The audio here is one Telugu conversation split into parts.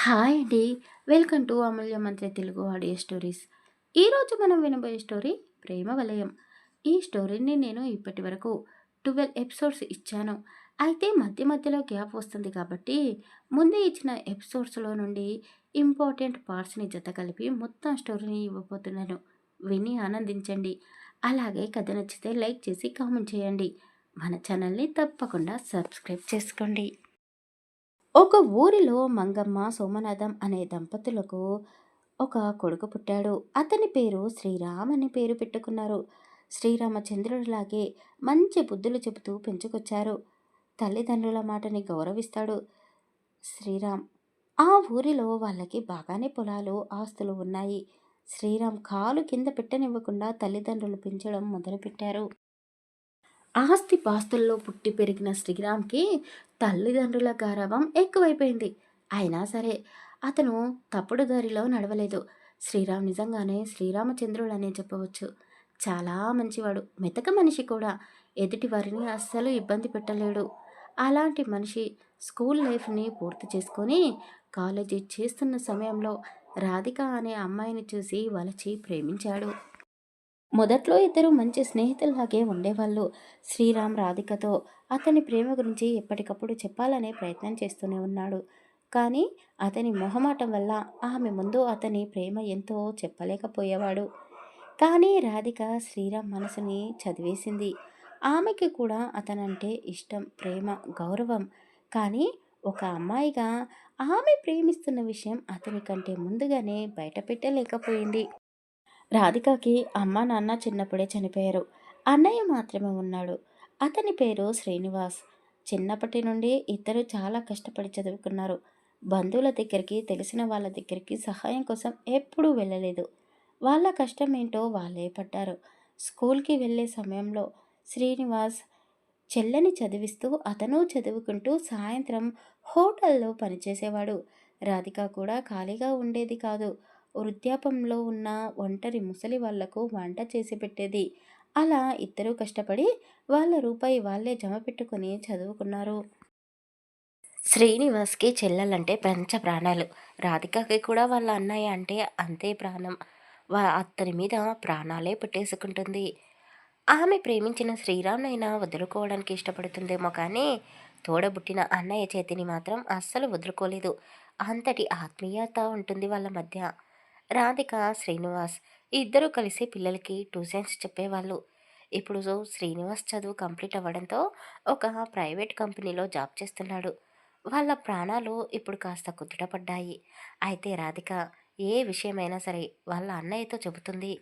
హాయ్ అండి. వెల్కమ్ టు అమూల్య మంత్రి తెలుగు ఆడియో స్టోరీస్. ఈరోజు మనం వినబోయే స్టోరీ ప్రేమ వలయం. ఈ స్టోరీని నేను ఇప్పటి వరకు 12 ఎపిసోడ్స్ ఇచ్చాను. అయితే మధ్య మధ్యలో గ్యాప్ వస్తుంది కాబట్టి ముందే ఇచ్చిన ఎపిసోడ్స్లో నుండి ఇంపార్టెంట్ పార్ట్స్ని జత కలిపి మొత్తం స్టోరీని ఇవ్వబోతున్నాను. విని ఆనందించండి. అలాగే కథ నచ్చితే లైక్ చేసి కామెంట్ చేయండి. మన ఛానల్ని తప్పకుండా సబ్స్క్రైబ్ చేసుకోండి. ఒక ఊరిలో మంగమ్మ, సోమనాథం అనే దంపతులకు ఒక కొడుకు పుట్టాడు. అతని పేరు శ్రీరామ్ అని పేరు పెట్టుకున్నారు. శ్రీరామచంద్రుడిలాగే మంచి బుద్ధులు చెబుతూ పెంచుకొచ్చారు. తల్లిదండ్రుల మాటని గౌరవిస్తాడు శ్రీరామ్. ఆ ఊరిలో వాళ్ళకి బాగానే పొలాలు, ఆస్తులు ఉన్నాయి. శ్రీరామ్ కాలు కింద పెట్టనివ్వకుండా తల్లిదండ్రులు పెంచడం మొదలుపెట్టారు. ఆస్తి పాస్తుల్లో పుట్టి పెరిగిన శ్రీరామ్కి తల్లిదండ్రుల గారాబం ఎక్కువైపోయింది. అయినా సరే అతను తప్పుడు దారిలో నడవలేదు. శ్రీరామ్ నిజంగానే శ్రీరామచంద్రుడనే చెప్పవచ్చు. చాలా మంచివాడు, మెతక మనిషి కూడా. ఎదుటి వారిని అస్సలు ఇబ్బంది పెట్టలేడు. అలాంటి మనిషి స్కూల్ లైఫ్ని పూర్తి చేసుకొని కాలేజీ చేస్తున్న సమయంలో రాధిక అనే అమ్మాయిని చూసి వలచి ప్రేమించాడు. మొదట్లో ఇద్దరు మంచి స్నేహితుల్లాగే ఉండేవాళ్ళు. శ్రీరామ్ రాధికతో అతని ప్రేమ గురించి ఎప్పటికప్పుడు చెప్పాలనే ప్రయత్నం చేస్తూనే ఉన్నాడు. కానీ అతని మొహమాటం వల్ల ఆమె ముందు అతని ప్రేమ ఎంతో చెప్పలేకపోయేవాడు. కానీ రాధిక శ్రీరామ్ మనసుని చదివేసింది. ఆమెకి కూడా అతనంటే ఇష్టం, ప్రేమ, గౌరవం. కానీ ఒక అమ్మాయిగా ఆమె ప్రేమిస్తున్న విషయం అతని కంటే ముందుగానే బయటపెట్టలేకపోయింది. రాధికకి అమ్మ నాన్న చిన్నప్పుడే చనిపోయారు. అన్నయ్య మాత్రమే ఉన్నాడు. అతని పేరు శ్రీనివాస్. చిన్నప్పటి నుండి ఇద్దరు చాలా కష్టపడి చదువుకున్నారు. బంధువుల దగ్గరికి, తెలిసిన వాళ్ళ దగ్గరికి సహాయం కోసం ఎప్పుడూ వెళ్ళలేదు. వాళ్ళ కష్టం ఏంటో వాళ్ళే పడ్డారు. స్కూల్కి వెళ్ళే సమయంలో శ్రీనివాస్ చెల్లని చదివిస్తూ అతను చదువుకుంటూ సాయంత్రం హోటల్లో పనిచేసేవాడు. రాధిక కూడా ఖాళీగా ఉండేది కాదు. వృద్ధాపంలో ఉన్న ఒంటరి ముసలి వాళ్లకు వంట చేసి పెట్టేది. అలా ఇద్దరూ కష్టపడి వాళ్ళ రూపాయి వాళ్ళే జమ పెట్టుకుని చదువుకున్నారు. శ్రీనివాస్కి చెల్లెలంటే పంచ ప్రాణాలు. రాధికకి కూడా వాళ్ళ అన్నయ్య అంటే అంతే ప్రాణం. అతని మీద ప్రాణాలే పెట్టేసుకుంటుంది. ఆమె ప్రేమించిన శ్రీరామ్‌నైనా వదులుకోవడానికి ఇష్టపడుతుందేమో కానీ, తోడబుట్టిన అన్నయ్య చేతిని మాత్రం అస్సలు వదులుకోలేదు. అంతటి ఆత్మీయత ఉంటుంది వాళ్ళ మధ్య. రాధిక, శ్రీనివాస్ ఇద్దరూ కలిసి పిల్లలకి ట్యూషన్స్ చెప్పేవాళ్ళు. ఇప్పుడు శ్రీనివాస్ చదువు కంప్లీట్ అవ్వడంతో ఒక ప్రైవేట్ కంపెనీలో జాబ్ చేస్తున్నాడు. వాళ్ళ ప్రాణాలు ఇప్పుడు కాస్త కుదుటపడ్డాయి. అయితే రాధిక ఏ విషయమైనా సరే వాళ్ళ అన్నయ్యతో చెబుతుంది.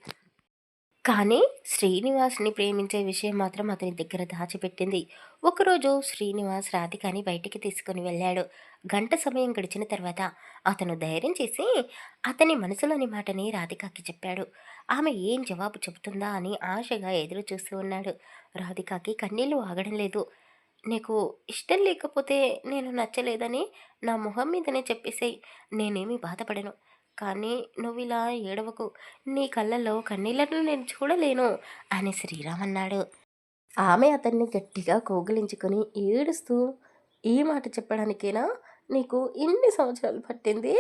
కానీ శ్రీనివాస్‌ని ప్రేమించే విషయం మాత్రం అతని దగ్గర దాచిపెట్టింది. ఒకరోజు శ్రీనివాస్ రాధికని బయటికి తీసుకొని వెళ్ళాడు. గంట సమయం గడిచిన తర్వాత అతను ధైర్యం చేసి అతని మనసులోని మాటని రాధికకి చెప్పాడు. ఆమె ఏం జవాబు చెబుతుందా అని ఆశగా ఎదురు చూస్తూ ఉన్నాడు. రాధికకి కన్నీళ్లు ఆగడం లేదు. "నీకు ఇష్టం లేకపోతే నేను నచ్చలేదని నా మొహం మీదనే చెప్పేసేయ్. నేనేమీ బాధపడను. కానీ నువ్విలా ఏడవకు. నీ కళ్ళల్లో కన్నీళ్లను నేను చూడలేను" అని శ్రీరామ్ అన్నాడు. ఆమె అతన్ని గట్టిగా కౌగిలించుకొని ఏడుస్తూ, "ఈ మాట చెప్పడానికేనా నీకు ఇన్ని సంవత్సరాలు పట్టింది?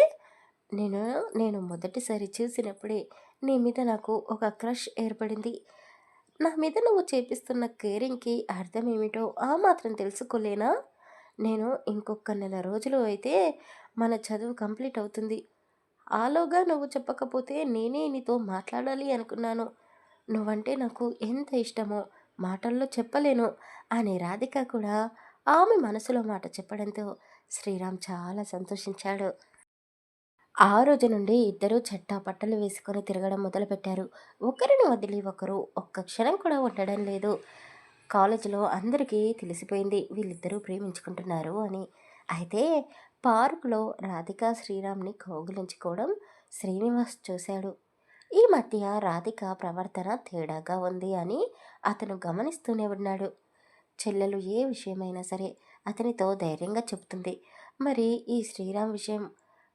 నేను నేను మొదటిసారి చూసినప్పుడే నీ మీద నాకు ఒక క్రష్ ఏర్పడింది. నా మీద నువ్వు చేపిస్తున్న కేరింగ్‌కి అర్థమేమిటో ఆ మాత్రం తెలుసుకోలేనా? నేను ఇంకొక నెల రోజులు అయితే మన చదువు కంప్లీట్ అవుతుంది. ఆలోగా నువ్వు చెప్పకపోతే నేనే నీతో మాట్లాడాలి అనుకున్నాను. నువ్వంటే నాకు ఎంత ఇష్టమో మాటల్లో చెప్పలేను" అని రాధిక కూడా ఆమె మనసులో మాట చెప్పడంతో శ్రీరామ్ చాలా సంతోషించాడు. ఆ రోజు నుండి ఇద్దరూ పట్టలు వేసుకొని తిరగడం మొదలుపెట్టారు. ఒకరిని వదిలి ఒకరు ఒక్క క్షణం కూడా ఉండడం లేదు. కాలేజీలో అందరికీ తెలిసిపోయింది వీళ్ళిద్దరూ ప్రేమించుకుంటున్నారు అని. అయితే పార్కులో రాధిక శ్రీరామ్ని కౌగిలించుకోవడం శ్రీనివాస్ చూశాడు. ఈ మధ్య రాధిక ప్రవర్తన తేడాగా ఉంది అని అతను గమనిస్తూనే ఉన్నాడు. చెల్లెలు ఏ విషయమైనా సరే అతనితో ధైర్యంగా చెబుతుంది. మరి ఈ శ్రీరామ్ విషయం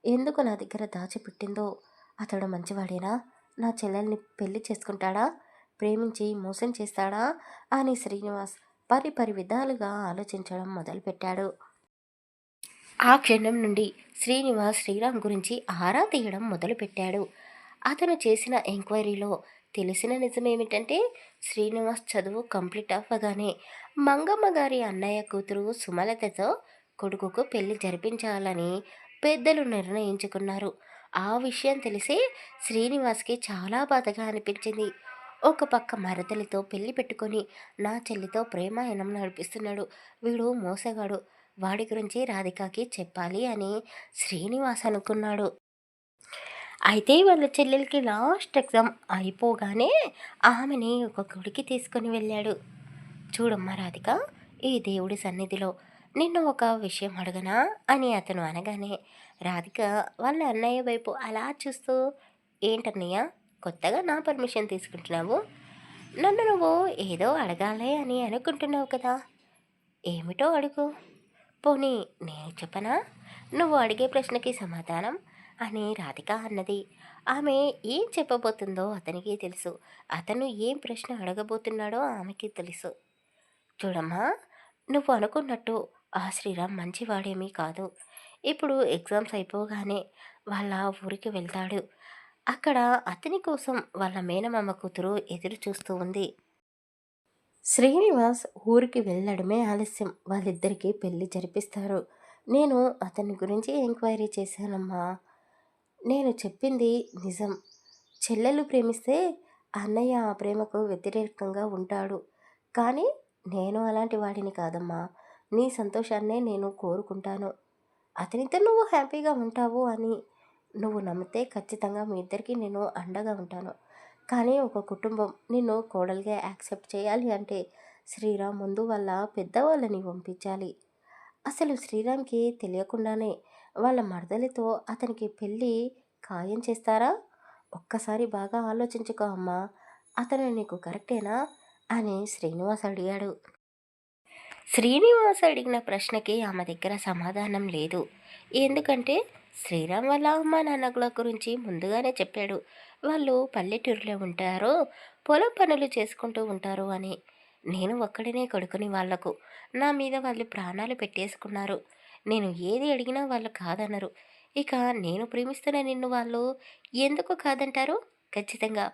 ఎందుకు నా దగ్గర దాచిపెట్టిందో? అతడు మంచివాడేనా? నా చెల్లెల్ని పెళ్లి చేసుకుంటాడా? ప్రేమించి మోసం చేస్తాడా అని శ్రీనివాస్ పరిపరి విధాలుగా ఆలోచించడం మొదలుపెట్టాడు. ఆ క్షణం నుండి శ్రీనివాస్ శ్రీరామ్ గురించి ఆరా తీయడం మొదలుపెట్టాడు. అతను చేసిన ఎంక్వైరీలో తెలిసిన నిజమేమిటంటే శ్రీనివాస్ చదువు కంప్లీట్ అవ్వగానే మంగమ్మ గారి అన్నయ్య కూతురు సుమలతతో కొడుకుకు పెళ్లి జరిపించాలని పెద్దలు నిర్ణయించుకున్నారు. ఆ విషయం తెలిసి శ్రీనివాస్కి చాలా బాధగా అనిపించింది. ఒక పక్క మరదలితో పెళ్లి పెట్టుకొని నా చెల్లితో ప్రేమాయణం నడిపిస్తున్నాడు, వీడు మోసగాడు, వాడి గురించి రాధికకి చెప్పాలి అని శ్రీనివాస్ అనుకున్నాడు. అయితే వాళ్ళ చెల్లెలకి లాస్ట్ ఎగ్జామ్ అయిపోగానే ఆమెని ఒక గుడికి తీసుకొని వెళ్ళాడు. చూడమ్మా రాధిక, ఈ దేవుడి సన్నిధిలో నిన్ను ఒక విషయం అడగనా అని అతను అనగానే రాధిక వాళ్ళ అన్నయ్య వైపు అలా చూస్తూ, ఏంటన్నయ్య, కొత్తగా నా పర్మిషన్ తీసుకుంటున్నావు? నన్ను నువ్వు ఏదో అడగాలి అని అనుకుంటున్నావు కదా, ఏమిటో అడుగు. పోనీ నేను చెప్పనా నువ్వు అడిగే ప్రశ్నకి సమాధానం అని రాధిక అన్నది. ఆమె ఏం చెప్పబోతుందో అతనికి తెలుసు. అతను ఏం ప్రశ్న అడగబోతున్నాడో ఆమెకి తెలుసు. చూడమ్మా, నువ్వు అనుకున్నట్టు ఆ శ్రీరామ్ మంచివాడేమీ కాదు. ఇప్పుడు ఎగ్జామ్స్ అయిపోగానే వాళ్ళ ఊరికి వెళ్తాడు. అక్కడ అతని కోసం వాళ్ళ మేనమామ కూతురు ఎదురు చూస్తూ ఉంది. శ్రీనివాస్ ఊరికి వెళ్ళడమే ఆలస్యం. వాళ్ళిద్దరికీ పెళ్లి జరిపిస్తారు. నేను అతని గురించి ఎంక్వైరీ చేశానమ్మా. నేను చెప్పింది నిజం. చెల్లెలు ప్రేమిస్తే అన్నయ్య ఆ ప్రేమకు వ్యతిరేకంగా ఉంటాడు. కానీ నేను అలాంటి వాడిని కాదమ్మా. నీ సంతోషాన్నే నేను కోరుకుంటాను. అతనితో నువ్వు హ్యాపీగా ఉంటావు అని నువ్వు నమ్మితే ఖచ్చితంగా మీ ఇద్దరికీ నేను అండగా ఉంటాను. కానీ ఒక కుటుంబం నిన్ను కోడలుగా యాక్సెప్ట్ చేయాలి అంటే శ్రీరామ్ ముందు వాళ్ళ పెద్దవాళ్ళని పంపించాలి. అసలు శ్రీరామ్కి తెలియకుండానే వాళ్ళ మరదలితో అతనికి పెళ్ళి ఖాయం చేస్తారా? ఒక్కసారి బాగా ఆలోచించుకో అమ్మా. అతను నీకు కరెక్టేనా అని శ్రీనివాస్ అడిగాడు. శ్రీనివాస్ అడిగిన ప్రశ్నకి ఆమె దగ్గర సమాధానం లేదు. ఎందుకంటే శ్రీరామ్ వాళ్ళ అమ్మ నాన్నల గురించి ముందుగానే చెప్పాడు. వాళ్ళు పల్లెటూరులో ఉంటారు, పొలం పనులు చేసుకుంటూ ఉంటారు అని. నేను ఒక్కడినే కొడుకుని వాళ్లకు. నా మీద వాళ్ళు ప్రాణాలు పెట్టేసుకున్నారు. నేను ఏది అడిగినా వాళ్ళు కాదనరు. ఇక నేను ప్రేమిస్తున్న నిన్ను వాళ్ళు ఎందుకు కాదంటారు? ఖచ్చితంగా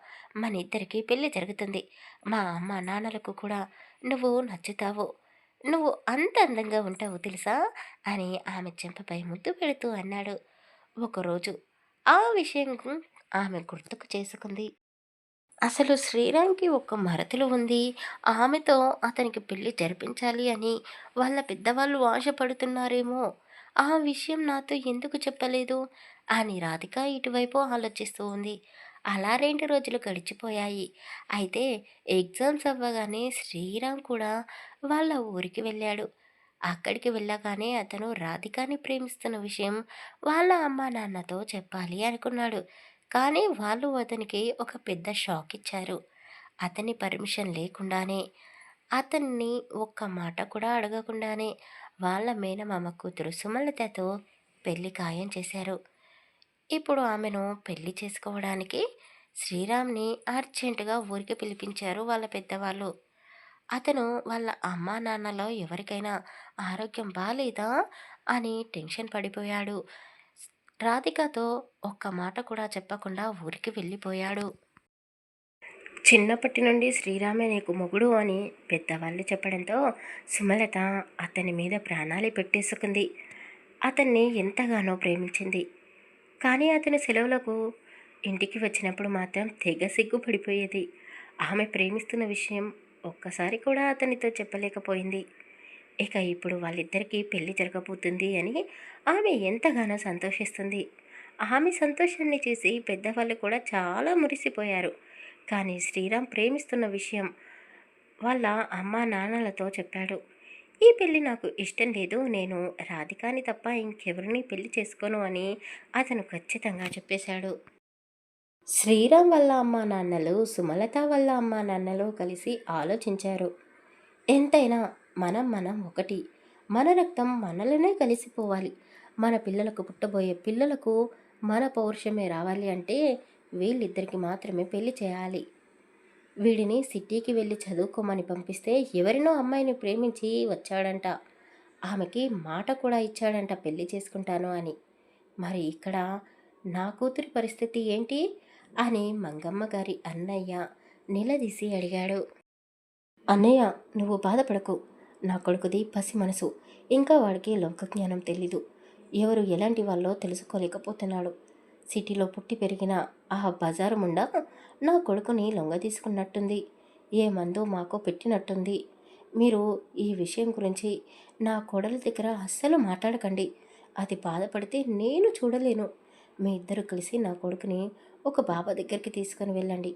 మన ఇద్దరికీ పెళ్లి జరుగుతుంది. మా అమ్మ నాన్నలకు కూడా నువ్వు నచ్చుతావు. నువ్వు అంత అందంగా ఉంటావు తెలుసా అని ఆమె చెంపపై ముద్దు పెడుతూ అన్నాడు. ఒకరోజు ఆ విషయం ఆమె గుర్తుకు చేసుకుంది. అసలు శ్రీరామ్కి ఒక మరదలు ఉంది. ఆమెతో అతనికి పెళ్లి జరిపించాలి అని వాళ్ళ పెద్దవాళ్ళు ఆశపడుతున్నారేమో. ఆ విషయం నాతో ఎందుకు చెప్పలేదు అని రాధిక ఇటువైపు ఆలోచిస్తూ ఉంది. అలా 2 రోజులు గడిచిపోయాయి. అయితే ఎగ్జామ్స్ అవ్వగానే శ్రీరామ్ కూడా వాళ్ళ ఊరికి వెళ్ళాడు. అక్కడికి వెళ్ళగానే అతను రాధికని ప్రేమిస్తున్న విషయం వాళ్ళ అమ్మా నాన్నతో చెప్పాలి అనుకున్నాడు. కానీ వాళ్ళు అతనికి ఒక పెద్ద షాక్ ఇచ్చారు. అతని పర్మిషన్ లేకుండానే, అతన్ని ఒక్క మాట కూడా అడగకుండానే వాళ్ళ మేనమామ కూతురు సుమలతతో పెళ్లి ఖాయం చేశారు. ఇప్పుడు ఆమెను పెళ్లి చేసుకోవడానికి శ్రీరామ్ని అర్జెంటుగా ఊరికి పిలిపించారు వాళ్ళ పెద్దవాళ్ళు. అతను వాళ్ళ అమ్మా నాన్నలో ఎవరికైనా ఆరోగ్యం బాలేదా అని టెన్షన్ పడిపోయాడు. రాధికతో ఒక్క మాట కూడా చెప్పకుండా ఊరికి వెళ్ళిపోయాడు. చిన్నప్పటి నుండి శ్రీరామే నీకు మొగుడు అని పెద్దవాళ్ళు చెప్పడంతో సుమలత అతని మీద ప్రాణాలు పెట్టేసుకుంది. అతన్ని ఎంతగానో ప్రేమించింది. కానీ అతని సెలవులకు ఇంటికి వచ్చినప్పుడు మాత్రం తెగ సిగ్గుపడిపోయేది. ఆమె ప్రేమిస్తున్న విషయం ఒక్కసారి కూడా అతనితో చెప్పలేకపోయింది. ఇక ఇప్పుడు వాళ్ళిద్దరికీ పెళ్లి జరగబోతుంది అని ఆమె ఎంతగానో సంతోషిస్తుంది. ఆమె సంతోషాన్ని చూసి పెద్దవాళ్ళు కూడా చాలా మురిసిపోయారు. కానీ శ్రీరామ్ ప్రేమిస్తున్న విషయం వాళ్ళ అమ్మా నాన్నలతో చెప్పాడు. ఈ పెళ్ళి నాకు ఇష్టం లేదు, నేను రాధికాని తప్ప ఇంకెవరిని పెళ్లి చేసుకోను అని అతను ఖచ్చితంగా చెప్పేశాడు. శ్రీరామ్ వాళ్ళ అమ్మా నాన్నలు సుమలత వాళ్ళ అమ్మా నాన్నలు కలిసి ఆలోచించారు. ఎంతైనా మనం ఒకటి. మన రక్తం మనలోనే కలిసిపోవాలి. మన పిల్లలకు పుట్టబోయే పిల్లలకు మన పౌరుషమే రావాలి అంటే వీళ్ళిద్దరికి మాత్రమే పెళ్లి చేయాలి. వీడిని సిటీకి వెళ్ళి చదువుకోమని పంపిస్తే ఎవరినో అమ్మాయిని ప్రేమించి వచ్చాడంట. ఆమెకి మాట కూడా ఇచ్చాడంట పెళ్లి చేసుకుంటాను అని. మరి ఇక్కడ నా కూతురి పరిస్థితి ఏంటి అని మంగమ్మ గారి అన్నయ్య నిలదీసి అడిగాడు. అన్నయ్య, నువ్వు బాధపడకు. నా కొడుకుది పసి మనసు. ఇంకా వాడికి లోకజ్ఞానం తెలీదు. ఎవరు ఎలాంటి వాళ్ళో తెలుసుకోలేకపోతున్నాడు. సిటీలో పుట్టి పెరిగిన ఆ బజారు ముండా నా కొడుకుని లొంగ తీసుకున్నట్టుంది. ఏ మందో మాకో పెట్టినట్టుంది. మీరు ఈ విషయం గురించి నా కోడలి దగ్గర అస్సలు మాట్లాడకండి. అది బాధపడితే నేను చూడలేను. మీ ఇద్దరు కలిసి నా కొడుకుని ఒక బాబా దగ్గరికి తీసుకొని వెళ్ళండి.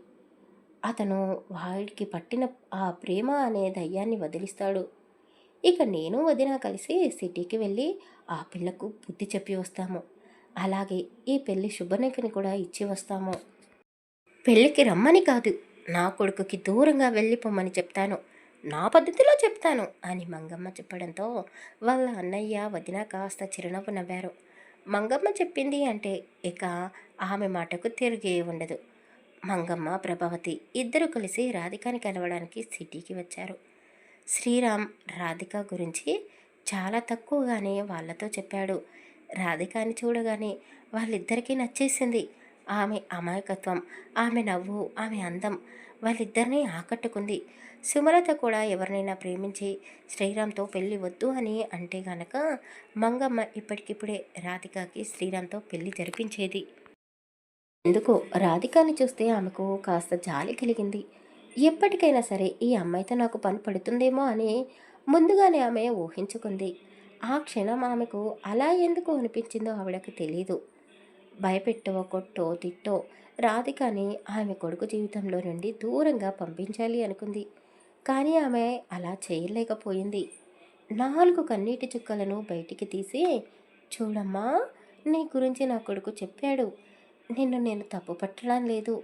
అతను వాడికి పట్టిన ఆ ప్రేమ అనే దయ్యాన్ని వదిలిస్తాడు. ఇక నేను వదిన కలిసి సిటీకి వెళ్ళి ఆ పిల్లకు బుద్ధి చెప్పి వస్తాము. అలాగే ఈ పెళ్లి శుభలేఖని కూడా ఇచ్చి వస్తాము. పెళ్ళికి రమ్మని కాదు, నా కొడుకుకి దూరంగా వెళ్ళిపోమని చెప్తాను. నా పద్ధతిలో చెప్తాను అని మంగమ్మ చెప్పడంతో వాళ్ళ అన్నయ్య వదిన కాస్త చిరునవ్వు నవ్వారు. మంగమ్మ చెప్పింది అంటే ఇక ఆమె మాటకు తిరిగే ఉండదు. మంగమ్మ, ప్రభావతి ఇద్దరు కలిసి రాధికాని కలవడానికి సిటీకి వచ్చారు. శ్రీరామ్ రాధిక గురించి చాలా తక్కువగానే వాళ్ళతో చెప్పాడు. రాధికాని చూడగానే వాళ్ళిద్దరికీ నచ్చేసింది. ఆమె అమాయకత్వం, ఆమె నవ్వు, ఆమె అందం వాళ్ళిద్దరినీ ఆకట్టుకుంది. సుమలత కూడా ఎవరినైనా ప్రేమించి శ్రీరామ్తో పెళ్ళి వద్దు అని అంటే గనక మంగమ్మ ఇప్పటికిప్పుడే రాధికకి శ్రీరామ్తో పెళ్ళి జరిపించేది. ఎందుకో రాధికాని చూస్తే ఆమెకు కాస్త జాలి కలిగింది. ఎప్పటికైనా సరే ఈ అమ్మాయితో నాకు పని పడుతుందేమో అని ముందుగానే ఆమె ఊహించుకుంది. ఆ క్షణం ఆమెకు అలా ఎందుకు అనిపించిందో ఆవిడకు తెలీదు. భయపెట్టో, కొట్టో, తిట్టో రాధికాని ఆమె కొడుకు జీవితంలో నుండి దూరంగా పంపించాలి అనుకుంది. కానీ ఆమె అలా చేయలేకపోయింది. 4 కన్నీటి చుక్కలను బయటికి తీసి, చూడమ్మా, నీ గురించి నా కొడుకు చెప్పాడు. నిన్ను నేను తప్పు పట్టడం లేదు.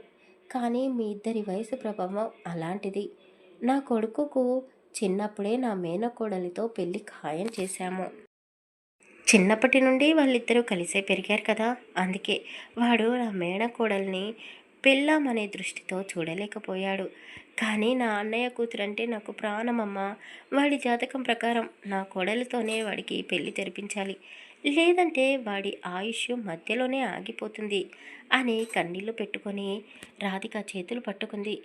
కానీ మీ ఇద్దరి వయసు ప్రభావం అలాంటిది. నా కొడుకుకు చిన్నప్పుడే నా మేనకోడలితో పెళ్లి ఖాయం చేశాము. చిన్నప్పటి నుండి వాళ్ళిద్దరూ కలిసే పెరిగారు కదా. అందుకే వాడు నా మేనకోడల్ని పెళ్ళాం అనే దృష్టితో చూడలేకపోయాడు. కానీ నా అన్నయ్య కూతురంటే నాకు ప్రాణమమ్మ. వాడి జాతకం ప్రకారం నా కోడలితోనే వాడికి పెళ్లి జరిపించాలి. లేదంటే వాడి ఆయుష్ మధ్యలోనే ఆగిపోతుంది అని కన్నీళ్లు పెట్టుకొని రాధిక చేతులు పట్టుకుంది.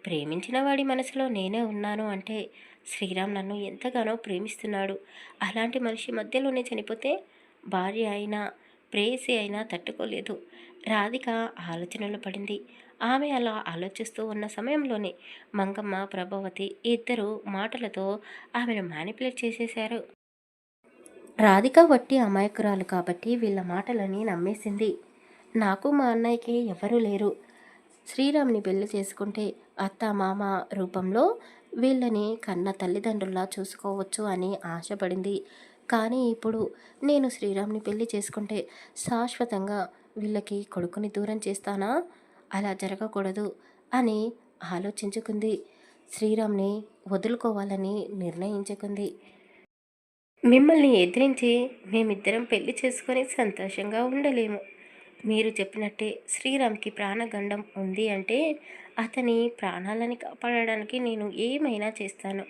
ప్రేమించిన వాడి మనసులో నేనే ఉన్నాను అంటే శ్రీరామ్ నన్ను ఎంతగానో ప్రేమిస్తున్నాడు. అలాంటి మనిషి మధ్యలోనే చనిపోతే భార్య అయినా ప్రేయసి అయినా తట్టుకోలేదు. రాధిక ఆలోచనలో పడింది. ఆమె అలా ఆలోచిస్తూ ఉన్న సమయంలోనే మంగమ్మ, ప్రభావతి ఇద్దరు మాటలతో ఆమెను మ్యానిపులేట్ చేసేశారు. రాధిక వట్టి అమాయకురాలు కాబట్టి వీళ్ళ మాటలని నమ్మేసింది. నాకు మా అన్నయ్యకి ఎవరూ లేరు. శ్రీరామ్ని పెళ్లి చేసుకుంటే అత్త మామ రూపంలో వీళ్ళని కన్న తల్లిదండ్రుల్లా చూసుకోవచ్చు అని ఆశపడింది. కానీ ఇప్పుడు నేను శ్రీరామ్ని పెళ్లి చేసుకుంటే శాశ్వతంగా వీళ్ళకి కొడుకుని దూరం చేస్తానా? అలా జరగకూడదు అని ఆలోచించుకుంది. శ్రీరామ్ని వదులుకోవాలని నిర్ణయించుకుంది. మిమ్మల్ని ఎదిరించి మేమిద్దరం పెళ్లి చేసుకొని సంతోషంగా ఉండలేము. మీరు చెప్పినట్టే శ్రీరామ్కి ప్రాణగండం ఉంది అంటే అతని ప్రాణాలని కాపాడడానికి నేను ఏమైనా చేస్తాను.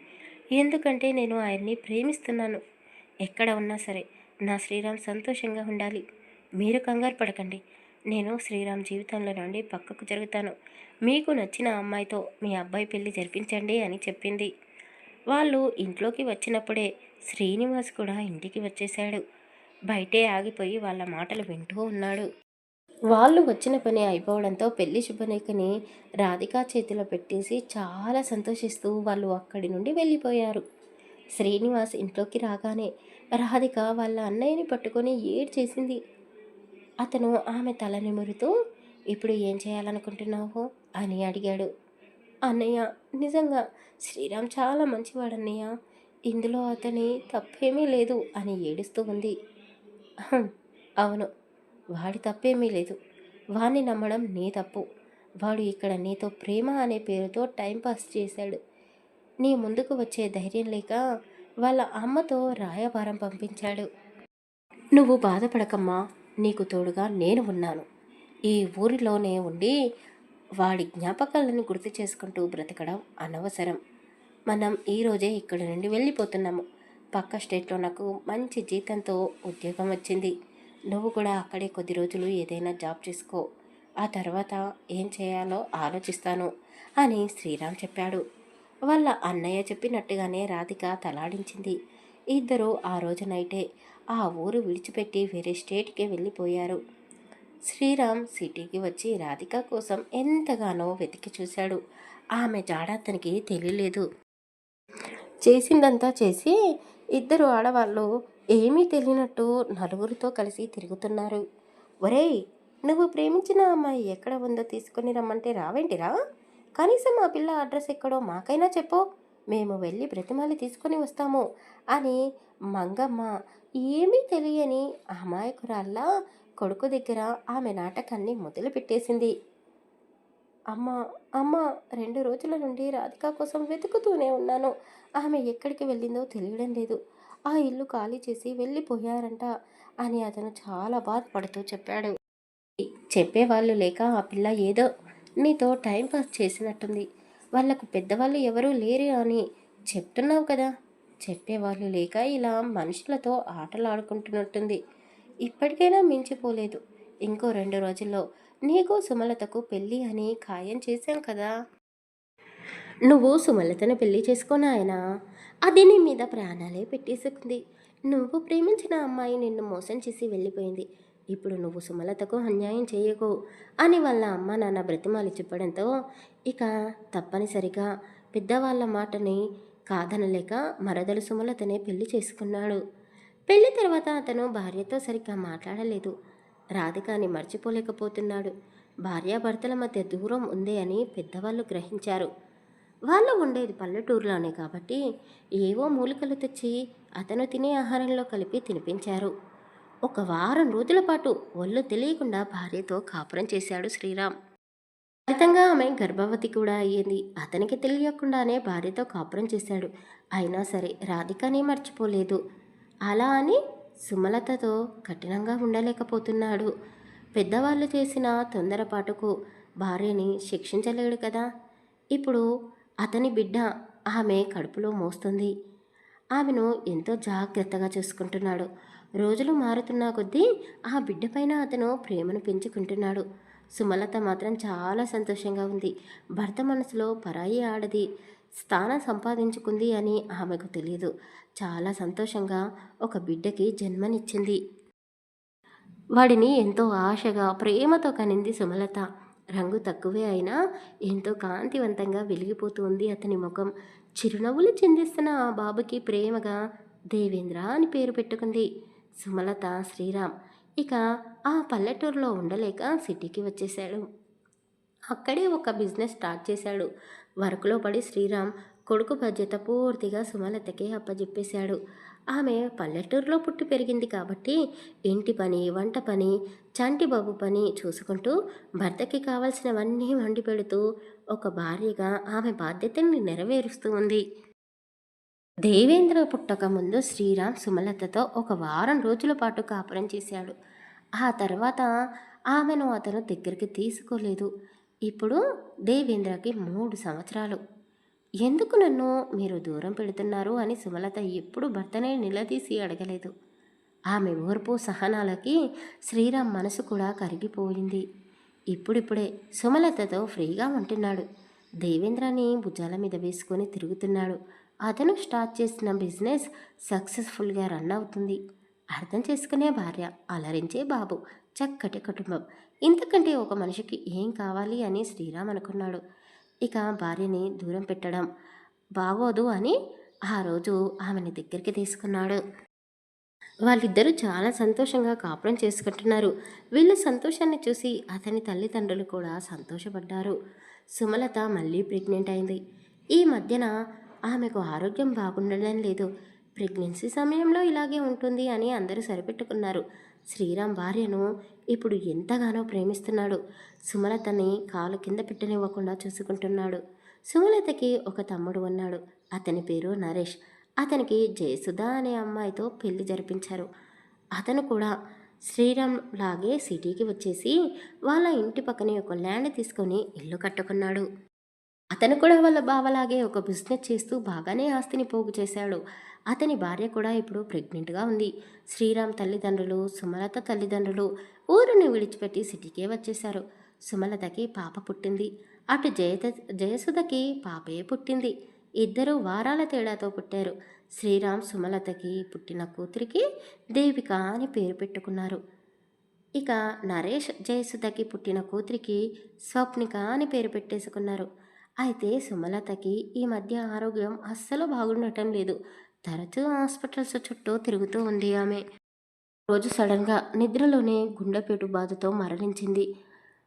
ఎందుకంటే నేను ఆయన్ని ప్రేమిస్తున్నాను. ఎక్కడ ఉన్నా సరే నా శ్రీరామ్ సంతోషంగా ఉండాలి. మీరు కంగారు పడకండి. నేను శ్రీరామ్ జీవితంలో నుండి పక్కకు జరుగుతాను. మీకు నచ్చిన అమ్మాయితో మీ అబ్బాయి పెళ్లి జరిపించండి అని చెప్పింది. వాళ్ళు ఇంట్లోకి వచ్చినప్పుడే శ్రీనివాస్ కూడా ఇంటికి వచ్చేశాడు. బయటే ఆగిపోయి వాళ్ళ మాటలు వింటూ ఉన్నాడు. వాళ్ళు వచ్చిన పని అయిపోవడంతో పెళ్లి శుభలేఖని రాధిక చేతిలో పెట్టేసి చాలా సంతోషిస్తూ వాళ్ళు అక్కడి నుండి వెళ్ళిపోయారు. శ్రీనివాస్ ఇంట్లోకి రాగానే రాధిక వాళ్ళ అన్నయ్యని పట్టుకొని ఏడ్చేసింది. అతను ఆమె తల నిమురుతూ, ఇప్పుడు ఏం చేయాలనుకుంటున్నావు అని అడిగాడు. అన్నయ్య, నిజంగా శ్రీరామ్ చాలా మంచివాడన్నయ్య. ఇందులో అతని తప్పేమీ లేదు అని ఏడుస్తూ ఉంది. అవును, వాడి తప్పేమీ లేదు. వాణ్ణి నమ్మడం నీ తప్పు. వాడు ఇక్కడ నీతో ప్రేమ అనే పేరుతో టైంపాస్ చేశాడు. నీ ముందుకు వచ్చే ధైర్యం లేక వాళ్ళ అమ్మతో రాయబారం పంపించాడు. నువ్వు బాధపడకమ్మా, నీకు తోడుగా నేను ఉన్నాను. ఈ ఊరిలోనే ఉండి వాడి జ్ఞాపకాలను గుర్తు చేసుకుంటూ బ్రతకడం అనవసరం. మనం ఈరోజే ఇక్కడి నుండి వెళ్ళిపోతున్నాము. పక్క స్టేట్లో నాకు మంచి జీతంతో ఉద్యోగం వచ్చింది. నువ్వు కూడా అక్కడే కొద్ది రోజులు ఏదైనా జాబ్ చేసుకో. ఆ తర్వాత ఏం చేయాలో ఆలోచిస్తాను అని శ్రీరామ్ చెప్పాడు. వాళ్ళ అన్నయ్య చెప్పినట్టుగానే రాధిక తలాడించింది. ఇద్దరూ ఆ రోజు నైటే ఆ ఊరు విడిచిపెట్టి వేరే స్టేట్కి వెళ్ళిపోయారు. శ్రీరామ్ సిటీకి వచ్చి రాధిక కోసం ఎంతగానో వెతికి చూశాడు. ఆమె జాడ అతనికి తెలియలేదు. చేసిందంతా చేసి ఇద్దరు ఆడవాళ్ళు ఏమీ తెలియనట్టు నలుగురితో కలిసి తిరుగుతున్నారు. ఒరేయ్, నువ్వు ప్రేమించిన అమ్మాయి ఎక్కడ ఉందో తీసుకుని రమ్మంటే రావేంటిరా? కనీసం ఆ పిల్ల అడ్రస్ ఎక్కడో మాకైనా చెప్పు, మేము వెళ్ళి బ్రతిమాలి తీసుకొని వస్తాము అని మంగమ్మ ఏమీ తెలియని అమాయకురాల్లా కొడుకు దగ్గర ఆమె నాటకాన్ని మొదలుపెట్టేసింది. అమ్మ, అమ్మ, 2 రోజుల నుండి రాధిక కోసం వెతుకుతూనే ఉన్నాను. ఆమె ఎక్కడికి వెళ్ళిందో తెలియడం లేదు. ఆ ఇల్లు ఖాళీ చేసి వెళ్ళిపోయారంట అని అతను చాలా బాధపడుతూ చెప్పాడు. చెప్పేవాళ్ళు లేక ఆ పిల్ల ఏదో నీతో టైం పాస్ చేసినట్టుంది. వాళ్ళకు పెద్దవాళ్ళు ఎవరూ లేరు అని చెప్తున్నావు కదా. చెప్పేవాళ్ళు లేక ఇలా మనుషులతో ఆటలాడుకుంటున్నట్టుంది. ఇప్పటికైనా మించిపోలేదు. ఇంకో 2 రోజుల్లో నీకు సుమలతకు పెళ్ళి అని ఖాయం చేశాం కదా. నువ్వు సుమలతను పెళ్లి చేసుకో నాయనా. అది నీ మీద ప్రాణాలే పెట్టేసుకుంది. నువ్వు ప్రేమించిన అమ్మాయి నిన్ను మోసం చేసి వెళ్ళిపోయింది. ఇప్పుడు నువ్వు సుమలతకు అన్యాయం చేయకు అని వాళ్ళ అమ్మ నాన్న బ్రతిమాలి చెప్పడంతో ఇక తప్పనిసరిగా పెద్దవాళ్ళ మాటని కాదనలేక మరదలు సుమలతనే పెళ్లి చేసుకున్నాడు. పెళ్లి తర్వాత అతను భార్యతో సరిగ్గా మాట్లాడలేదు. రాధికాని మర్చిపోలేకపోతున్నాడు. భార్యాభర్తల మధ్య దూరం ఉంది అని పెద్దవాళ్ళు గ్రహించారు. వాళ్ళు ఉండేది పల్లెటూరులోనే కాబట్టి ఏవో మూలికలు తెచ్చి అతను తినే ఆహారంలో కలిపి తినిపించారు. ఒక వారం రోజుల పాటు ఒళ్ళు తెలియకుండా భార్యతో కాపురం చేశాడు శ్రీరామ్. ఫలితంగా ఆమె గర్భవతి కూడా అయ్యింది. అతనికి తెలియకుండానే భార్యతో కాపురం చేశాడు. అయినా సరే రాధికనే మర్చిపోలేదు. అలా అని సుమలతతో కఠినంగా ఉండలేకపోతున్నాడు. పెద్దవాళ్ళు చేసిన తొందరపాటుకు భార్యని శిక్షించలేడు కదా. ఇప్పుడు అతని బిడ్డ ఆమె కడుపులో మోస్తుంది. ఆమెను ఎంతో జాగ్రత్తగా చూసుకుంటున్నాడు. రోజులు మారుతున్న కొద్దీ ఆ బిడ్డపైన అతను ప్రేమను పెంచుకుంటున్నాడు. సుమలత మాత్రం చాలా సంతోషంగా ఉంది. భర్త మనసులో పరాయి ఆడది స్థానం సంపాదించుకుంది అని ఆమెకు తెలియదు. చాలా సంతోషంగా ఒక బిడ్డకి జన్మనిచ్చింది. వాడిని ఎంతో ఆశగా ప్రేమతో కనింది సుమలత. రంగు తక్కువే అయినా ఎంతో కాంతివంతంగా వెలిగిపోతూ ఉంది అతని ముఖం. చిరునవ్వులు చిందిస్తున్న ఆ బాబుకి ప్రేమగా దేవేంద్ర అని పేరు పెట్టుకుంది సుమలత. శ్రీరామ్ ఇక ఆ పల్లెటూరులో ఉండలేక సిటీకి వచ్చేశాడు. అక్కడే ఒక బిజినెస్ స్టార్ట్ చేశాడు. వర్క్లో పడి శ్రీరామ్ కొడుకు బాధ్యత పూర్తిగా సుమలతకే అప్పజెప్పేశాడు. ఆమె పల్లెటూరులో పుట్టి పెరిగింది కాబట్టి ఇంటి పని, వంట పని, చంటిబాబు పని చూసుకుంటూ భర్తకి కావలసినవన్నీ వండి పెడుతూ ఒక భార్యగా ఆమె బాధ్యతని నెరవేరుస్తూ ఉంది. దేవేంద్ర పుట్టక ముందు శ్రీరామ్ సుమలతతో ఒక వారం రోజుల పాటు కాపురం చేశాడు. ఆ తర్వాత ఆమెను అతను దగ్గరికి తీసుకోలేదు. ఇప్పుడు దేవేంద్రకి 3 సంవత్సరాలు. ఎందుకు నన్ను మీరు దూరం పెడుతున్నారు అని సుమలత ఎప్పుడు భర్తనే నిలదీసి అడగలేదు. ఆమె ఓర్పు సహనాలకి శ్రీరామ్ మనసు కూడా కరిగిపోయింది. ఇప్పుడిప్పుడే సుమలతతో ఫ్రీగా ఉంటున్నాడు. దేవేంద్రని భుజాల మీద వేసుకొని తిరుగుతున్నాడు. అతను స్టార్ట్ చేసిన బిజినెస్ సక్సెస్ఫుల్గా రన్ అవుతుంది. అర్థం చేసుకునే భార్య, అలరించే బాబు, చక్కటి కుటుంబం. ఇంతకంటే ఒక మనిషికి ఏం కావాలి అని శ్రీరామ్ అనుకున్నాడు. ఇక భార్యని దూరం పెట్టడం బాగోదు అని ఆ రోజు ఆమెని దగ్గరికి తీసుకున్నాడు. వాళ్ళిద్దరూ చాలా సంతోషంగా కాపురం చేసుకుంటున్నారు. వీళ్ళ సంతోషాన్ని చూసి అతని తల్లిదండ్రులు కూడా సంతోషపడ్డారు. సుమలత మళ్ళీ ప్రెగ్నెంట్ అయింది. ఈ మధ్యన ఆమెకు ఆరోగ్యం బాగుండడం లేదు. ప్రెగ్నెన్సీ సమయంలో ఇలాగే ఉంటుంది అని అందరూ సరిపెట్టుకున్నారు. శ్రీరామ్ భార్యను ఇప్పుడు ఎంతగానో ప్రేమిస్తున్నాడు. సుమలతని కాలు కింద పెట్టనివ్వకుండా చూసుకుంటున్నాడు. సుమలతకి ఒక తమ్ముడు ఉన్నాడు. అతని పేరు నరేష్. అతనికి జయసుధ అనే అమ్మాయితో పెళ్లి జరిపించారు. అతను కూడా శ్రీరామ్ లాగే సిటీకి వచ్చేసి వాళ్ళ ఇంటి పక్కనే ఒక ల్యాండ్ తీసుకొని ఇల్లు కట్టుకున్నాడు. అతను కూడా వాళ్ళ బావలాగే ఒక బిజినెస్ చేస్తూ బాగానే ఆస్తిని పోగు చేశాడు. అతని భార్య కూడా ఇప్పుడు ప్రెగ్నెంట్గా ఉంది. శ్రీరామ్ తల్లిదండ్రులు, సుమలత తల్లిదండ్రులు ఊరిని విడిచిపెట్టి సిటీకే వచ్చేశారు. సుమలతకి పాప పుట్టింది. అటు జయసుధకి పాపే పుట్టింది. ఇద్దరు వారాల తేడాతో పుట్టారు. శ్రీరామ్ సుమలతకి పుట్టిన కూతురికి దేవిక అని పేరు పెట్టుకున్నారు. ఇక నరేష్ జయసుధకి పుట్టిన కూతురికి స్వప్నిక అని పేరు పెట్టేసుకున్నారు. అయితే సుమలతకి ఈ మధ్య ఆరోగ్యం అస్సలు బాగుండటం లేదు. తరచూ హాస్పిటల్స్ చుట్టూ తిరుగుతూ ఉంది ఆమె. రోజు సడన్గా నిద్రలోనే గుండెపేటు బాధతో మరణించింది.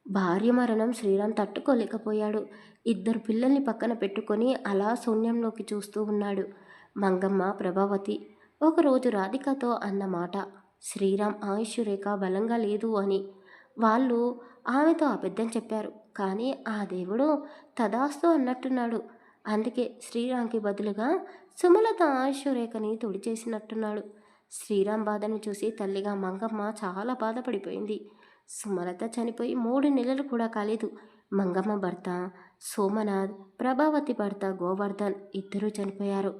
భార్య మరణం శ్రీరామ్ తట్టుకోలేకపోయాడు. ఇద్దరు పిల్లల్ని పక్కన పెట్టుకొని అలా శూన్యంలోకి చూస్తూ ఉన్నాడు. మంగమ్మ, ప్రభావతి ఒకరోజు రాధికతో అన్నమాట, శ్రీరామ్ ఆయుష్ రేఖ బలంగా లేదు అని. వాళ్ళు ఆమెతో అబద్ధం చెప్పారు. కానీ ఆ దేవుడు తదాస్తు అన్నట్టున్నాడు. అందుకే శ్రీరామ్కి బదులుగా సుమలత ఆయుష్ రేఖని తుడిచేసినట్టున్నాడు. శ్రీరామ్ బాధను చూసి తల్లిగా మంగమ్మ చాలా బాధపడిపోయింది. సుమలత చనిపోయి 3 నెలలు కూడా కాలేదు. మంగమ్మ భర్త సోమనాథ్, ప్రభావతి భర్త గోవర్ధన్ ఇద్దరూ చనిపోయారు.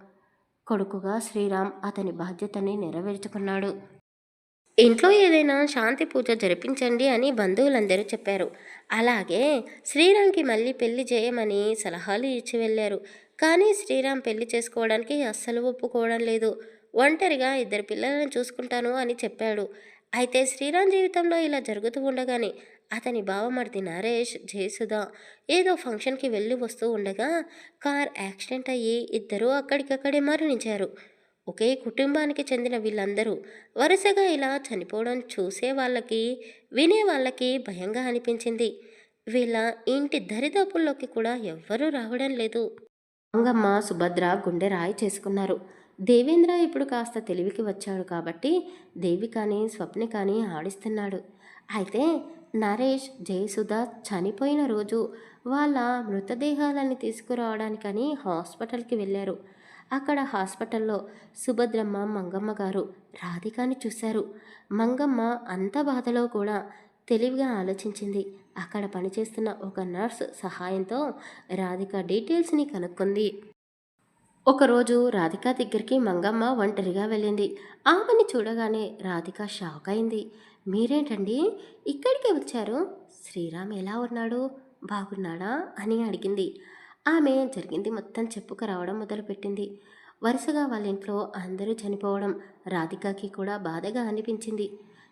కొడుకుగా శ్రీరామ్ అతని బాధ్యతని నెరవేర్చుకున్నాడు. ఇంట్లో ఏదైనా శాంతి పూజ జరిపించండి అని బంధువులందరూ చెప్పారు. అలాగే శ్రీరామ్కి మళ్ళీ పెళ్లి చేయమని సలహాలు ఇచ్చి వెళ్ళారు. కానీ శ్రీరామ్ పెళ్లి చేసుకోవడానికి అస్సలు ఒప్పుకోవడం లేదు. ఒంటరిగా 2 పిల్లలను చూసుకుంటాను అని చెప్పాడు. అయితే శ్రీరామ్ జీవితంలో ఇలా జరుగుతూ ఉండగానే అతని బావమరిది నరేష్, జయసుధ ఏదో ఫంక్షన్కి వెళ్ళి వస్తూ ఉండగా కార్ యాక్సిడెంట్ అయ్యి ఇద్దరూ అక్కడికక్కడే మరణించారు. ఒకే కుటుంబానికి చెందిన వీళ్ళందరూ వరుసగా ఇలా చనిపోవడం చూసే వాళ్ళకి, వినే వాళ్ళకి భయంగా అనిపించింది. వీళ్ళ ఇంటి దరిదాపుల్లోకి కూడా ఎవ్వరూ రావడం లేదు. మంగమ్మ, సుభద్ర గుండె రాయి చేసుకున్నారు. దేవేంద్ర ఇప్పుడు కాస్త తెలివికి వచ్చాడు కాబట్టి దేవికాని, స్వప్నికాని ఆడిస్తున్నాడు. అయితే నరేష్, జయసుధ చనిపోయిన రోజు వాళ్ళ మృతదేహాలని తీసుకురావడానికని హాస్పిటల్కి వెళ్ళారు. అక్కడ హాస్పిటల్లో సుభద్రమ్మ, మంగమ్మ గారు రాధికాని చూశారు. మంగమ్మ అంత బాధలో కూడా తెలివిగా ఆలోచించింది. అక్కడ పనిచేస్తున్న ఒక నర్స్ సహాయంతో రాధిక డీటెయిల్స్ని కనుక్కుంది. ఒకరోజు రాధిక దగ్గరికి మంగమ్మ ఒంటరిగా వెళ్ళింది. ఆమెని చూడగానే రాధిక షాక్ అయింది. మీరేంటండి ఇక్కడికి వచ్చారు? శ్రీరామ్ ఎలా ఉన్నాడు, బాగున్నాడా అని అడిగింది. ఆమె జరిగింది మొత్తం చెప్పుకు రావడం మొదలుపెట్టింది. వరుసగా వాళ్ళ ఇంట్లో అందరూ చనిపోవడం రాధికకి కూడా బాధగా అనిపించింది.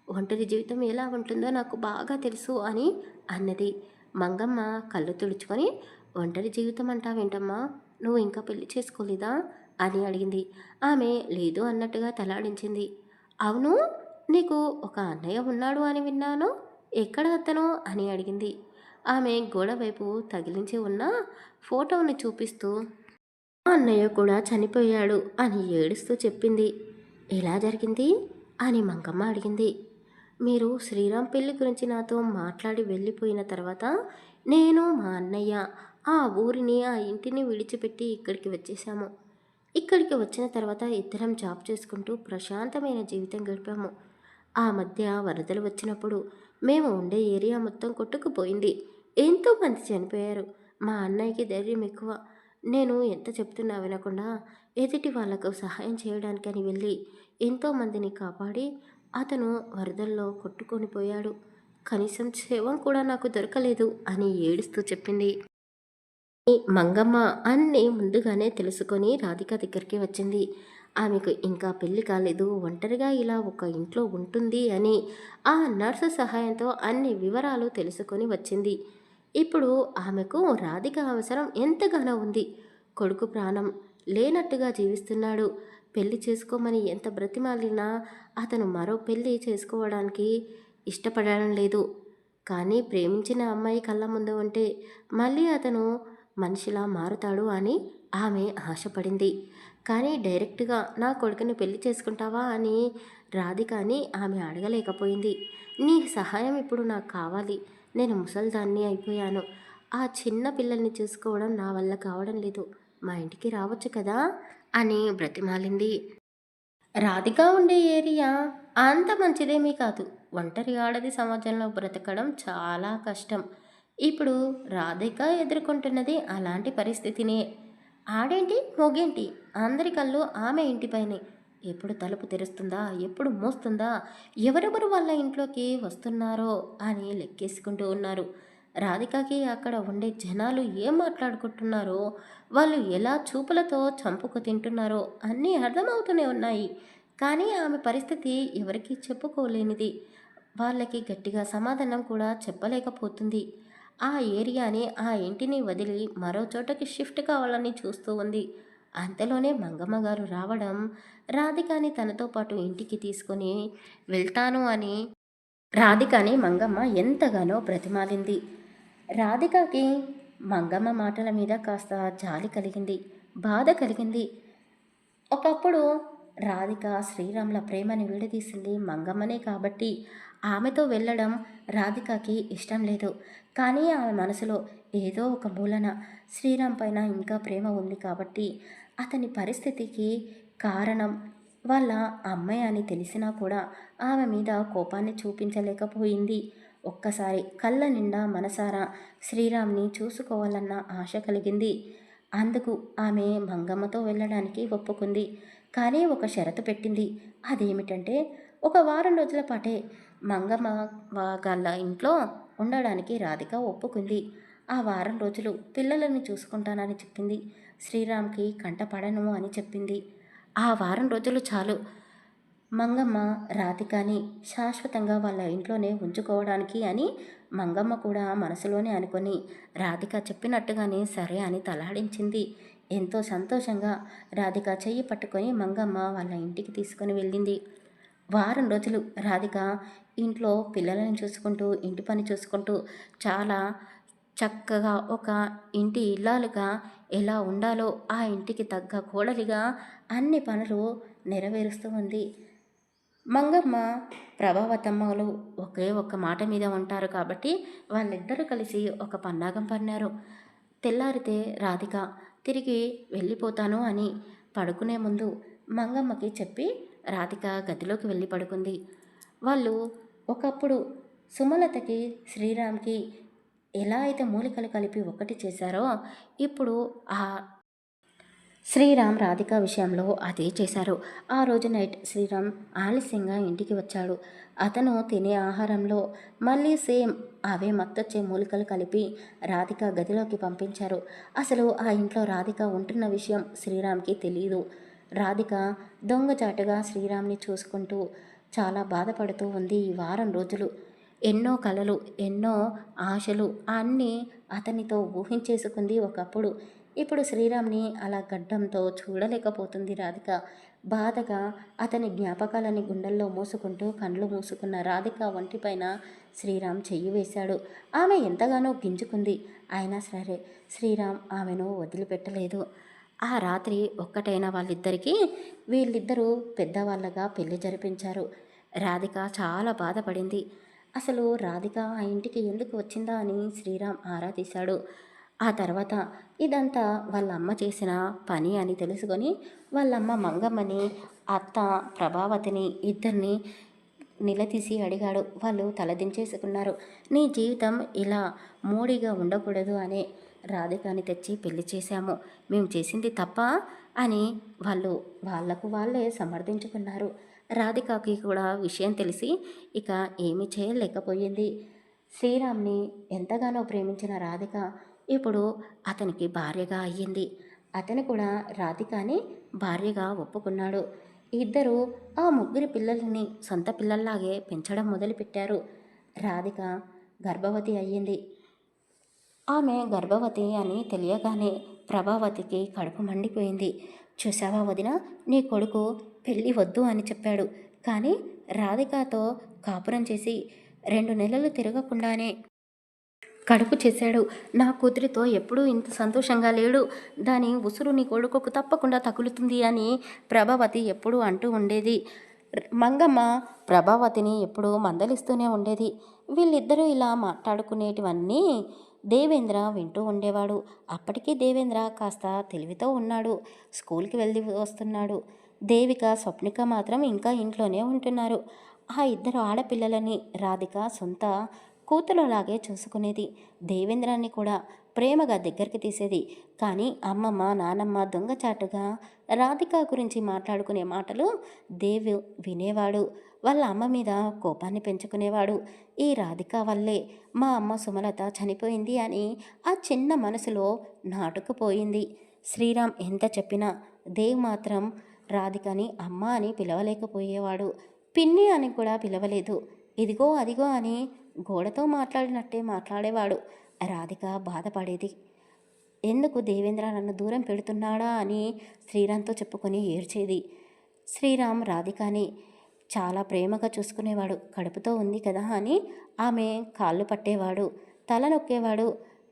ఒంటరి జీవితం ఎలా ఉంటుందో నాకు బాగా తెలుసు అని అన్నది. మంగమ్మ కళ్ళు తుడుచుకొని, ఒంటరి జీవితం అంటావేంటమ్మా, నువ్వు ఇంకా పెళ్లి చేసుకోలేదా అని అడిగింది. ఆమె లేదు అన్నట్టుగా తలాడించింది. అవును, నీకు ఒక అన్నయ్య ఉన్నాడు అని విన్నాను, ఎక్కడ అతను అని అడిగింది. ఆమె గోడ వైపు తగిలించి ఉన్న ఫోటోని చూపిస్తూ "మా అన్నయ్య కూడా చనిపోయాడు అని ఏడుస్తూ చెప్పింది. ఎలా జరిగింది అని మంగమ్మ అడిగింది. మీరు శ్రీరామ్ పెళ్లి గురించి నాతో మాట్లాడి వెళ్ళిపోయిన తర్వాత నేను, మా అన్నయ్య ఆ ఊరిని, ఆ ఇంటిని విడిచిపెట్టి ఇక్కడికి వచ్చేసాము. ఇక్కడికి వచ్చిన తర్వాత ఇద్దరం జాబ్ చేసుకుంటూ ప్రశాంతమైన జీవితం గడిపాము. ఆ మధ్య వరదలు వచ్చినప్పుడు మేము ఉండే ఏరియా మొత్తం కొట్టుకుపోయింది. ఎంతోమంది చనిపోయారు. మా అన్నయ్యకి ధైర్యం ఎక్కువ. నేను ఎంత చెప్తున్నా వినకుండా ఎదుటి వాళ్లకు సహాయం చేయడానికని వెళ్ళి ఎంతోమందిని కాపాడి అతను వరదల్లో కొట్టుకొని పోయాడు. కనీసం శవం కూడా నాకు దొరకలేదు అని ఏడుస్తూ చెప్పింది. మంగమ్మ అన్నీ ముందుగానే తెలుసుకొని రాధిక దగ్గరికి వచ్చింది. ఆమెకు ఇంకా పెళ్లి కాలేదు, ఒంటరిగా ఇలా ఒక ఇంట్లో ఉంటుంది అని ఆ నర్సు సహాయంతో అన్ని వివరాలు తెలుసుకొని వచ్చింది. ఇప్పుడు ఆమెకు రాధిక అవసరం ఎంతగానో ఉంది. కొడుకు ప్రాణం లేనట్టుగా జీవిస్తున్నాడు. పెళ్లి చేసుకోమని ఎంత బ్రతిమాలినా అతను మరో పెళ్లి చేసుకోవడానికి ఇష్టపడడం లేదు. కానీ ప్రేమించిన అమ్మాయి కళ్ళ ముందు ఉంటే మళ్ళీ అతను మనిషిలా మారుతాడు అని ఆమె ఆశపడింది. కానీ డైరెక్ట్గా నా కొడుకుని పెళ్లి చేసుకుంటావా అని రాధికని ఆమె అడగలేకపోయింది. నీ సహాయం ఇప్పుడు నాకు కావాలి. నేను ముసల్దాన్ని అయిపోయాను. ఆ చిన్న పిల్లల్ని చూసుకోవడం నా వల్ల కావడం లేదు. మా ఇంటికి రావచ్చు కదా అని బ్రతిమాలింది. రాధిక ఉండే ఏరియా అంత మంచిదేమీ కాదు. ఒంటరి ఆడది సమాజంలో బ్రతకడం చాలా కష్టం. ఇప్పుడు రాధిక ఎదుర్కొంటున్నది అలాంటి పరిస్థితినే. ఆడేంటి మొగేంటి అందరి కళ్ళు ఆమె ఇంటిపైనే. ఎప్పుడు తలుపు తెరుస్తుందా, ఎప్పుడు మూస్తుందా, ఎవరెవరు వాళ్ళ ఇంట్లోకి వస్తున్నారో అని లెక్కేసుకుంటూ ఉన్నారు. రాధికకి అక్కడ ఉండే జనాలు ఏం మాట్లాడుకుంటున్నారో, వాళ్ళు ఎలా చూపులతో చంపుకు తింటున్నారో అన్నీ అర్థమవుతూనే ఉన్నాయి. కానీ ఆమె పరిస్థితి ఎవరికీ చెప్పుకోలేనిది. వాళ్ళకి గట్టిగా సమాధానం కూడా చెప్పలేకపోతుంది. ఆ ఏరియాని, ఆ ఇంటిని వదిలి మరో చోటకి షిఫ్ట్ కావాలని చూస్తూ ఉంది. అంతలోనే మంగమ్మ గారు రావడం, రాధికని తనతో పాటు ఇంటికి తీసుకొని వెళ్తాను అని రాధికని మంగమ్మ ఎంతగానో బ్రతిమాలింది. రాధికకి మంగమ్మ మాటల మీద కాస్త జాలి కలిగింది, బాధ కలిగింది. ఒకప్పుడు రాధిక శ్రీరాముల ప్రేమని విడదీసింది మంగమ్మనే కాబట్టి ఆమెతో వెళ్ళడం రాధికకి ఇష్టం లేదు. కానీ ఆమె మనసులో ఏదో ఒక మూలన శ్రీరామ్ పైన ఇంకా ప్రేమ ఉంది కాబట్టి అతని పరిస్థితికి కారణం వాళ్ళ అమ్మాయి అని తెలిసినా కూడా ఆమె మీద కోపాన్ని చూపించలేకపోయింది. ఒక్కసారి కళ్ళ నిండా మనసారా శ్రీరామ్ని చూసుకోవాలన్న ఆశ కలిగింది. అందుకు ఆమె మంగమ్మతో వెళ్ళడానికి ఒప్పుకుంది. కానీ ఒక షరతు పెట్టింది. అదేమిటంటే ఒక వారం రోజుల పాటే మంగమ్మ వాళ్ళ ఇంట్లో ఉండడానికి రాధిక ఒప్పుకుంది. ఆ వారం రోజులు పిల్లలని చూసుకుంటానని చెప్పింది. శ్రీరామ్కి కంటపడను అని చెప్పింది. ఆ వారం రోజులు చాలు మంగమ్మ రాధికని శాశ్వతంగా వాళ్ళ ఇంట్లోనే ఉంచుకోవడానికి అని మంగమ్మ కూడా మనసులోనే అనుకొని రాధిక చెప్పినట్టుగానే సరే అని తలాడించింది. ఎంతో సంతోషంగా రాధిక చెయ్యి పట్టుకొని మంగమ్మ వాళ్ళ ఇంటికి తీసుకొని వెళ్ళింది. వారం రోజులు రాధిక ఇంట్లో పిల్లలను చూసుకుంటూ ఇంటి పని చూసుకుంటూ చాలా చక్కగా ఒక ఇంటి ఇల్లాలుగా ఎలా ఉండాలో ఆ ఇంటికి తగ్గ కోడలిగా అన్ని పనులు నెరవేరుస్తూ ఉంది. మంగమ్మ ప్రభావతమ్మలు ఒకే ఒక్క మాట మీద ఉంటారు కాబట్టి వాళ్ళిద్దరూ కలిసి ఒక పన్నాగం పన్నారు. తెల్లారితే రాధిక తిరిగి వెళ్ళిపోతాను అని పడుకునే ముందు మంగమ్మకి చెప్పి రాధిక గదిలోకి వెళ్ళి పడుకుంది. వాళ్ళు ఒకప్పుడు సుమలతకి శ్రీరామ్కి ఎలా అయితే మూలికలు కలిపి ఒకటి చేశారో ఇప్పుడు ఆ శ్రీరామ్ రాధిక విషయంలో అదే చేశారు. ఆ రోజు నైట్ శ్రీరామ్ ఆలస్యంగా ఇంటికి వచ్చాడు. అతను తినే ఆహారంలో మళ్ళీ సేమ్ అవే మత్తొచ్చే మూలికలు కలిపి రాధిక గదిలోకి పంపించారు. అసలు ఆ ఇంట్లో రాధిక ఉంటున్న విషయం శ్రీరామ్కి తెలియదు. రాధిక దొంగచాటుగా శ్రీరామ్ని చూసుకుంటూ చాలా బాధపడుతూ ఉంది ఈ వారం రోజులు. ఎన్నో కలలు, ఎన్నో ఆశలు అన్నీ అతనితో ఊహించేసుకుంది ఒకప్పుడు. ఇప్పుడు శ్రీరామ్ని అలా గడ్డంతో చూడలేకపోతుంది రాధిక. బాధగా అతని జ్ఞాపకాలని గుండెల్లో మోసుకుంటూ కండ్లు మూసుకున్న రాధిక ఒంటిపైన శ్రీరామ్ చెయ్యి వేశాడు. ఆమె ఎంతగానో గింజుకుంది. అయినా సరే శ్రీరామ్ ఆమెను వదిలిపెట్టలేదు. ఆ రాత్రి ఒక్కటైన వాళ్ళిద్దరికీ వీళ్ళిద్దరూ పెద్దవాళ్ళగా పెళ్లి జరిపించారు. రాధిక చాలా బాధపడింది. అసలు రాధిక ఆ ఇంటికి ఎందుకు వచ్చిందా అని శ్రీరామ్ ఆరా తీశాడు. ఆ తర్వాత ఇదంతా వాళ్ళమ్మ చేసిన పని అని తెలుసుకొని వాళ్ళమ్మ మంగమ్మని, అత్త ప్రభావతిని ఇద్దరిని నిలదీసి అడిగాడు. వాళ్ళు తలదించేసుకున్నారు. నీ జీవితం ఇలా మోడీగా ఉండకూడదు అనే రాధికని తెచ్చి పెళ్లి చేశాము, మేము చేసింది తప్ప అని వాళ్ళకు వాళ్ళే సమర్థించుకున్నారు. రాధికకి కూడా విషయం తెలిసి ఇక ఏమీ చేయలేకపోయింది. శ్రీరామ్ని ఎంతగానో ప్రేమించిన రాధిక ఇప్పుడు అతనికి భార్యగా అయ్యింది. అతను కూడా రాధికని భార్యగా ఒప్పుకున్నాడు. ఇద్దరు ఆ ముగ్గురి పిల్లల్ని సొంత పిల్లల్లాగే పెంచడం మొదలుపెట్టారు. రాధిక గర్భవతి అయ్యింది. ఆమె గర్భవతి అని తెలియగానే ప్రభావతికి కడుపు మండిపోయింది. చూసావా వదిన, నీ కొడుకు పెళ్ళి వద్దు అని చెప్పాడు. కానీ రాధికతో కాపురం చేసి 2 నెలలు తిరగకుండానే కడుపు చేశాడు. నా కూతురితో ఎప్పుడూ ఇంత సంతోషంగా లేడు. దాని ఉసురు నీ కొడుకుకు తప్పకుండా తగులుతుంది అని ప్రభావతి ఎప్పుడూ అంటూ ఉండేది. మంగమ్మ ప్రభావతిని ఎప్పుడూ మందలిస్తూనే ఉండేది. వీళ్ళిద్దరూ ఇలా మాట్లాడుకునేటివన్నీ దేవేంద్ర వింటూ ఉండేవాడు. అప్పటికీ దేవేంద్ర కాస్త తెలివితో ఉన్నాడు. స్కూల్కి వెళ్ళి వస్తున్నాడు. దేవిక, స్వప్నిక మాత్రం ఇంకా ఇంట్లోనే ఉంటున్నారు. ఆ ఇద్దరు ఆడపిల్లలని రాధిక సొంత కూతురులాగే చూసుకునేది. దేవేంద్రాన్ని కూడా ప్రేమగా దగ్గరికి తీసేది. కానీ అమ్మమ్మ, నానమ్మ దొంగచాటుగా రాధిక గురించి మాట్లాడుకునే మాటలు దేవ్ వినేవాడు. వాళ్ళ అమ్మ మీద కోపాన్ని పెంచుకునేవాడు. ఈ రాధిక వల్లే మా అమ్మ సుమలత చనిపోయింది అని ఆ చిన్న మనసులో నాటుకుపోయింది. శ్రీరామ్ ఎంత చెప్పినా దేవ్ మాత్రం రాధికని అమ్మ అని పిలవలేకపోయేవాడు. పిన్ని అని కూడా పిలవలేదు. ఇదిగో అదిగో అని గోడతో మాట్లాడినట్టే మాట్లాడేవాడు. రాధిక బాధపడేది. ఎందుకు దేవేంద్ర నన్ను దూరం పెడుతున్నాడా అని శ్రీరామ్తో చెప్పుకొని ఏడ్చేది. శ్రీరామ్ రాధికని చాలా ప్రేమగా చూసుకునేవాడు. కడుపుతో ఉంది కదా అని ఆమె కాళ్ళు పట్టేవాడు, తల నొక్కేవాడు,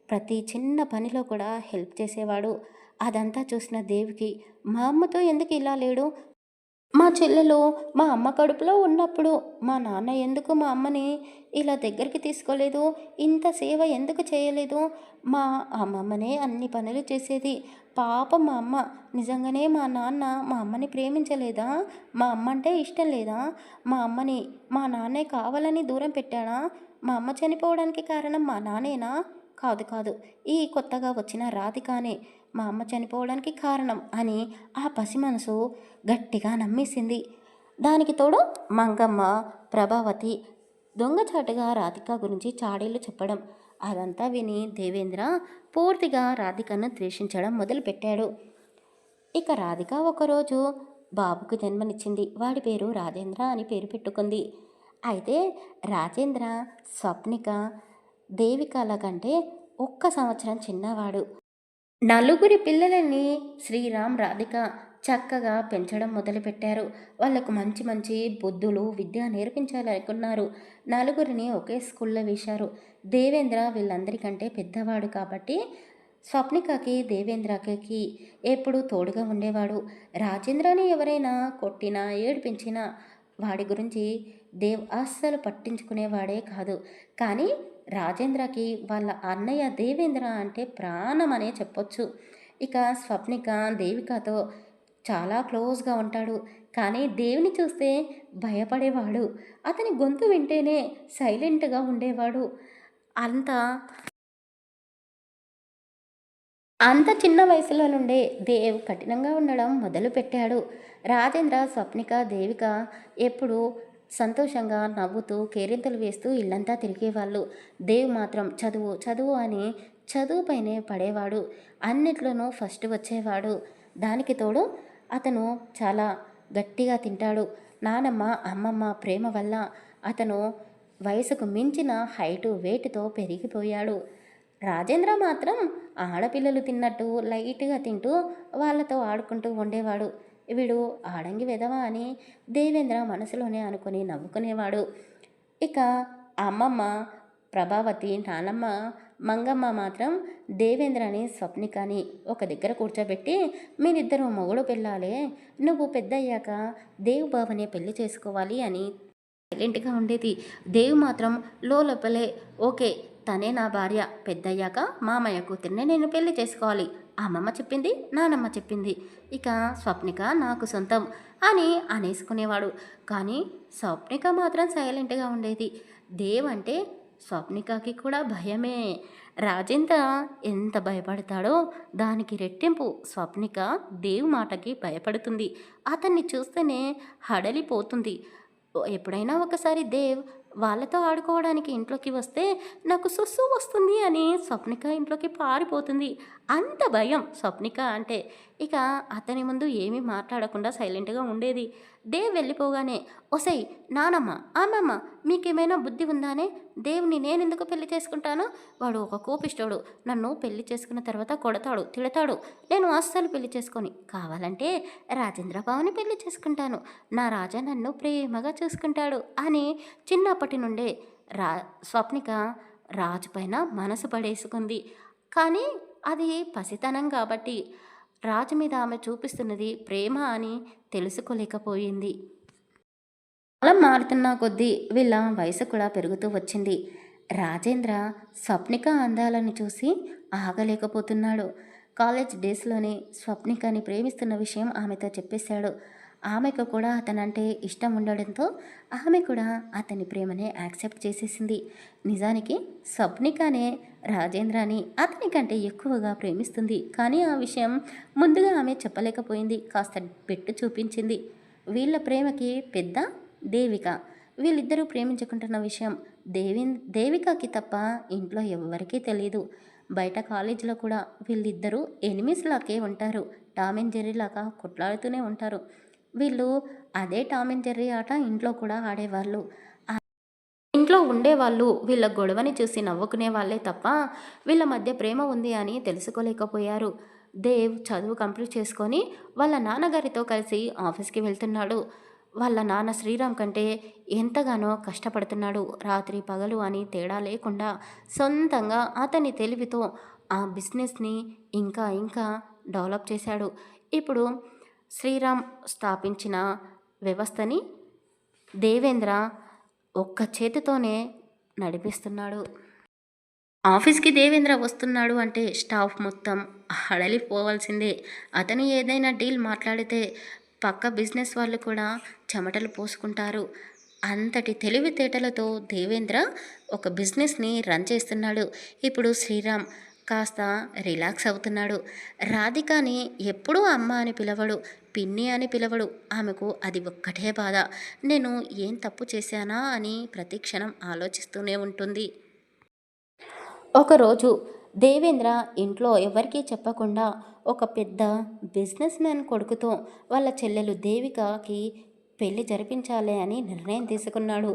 ప్రతి చిన్న పనిలో కూడా హెల్ప్ చేసేవాడు. అదంతా చూసిన దేవికి మా అమ్మతో ఎందుకు ఇలా లేడు, మా చెల్లెలు మా అమ్మ కడుపులో ఉన్నప్పుడు మా నాన్న ఎందుకు మా అమ్మని ఇలా దగ్గరికి తీసుకోలేదు, ఇంత సేవ ఎందుకు చేయలేదు, మా అమ్మమ్మనే అన్ని పనులు చేసేది. పాపం మా అమ్మ, నిజంగానే మా నాన్న మా అమ్మని ప్రేమించలేదా, మా అమ్మ అంటే ఇష్టం లేదా, మా అమ్మని మా నాన్నే కావాలని దూరం పెట్టాడా, మా అమ్మ చనిపోవడానికి కారణం మా నాన్నేనా, కాదు కాదు ఈ కొత్తగా వచ్చిన రాధికానే మా అమ్మ చనిపోవడానికి కారణం అని ఆ పసి మనసు గట్టిగా నమ్మేసింది. దానికి తోడు మంగమ్మ, ప్రభావతి దొంగచాటుగా రాధిక గురించి చాడీలు చెప్పడం. అదంతా విని దేవేంద్ర పూర్తిగా రాధికను ద్వేషించడం మొదలుపెట్టాడు. ఇక రాధిక ఒకరోజు బాబుకు జన్మనిచ్చింది. వాడి పేరు రాజేంద్ర అని పేరు పెట్టుకుంది. అయితే రాజేంద్ర స్వప్నిక దేవికల కంటే ఒక్క సంవత్సరం చిన్నవాడు. నలుగురి పిల్లలని శ్రీరామ్, రాధిక చక్కగా పెంచడం మొదలుపెట్టారు. వాళ్లకు మంచి మంచి బుద్ధులు, విద్య నేర్పించాలనుకున్నారు. నలుగురిని ఒకే స్కూల్లో వేశారు. దేవేంద్ర వీళ్ళందరికంటే పెద్దవాడు కాబట్టి స్వప్నికకి, దేవేంద్రకి ఎప్పుడూ తోడుగా ఉండేవాడు. రాజేంద్రని ఎవరైనా కొట్టినా, ఏడిపించినా వాడి గురించి దేవ్ అస్సలు పట్టించుకునేవాడే కాదు. కానీ రాజేంద్రకి వాళ్ళ అన్నయ్య దేవేంద్ర అంటే ప్రాణం అనే చెప్పొచ్చు. ఇక స్వప్నిక దేవికతో చాలా క్లోజ్గా ఉంటాడు. కానీ దేవిని చూస్తే భయపడేవాడు. అతని గొంతు వింటేనే సైలెంట్గా ఉండేవాడు. అంత అంత చిన్న వయసులో నుండే దేవ్ కఠినంగా ఉండడం మొదలుపెట్టాడు. రాజేంద్ర, స్వప్నిక, దేవిక ఎప్పుడూ సంతోషంగా నవ్వుతూ కేరింతలు వేస్తూ ఇల్లంతా తిరిగేవాళ్ళు. దేవ్ మాత్రం చదువు చదువు అని చదువుపైనే పడేవాడు. అన్నిట్లోనూ ఫస్ట్ వచ్చేవాడు. దానికి తోడు అతను చాలా గట్టిగా తింటాడు. నానమ్మ, అమ్మమ్మ ప్రేమ వల్ల అతను వయసుకు మించిన హైటు, వెయిట్తో పెరిగిపోయాడు. రాజేంద్ర మాత్రం ఆడపిల్లలు తిన్నట్టు లైట్గా తింటూ వాళ్ళతో ఆడుకుంటూ ఉండేవాడు. వీడు ఆడంగి వెధవా అని దేవేంద్ర మనసులోనే అనుకుని నవ్వుకునేవాడు. ఇక అమ్మమ్మ, ప్రభావతి, నానమ్మ, మంగమ్మ మాత్రం దేవేంద్రని, స్వప్నికని ఒక దగ్గర కూర్చోబెట్టి, మీరిద్దరూ మొగుడు పెళ్ళాలే, నువ్వు పెద్దయ్యాక దేవ్ బావనే పెళ్లి చేసుకోవాలి అని సైలెంట్గా ఉండేది. దేవ్ మాత్రం లోపలే ఓకే, తనే నా భార్య, పెద్దయ్యాక మామయ్య కూతుర్నే నేను పెళ్లి చేసుకోవాలి, అమ్మమ్మ చెప్పింది, నానమ్మ చెప్పింది, ఇక స్వప్నిక నాకు సొంతం అని అనేసుకునేవాడు. కానీ స్వప్నిక మాత్రం సైలెంట్గా ఉండేది. దేవ్ అంటే స్వప్నికకి కూడా భయమే. రాజేంద్ర ఎంత భయపడతాడో దానికి రెట్టింపు స్వప్నిక దేవ్ మాటకి భయపడుతుంది. అతన్ని చూస్తేనే హడలిపోతుంది. ఎప్పుడైనా ఒకసారి దేవ్ వాళ్ళతో ఆడుకోవడానికి ఇంట్లోకి వస్తే నాకు సుస్సు వస్తుంది అని స్వప్నిక ఇంట్లోకి పారిపోతుంది. అంత భయం స్వప్నిక అంటే. ఇక అతని ముందు ఏమీ మాట్లాడకుండా సైలెంట్గా ఉండేది. దేవ్ వెళ్ళిపోగానే ఒసై నానమ్మ, అమ్మమ్మ మీకేమైనా బుద్ధి ఉందానే, దేవుని నేనెందుకు పెళ్లి చేసుకుంటాను, వాడు ఒక కోపిష్టోడు, నన్ను పెళ్లి చేసుకున్న తర్వాత కొడతాడు, తిడతాడు, నేను అస్సలు పెళ్లి చేసుకొని కావాలంటే రాజేంద్రబాబుని పెళ్లి చేసుకుంటాను, నా రాజా నన్ను ప్రేమగా చూసుకుంటాడు అని చిన్నప్పటి నుండే స్వప్నిక రాజు పైన మనసు పడేసుకుంది. కానీ అది పసితనం కాబట్టి రాజు మీద ఆమె చూపిస్తున్నది ప్రేమ అని తెలుసుకోలేకపోయింది. కాలం మారుతున్న కొద్దీ వీళ్ళ వయసు కూడా పెరుగుతూ వచ్చింది. రాజేంద్ర స్వప్నిక అందాలను చూసి ఆగలేకపోతున్నాడు. కాలేజ్ డేస్లోనే స్వప్నికని ప్రేమిస్తున్న విషయం ఆమెతో చెప్పేశాడు. ఆమెకు కూడా అతనంటే ఇష్టం ఉండడంతో ఆమె కూడా అతని ప్రేమని యాక్సెప్ట్ చేసేసింది. నిజానికి స్వప్నికనే రాజేంద్రని అతనికంటే ఎక్కువగా ప్రేమిస్తుంది. కానీ ఆ విషయం ముందుగా ఆమె చెప్పలేకపోయింది. కాస్త పెట్టు చూపించింది. వీళ్ళ ప్రేమకి పెద్ద దేవిక. వీళ్ళిద్దరూ ప్రేమించుకుంటున్న విషయం దేవికకి తప్ప ఇంట్లో ఎవ్వరికీ తెలియదు. బయట కాలేజీలో కూడా వీళ్ళిద్దరూ ఎనిమిస్ లాగే ఉంటారు. టామ్ అండ్ జెర్రీ లాగా కొట్లాడుతూనే ఉంటారు. వీళ్ళు అదే టామ్ అండ్ జెర్రీ ఆట ఇంట్లో కూడా ఆడేవాళ్ళు. ఇంట్లో ఉండేవాళ్ళు వీళ్ళ గొడవని చూసి నవ్వుకునే వాళ్ళే తప్ప వీళ్ళ మధ్య ప్రేమ ఉంది అని తెలుసుకోలేకపోయారు. దేవ్ చదువు కంప్లీట్ చేసుకొని వాళ్ళ నాన్నగారితో కలిసి ఆఫీస్కి వెళ్తున్నాడు. వాళ్ళ నాన్న శ్రీరామ్ కంటే ఎంతగానో కష్టపడుతున్నాడు. రాత్రి పగలు అని తేడా లేకుండా సొంతంగా అతని తెలివితో ఆ బిజినెస్ని ఇంకా ఇంకా డెవలప్ చేశాడు. ఇప్పుడు శ్రీరామ్ స్థాపించిన వ్యవస్థని దేవేంద్ర ఒక్క చేతితోనే నడిపిస్తున్నాడు. ఆఫీస్కి దేవేంద్ర వస్తున్నాడు అంటే స్టాఫ్ మొత్తం హడలిపోవాల్సిందే. అతను ఏదైనా డీల్ మాట్లాడితే పక్క బిజినెస్ వాళ్ళు కూడా చెమటలు పోసుకుంటారు. అంతటి తెలివితేటలతో దేవేంద్ర ఒక బిజినెస్ని రన్ చేస్తున్నాడు. ఇప్పుడు శ్రీరామ్ కాస్త రిలాక్స్ అవుతున్నాడు. రాధికని ఎప్పుడూ అమ్మ అని పిలవడు, పిన్ని అని పిలవడు. ఆమెకు అది ఒక్కటే బాధ. నేను ఏం తప్పు చేశానా అని ప్రతి క్షణం ఆలోచిస్తూనే ఉంటుంది. ఒకరోజు దేవేంద్ర ఇంట్లో ఎవరికీ చెప్పకుండా ఒక పెద్ద బిజినెస్ మ్యాన్ కొడుకుతో వాళ్ళ చెల్లెలు దేవికకి పెళ్లి జరిపించాలి అని నిర్ణయం తీసుకున్నాడు.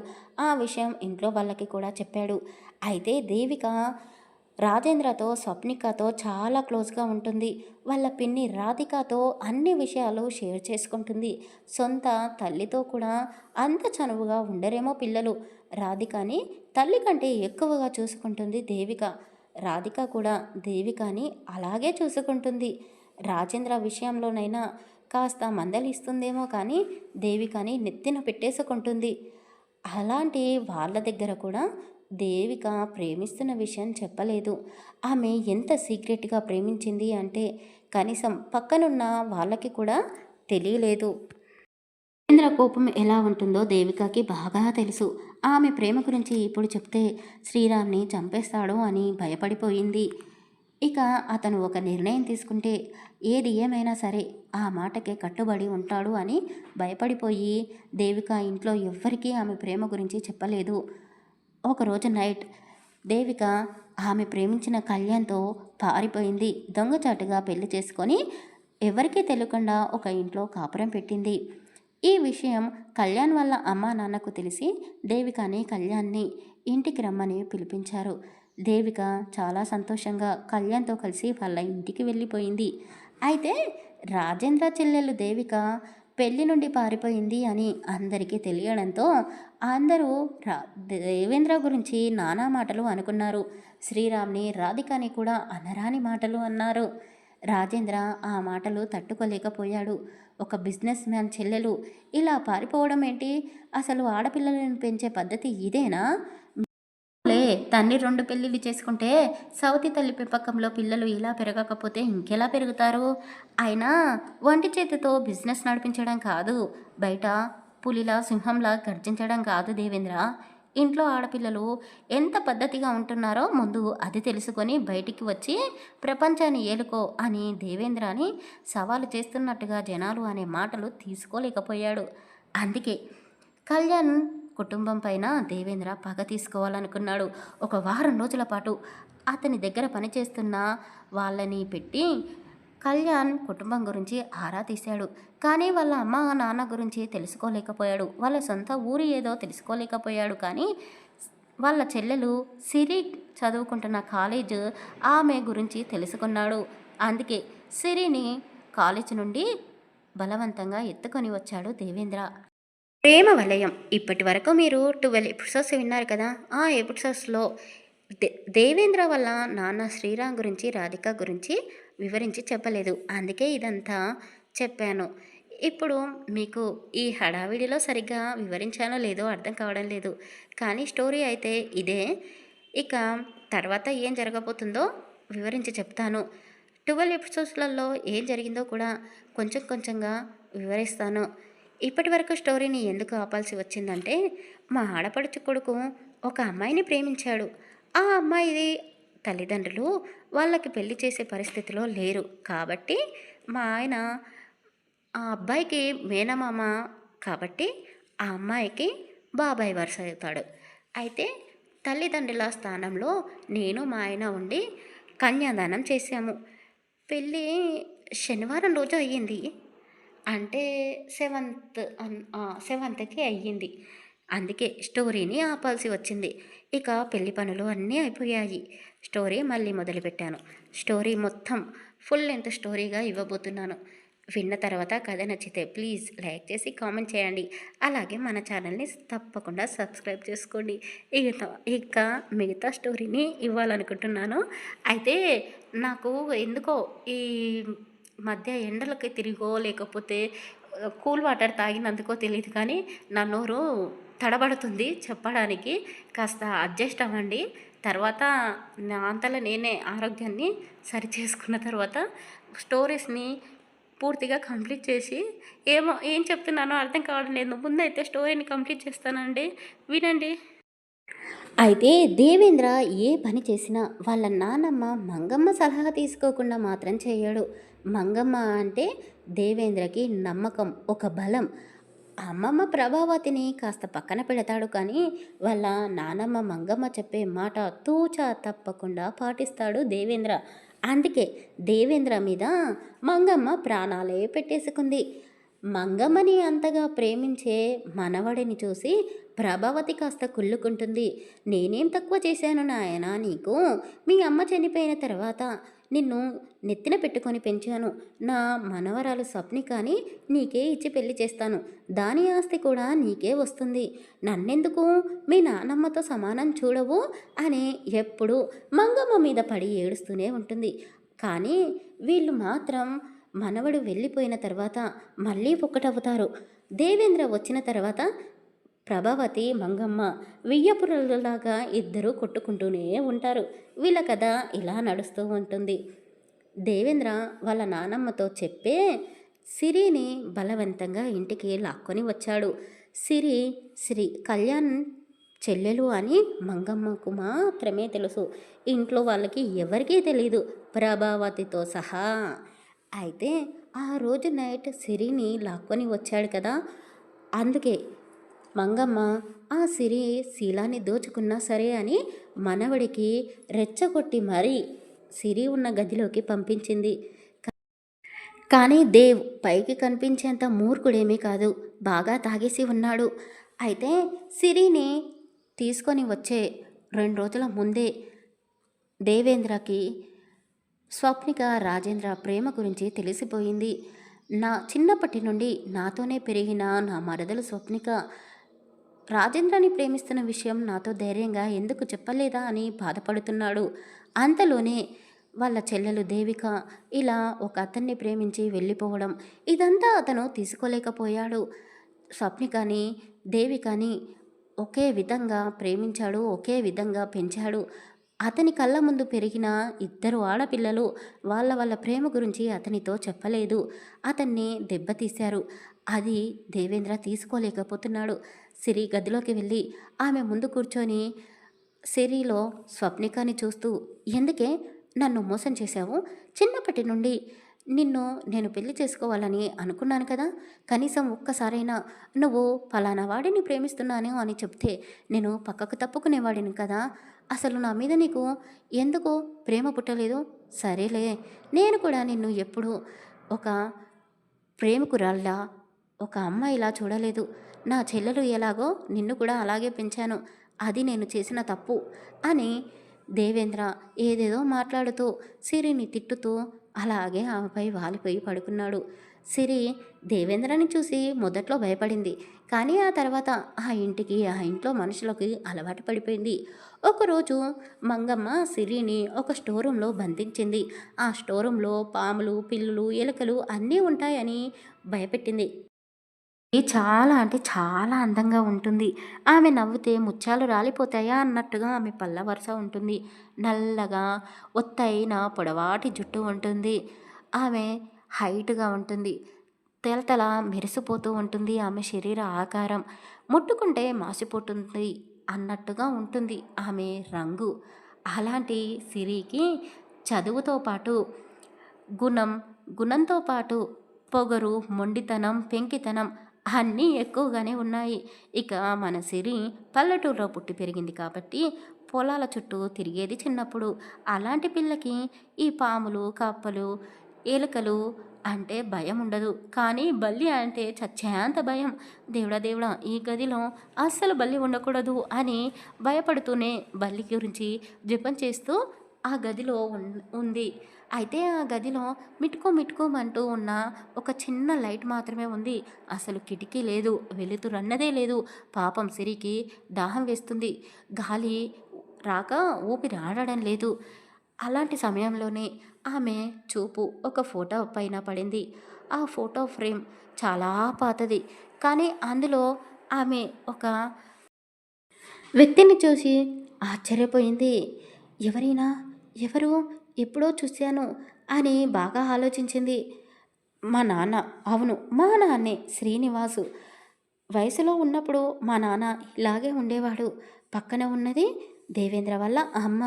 ఆ విషయం ఇంట్లో వాళ్ళకి కూడా చెప్పాడు. అయితే దేవిక రాజేంద్రతో స్వప్నికతో చాలా క్లోజ్గా ఉంటుంది. వాళ్ళ పిన్ని రాధికతో అన్ని విషయాలు షేర్ చేసుకుంటుంది. సొంత తల్లితో కూడా అంత చనువుగా ఉండరేమో పిల్లలు. రాధికని తల్లి కంటే ఎక్కువగా చూసుకుంటుంది దేవిక. రాధిక కూడా దేవికని అలాగే చూసుకుంటుంది. రాజేంద్ర విషయంలోనైనా కాస్త మందలిస్తుందేమో కానీ దేవికని నెత్తిన పెట్టేసుకుంటుంది. అలాంటి వాళ్ళ దగ్గర కూడా దేవిక ప్రేమిస్తున్న విషయం చెప్పలేదు. ఆమె ఎంత సీక్రెట్గా ప్రేమించింది అంటే కనీసం పక్కనున్న వాళ్ళకి కూడా తెలియలేదు. ఇంద్ర కోపం ఎలా ఉంటుందో దేవికకి బాగా తెలుసు. ఆమె ప్రేమ గురించి ఇప్పుడు చెప్తే శ్రీరామ్ని చంపేస్తాడు అని భయపడిపోయింది. ఇక అతను ఒక నిర్ణయం తీసుకుంటే ఏది ఏమైనా సరే ఆ మాటకే కట్టుబడి ఉంటాడు అని భయపడిపోయి దేవిక ఇంట్లో ఎవ్వరికీ ఆమె ప్రేమ గురించి చెప్పలేదు. ఒకరోజు నైట్ దేవిక ఆమె ప్రేమించిన కళ్యాణ్తో పారిపోయింది. దొంగచాటుగా పెళ్లి చేసుకొని ఎవరికీ తెలియకుండా ఒక ఇంట్లో కాపురం పెట్టింది. ఈ విషయం కళ్యాణ్ వాళ్ళ అమ్మా నాన్నకు తెలిసి దేవికని కళ్యాణ్ని ఇంటికి రమ్మని పిలిపించారు. దేవిక చాలా సంతోషంగా కళ్యాణ్తో కలిసి వాళ్ళ ఇంటికి వెళ్ళిపోయింది. అయితే రాజేంద్ర చెల్లెలు దేవిక పెళ్లి నుండి పారిపోయింది అని అందరికీ తెలియడంతో అందరూ దేవేంద్ర గురించి నానా మాటలు అనుకున్నారు. శ్రీరామ్ని రాధికని కూడా అనరాని మాటలు అన్నారు. రాజేంద్ర ఆ మాటలు తట్టుకోలేకపోయాడు. ఒక బిజినెస్ మ్యాన్ చెల్లెలు ఇలా పారిపోవడం ఏంటి? అసలు ఆడపిల్లలను పెంచే పద్ధతి ఇదేనా? తండ్రి 2 పెళ్ళిళ్ళు చేసుకుంటే సవతి తల్లి పెంపకంలో పిల్లలు ఇలా పెరగకపోతే ఇంకెలా పెరుగుతారు? అయినా ఒంటి చేతితో బిజినెస్ నడిపించడం కాదు, బయట పులిలా సింహంలా గర్జించడం కాదు దేవేంద్ర. ఇంట్లో ఆడపిల్లలు ఎంత పద్ధతిగా ఉంటున్నారో ముందు అది తెలుసుకొని బయటికి వచ్చి ప్రపంచాన్ని ఏలుకో అని దేవేంద్రని సవాలు చేస్తున్నట్టుగా జనాలు అనే మాటలు తీసుకోలేకపోయాడు. అందుకే కళ్యాణ్ కుటుంబం పైన దేవేంద్ర పగ తీసుకోవాలనుకున్నాడు. ఒక వారం రోజుల పాటు అతని దగ్గర పనిచేస్తున్న వాళ్ళని పెట్టి కళ్యాణ్ కుటుంబం గురించి ఆరా తీశాడు. కానీ వాళ్ళ అమ్మ నాన్న గురించి తెలుసుకోలేకపోయాడు. వాళ్ళ సొంత ఊరు ఏదో తెలుసుకోలేకపోయాడు. కానీ వాళ్ళ చెల్లెలు సిరి చదువుకుంటున్న కాలేజ్ ఆమె గురించి తెలుసుకున్నాడు. అందుకే సిరిని కాలేజ్ నుండి బలవంతంగా ఎత్తుకొని వచ్చాడు దేవేంద్ర. ప్రేమ వలయం ఇప్పటి వరకు మీరు 12 ఎపిసోడ్స్ విన్నారు కదా. ఆ ఎపిసోడ్స్లో దేవేంద్ర వల్ల నాన్న శ్రీరామ్ గురించి రాధిక గురించి వివరించి చెప్పలేదు. అందుకే ఇదంతా చెప్పాను. ఇప్పుడు మీకు ఈ హడావిడిలో సరిగ్గా వివరించానో లేదో అర్థం కావడం లేదు. కానీ స్టోరీ అయితే ఇదే. ఇక తర్వాత ఏం జరగబోతుందో వివరించి చెప్తాను. 12 ఎపిసోడ్స్లలో ఏం జరిగిందో కూడా కొంచెం కొంచెంగా వివరిస్తాను. ఇప్పటి వరకు స్టోరీని ఎందుకు ఆపాల్సి వచ్చిందంటే, మా ఆడపడుచు కొడుకు ఒక అమ్మాయిని ప్రేమించాడు. ఆ అమ్మాయి తల్లిదండ్రులు వాళ్ళకి పెళ్లి చేసే పరిస్థితిలో లేరు. కాబట్టి మా ఆయన ఆ అబ్బాయికి మేనమామ కాబట్టి, ఆ అమ్మాయికి బాబాయ్ వరుస అవుతాడు. అయితే తల్లిదండ్రుల స్థానంలో నేను మా ఆయన ఉండి కన్యాదానం చేశాము. పెళ్ళి శనివారం రోజు అయ్యింది. అంటే సెవెంత్‌కి అయ్యింది. అందుకే స్టోరీని ఆపాల్సి వచ్చింది. ఇక పెళ్లి పనులు అన్నీ అయిపోయాయి. స్టోరీ మళ్ళీ మొదలుపెట్టాను. స్టోరీ మొత్తం ఫుల్ లెంత్ స్టోరీగా ఇవ్వబోతున్నాను. విన్న తర్వాత కథ నచ్చితే ప్లీజ్ లైక్ చేసి కామెంట్ చేయండి. అలాగే మన ఛానల్ని తప్పకుండా సబ్స్క్రైబ్ చేసుకోండి. ఇక మిగతా స్టోరీని ఇవ్వాలనుకుంటున్నాను. అయితే నాకు ఎందుకో ఈ మధ్య ఎండలకి తిరిగో లేకపోతే కూల్ వాటర్ తాగినందుకో తెలీదు కానీ నా నోరు తడబడుతుంది చెప్పడానికి. కాస్త అడ్జస్ట్ అవ్వండి. తర్వాత నా అంతలో నేనే ఆరోగ్యాన్ని సరిచేసుకున్న తర్వాత స్టోరీస్‌ని పూర్తిగా కంప్లీట్ చేసి ఏం చెప్తున్నానో అర్థం కావడం లేదు. ముందైతే స్టోరీని కంప్లీట్ చేస్తానండి. వినండి. అయితే దేవేంద్ర ఏ పని చేసినా వాళ్ళ నానమ్మ మంగమ్మ సలహా తీసుకోకుండా మాత్రం చేయడు. మంగమ్మ అంటే దేవేంద్రకి నమ్మకం, ఒక బలం. అమ్మమ్మ ప్రభావతిని కాస్త పక్కన పెడతాడు కానీ వాళ్ళ నానమ్మ మంగమ్మ చెప్పే మాట తూచా తప్పకుండా పాటిస్తాడు దేవేంద్ర. అందుకే దేవేంద్ర మీద మంగమ్మ ప్రాణాలే పెట్టేసుకుంది. మంగమ్మని అంతగా ప్రేమించే మనవడిని చూసి ప్రభావతి కాస్త కుళ్ళుకుంటుంది. నేనేం తక్కువ చేశాను నాయనా నీకు? మీ అమ్మ చనిపోయిన తర్వాత నిన్ను నెత్తిన పెట్టుకొని పెంచాను. నా మనవరాలు స్వప్నికని నీకే ఇచ్చి పెళ్లి చేస్తాను. దాని ఆస్తి కూడా నీకే వస్తుంది. నన్నెందుకు మీ నానమ్మతో సమానం చూడవు అని ఎప్పుడు మంగమ్మ మీద పడి ఏడుస్తూనే ఉంటుంది. కానీ వీళ్ళు మాత్రం మనవడు వెళ్ళిపోయిన తర్వాత మళ్ళీ ఒక్కటవుతారు. దేవేంద్ర వచ్చిన తర్వాత ప్రభావతి మంగమ్మ వియ్యపురలాగా ఇద్దరూ కొట్టుకుంటూనే ఉంటారు. వీళ్ళ కథ ఇలా నడుస్తూ ఉంటుంది. దేవేంద్ర వాళ్ళ నానమ్మతో చెప్పే సిరిని బలవంతంగా ఇంటికి లాక్కొని వచ్చాడు. శ్రీ కళ్యాణ్ చెల్లెలు అని మంగమ్మకు మాత్రమే తెలుసు. ఇంట్లో వాళ్ళకి ఎవరికీ తెలీదు, ప్రభావతితో సహా. అయితే ఆ రోజు నైట్ సిరిని లాక్కొని వచ్చాడు కదా, అందుకే మంగమ్మ ఆ శీలాన్ని దోచుకున్నా సరే అని మనవడికి రెచ్చగొట్టి మరీ సిరి ఉన్న గదిలోకి పంపించింది. కానీ దేవ్ పైకి కనిపించేంత మూర్ఖుడేమీ కాదు, బాగా తాగేసి ఉన్నాడు. అయితే సిరిని తీసుకొని వచ్చే 2 రోజుల ముందే దేవేంద్రకి స్వప్నిక రాజేంద్ర ప్రేమ గురించి తెలిసిపోయింది. నా చిన్నప్పటి నుండి నాతోనే పెరిగిన నా మరదలు స్వప్నిక రాజేంద్రని ప్రేమిస్తున్న విషయం నాతో ధైర్యంగా ఎందుకు చెప్పలేదా అని బాధపడుతున్నాడు. అంతలోనే వాళ్ళ చెల్లెలు దేవిక ఇలా ఒక అతన్ని ప్రేమించి వెళ్ళిపోవడం, ఇదంతా అతను తీసుకోలేకపోయాడు. స్వప్నికని దేవికని ఒకే విధంగా ప్రేమించాడు, ఒకే విధంగా పెంచాడు. అతని కళ్ళ ముందు పెరిగిన ఇద్దరు ఆడపిల్లలు వాళ్ళ ప్రేమ గురించి అతనితో చెప్పలేదు. అతన్ని దెబ్బతీశారు. అది దేవేంద్ర తీసుకోలేకపోతున్నాడు. సిరి గదిలోకి వెళ్ళి ఆమె ముందు కూర్చొని సిరిలో స్వప్నికాని చూస్తూ, ఎందుకే నన్ను మోసం చేశావు? చిన్నప్పటి నుండి నిన్ను నేను పెళ్లి చేసుకోవాలని అనుకున్నాను కదా, కనీసం ఒక్కసారైనా నువ్వు ఫలానా వాడిని ప్రేమిస్తున్నాను అని చెప్తే నేను పక్కకు తప్పుకునేవాడిని కదా, అసలు నా మీద నీకు ఎందుకు ప్రేమ పుట్టలేదు? సరేలే, నేను కూడా నిన్ను ఎప్పుడు ఒక ప్రేమికురాల్లా, ఒక అమ్మాయిలా చూడలేదు. నా చెల్లెలు ఎలాగో నిన్ను కూడా అలాగే పెంచాను, అది నేను చేసిన తప్పు అని దేవేంద్ర ఏదేదో మాట్లాడుతూ సిరిని తిట్టుతూ అలాగే ఆమెపై వాలిపోయి పడుకున్నాడు. సిరి దేవేంద్రని చూసి మొదట్లో భయపడింది. కానీ ఆ తర్వాత ఆ ఇంటికి, ఆ ఇంట్లో మనుషులకి అలవాటు పడిపోయింది. ఒకరోజు మంగమ్మ సిరిని ఒక స్టోరూంలో బంధించింది. ఆ స్టోరూంలో పాములు, పిల్లులు, ఎలుకలు అన్నీ ఉంటాయని భయపెట్టింది. ఇది చాలా అంటే చాలా అందంగా ఉంటుంది. ఆమె నవ్వితే ముత్యాలు రాలిపోతాయా అన్నట్టుగా ఆమె పళ్ళ వరస ఉంటుంది. నల్లగా ఒత్తైన పొడవాటి జుట్టు ఉంటుంది. ఆమె హైట్‌గా ఉంటుంది. తెలతల మెరిసిపోతూ ఉంటుంది ఆమె శరీర ఆకారం. ముట్టుకుంటే మాసిపోతుంది అన్నట్టుగా ఉంటుంది ఆమె రంగు. అలాంటి సిరికి చదువుతో పాటు గుణం, గుణంతో పాటు పొగరు, మొండితనం, పెంకితనం అన్నీ ఎక్కువగానే ఉన్నాయి. ఇక మన సిరి పల్లెటూరులో పుట్టి పెరిగింది కాబట్టి పొలాల చుట్టూ తిరిగేది చిన్నప్పుడు. అలాంటి పిల్లకి ఈ పాములు, కప్పలు, ఎలుకలు అంటే భయం ఉండదు. కానీ బల్లి అంటే చచ్చేంత భయం. దేవుడా దేవుడా ఈ గదిలో అస్సలు బల్లి ఉండకూడదు అని భయపడుతూనే బల్లి గురించి జపం చేస్తూ ఆ గదిలో ఉంది. అయితే ఆ గదిలో మిటుకు మిటుకుమంటూ ఉన్న ఒక చిన్న లైట్ మాత్రమే ఉంది. అసలు కిటికీ లేదు, వెలుతురన్నదే లేదు. పాపం సిరికి దాహం వేస్తుంది. గాలి రాక ఊపిరి ఆడడం లేదు. అలాంటి సమయంలోనే ఆమె చూపు ఒక ఫోటో పైన పడింది. ఆ ఫోటో ఫ్రేమ్ చాలా పాతది. కానీ అందులో ఆమె ఒక వ్యక్తిని చూసి ఆశ్చర్యపోయింది. ఎవరైనా, ఎవరు, ఎప్పుడో చూశాను అని బాగా ఆలోచించింది. మా నాన్న, అవును మా నాన్నే, శ్రీనివాసు. వయసులో ఉన్నప్పుడు మా నాన్న ఇలాగే ఉండేవాడు. పక్కన ఉన్నది దేవేంద్ర వల్ల అమ్మ.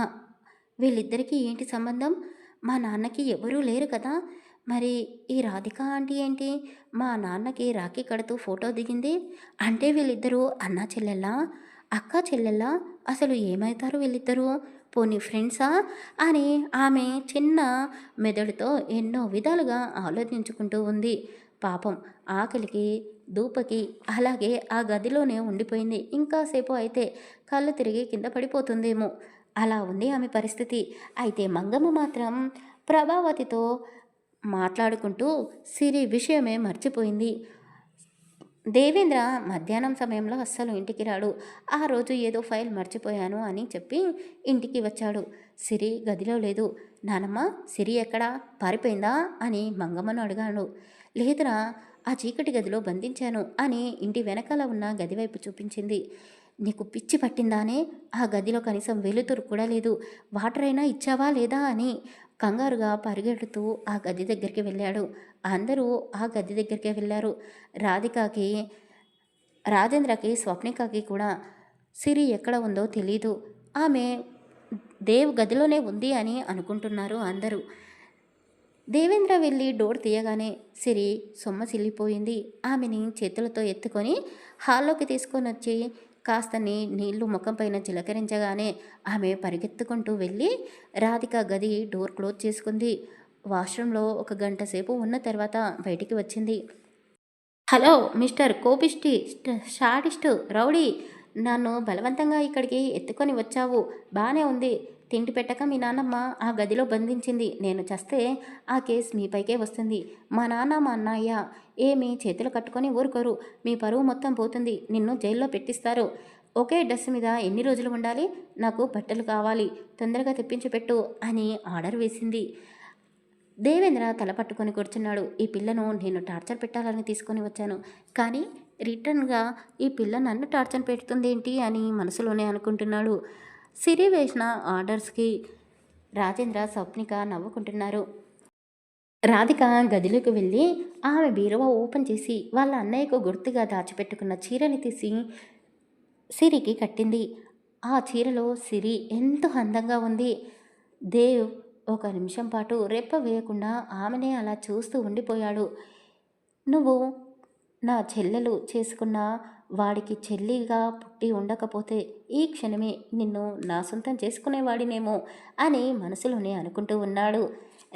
వీళ్ళిద్దరికీ ఏంటి సంబంధం? మా నాన్నకి ఎవరూ లేరు కదా. మరి ఈ రాధిక ఆంటీ ఏంటి మా నాన్నకి రాఖీ కడుతూ ఫోటో దిగింది? అంటే వీళ్ళిద్దరూ అన్నా చెల్లెళ్ళా, అక్క చెల్లెళ్ళా? అసలు ఏమవుతారు వీళ్ళిద్దరూ? పోనీ ఫ్రెండ్సా అని ఆమె చిన్న మెదడుతో ఎన్నో విధాలుగా ఆలోచించుకుంటూ ఉంది. పాపం ఆకలికి దూపకి అలాగే ఆ గదిలోనే ఉండిపోయింది. ఇంకాసేపు అయితే కళ్ళు తిరిగి కింద పడిపోతుందేమో. అలా ఉంది ఆమె పరిస్థితి. అయితే మంగమ్మ మాత్రం ప్రభావతితో మాట్లాడుకుంటూ సిరి విషయమే మర్చిపోయింది. దేవేంద్ర మధ్యాహ్నం సమయంలో అస్సలు ఇంటికి రాడు. ఆ రోజు ఏదో ఫైల్ మర్చిపోయాను అని చెప్పి ఇంటికి వచ్చాడు. సిరి గదిలో లేదు. నానమ్మ, సిరి ఎక్కడా, పారిపోయిందా అని మంగమ్మను అడిగాడు. లేదురా, ఆ చీకటి గదిలో బంధించాను అని ఇంటి వెనకాల ఉన్న గదివైపు చూపించింది. నీకు పిచ్చి పట్టిందానే? ఆ గదిలో కనీసం వెలుతురు కూడా లేదు. వాటర్ అయినా ఇచ్చావా లేదా అని కంగారుగా పరిగెడుతూ ఆ గది దగ్గరికి వెళ్ళాడు. అందరూ ఆ గది దగ్గరికే వెళ్ళారు. రాధికకి, రాజేంద్రకి, స్వప్నికకి కూడా సిరి ఎక్కడ ఉందో తెలీదు. ఆమె దేవ్ గదిలోనే ఉంది అని అనుకుంటున్నారు అందరూ. దేవేంద్ర వెళ్ళి డోర్ తీయగానే సిరి సొమ్మసిల్లిపోయింది. ఆమెని చేతులతో ఎత్తుకొని హాల్లోకి తీసుకొని వచ్చి కాస్త నీళ్లు ముఖం పైన చిలకరించగానే ఆమె పరిగెత్తుకుంటూ వెళ్ళి రాధిక గది డోర్ క్లోజ్ చేసుకుంది. వాష్రూమ్లో ఒక గంట సేపు ఉన్న తర్వాత బయటికి వచ్చింది. హలో మిస్టర్ కోపిష్టి, షాడిస్టు, రౌడీ, నన్ను బలవంతంగా ఇక్కడికి ఎత్తుకొని వచ్చావు. బాగానే ఉంది. తిండి పెట్టక మీ నాన్నమ్మ ఆ గదిలో బంధించింది. నేను చస్తే ఆ కేసు మీపైకే వస్తుంది. మా నాన్న మా అన్నయ్య ఏమి చేతులు కట్టుకొని ఊరుకోరు. మీ పరువు మొత్తం పోతుంది. నిన్ను జైల్లో పెట్టిస్తారు. ఒకే డ్రెస్ మీద ఎన్ని రోజులు ఉండాలి? నాకు బట్టలు కావాలి, తొందరగా తెప్పించి పెట్టు అని ఆర్డర్ వేసింది. దేవేంద్ర తల పట్టుకొని కూర్చున్నాడు. ఈ పిల్లను నేను టార్చర్ పెట్టాలని తీసుకొని వచ్చాను, కానీ రిటర్న్గా ఈ పిల్ల నన్ను టార్చర్ పెడుతుందేంటి అని మనసులోనే అనుకుంటున్నాడు. సిరి వేసిన ఆర్డర్స్కి రాజేంద్ర, స్వప్నిక నవ్వుకుంటున్నారు. రాధిక గదిలోకి వెళ్ళి ఆమె బీరువా ఓపెన్ చేసి వాళ్ళ అన్నయ్యకు గుర్తుగా దాచిపెట్టుకున్న చీరని తీసి సిరికి కట్టింది. ఆ చీరలో సిరి ఎంతో అందంగా ఉంది. దేవ్ ఒక నిమిషం పాటు రెప్ప వేయకుండా ఆమెనే అలా చూస్తూ ఉండిపోయాడు. నువ్వు నా చెల్లెలు చేసుకున్న వాడికి చెల్లిగా పుట్టి ఉండకపోతే ఈ క్షణమే నిన్ను నా సొంతం చేసుకునేవాడినేమో అని మనసులోనే అనుకుంటూ ఉన్నాడు.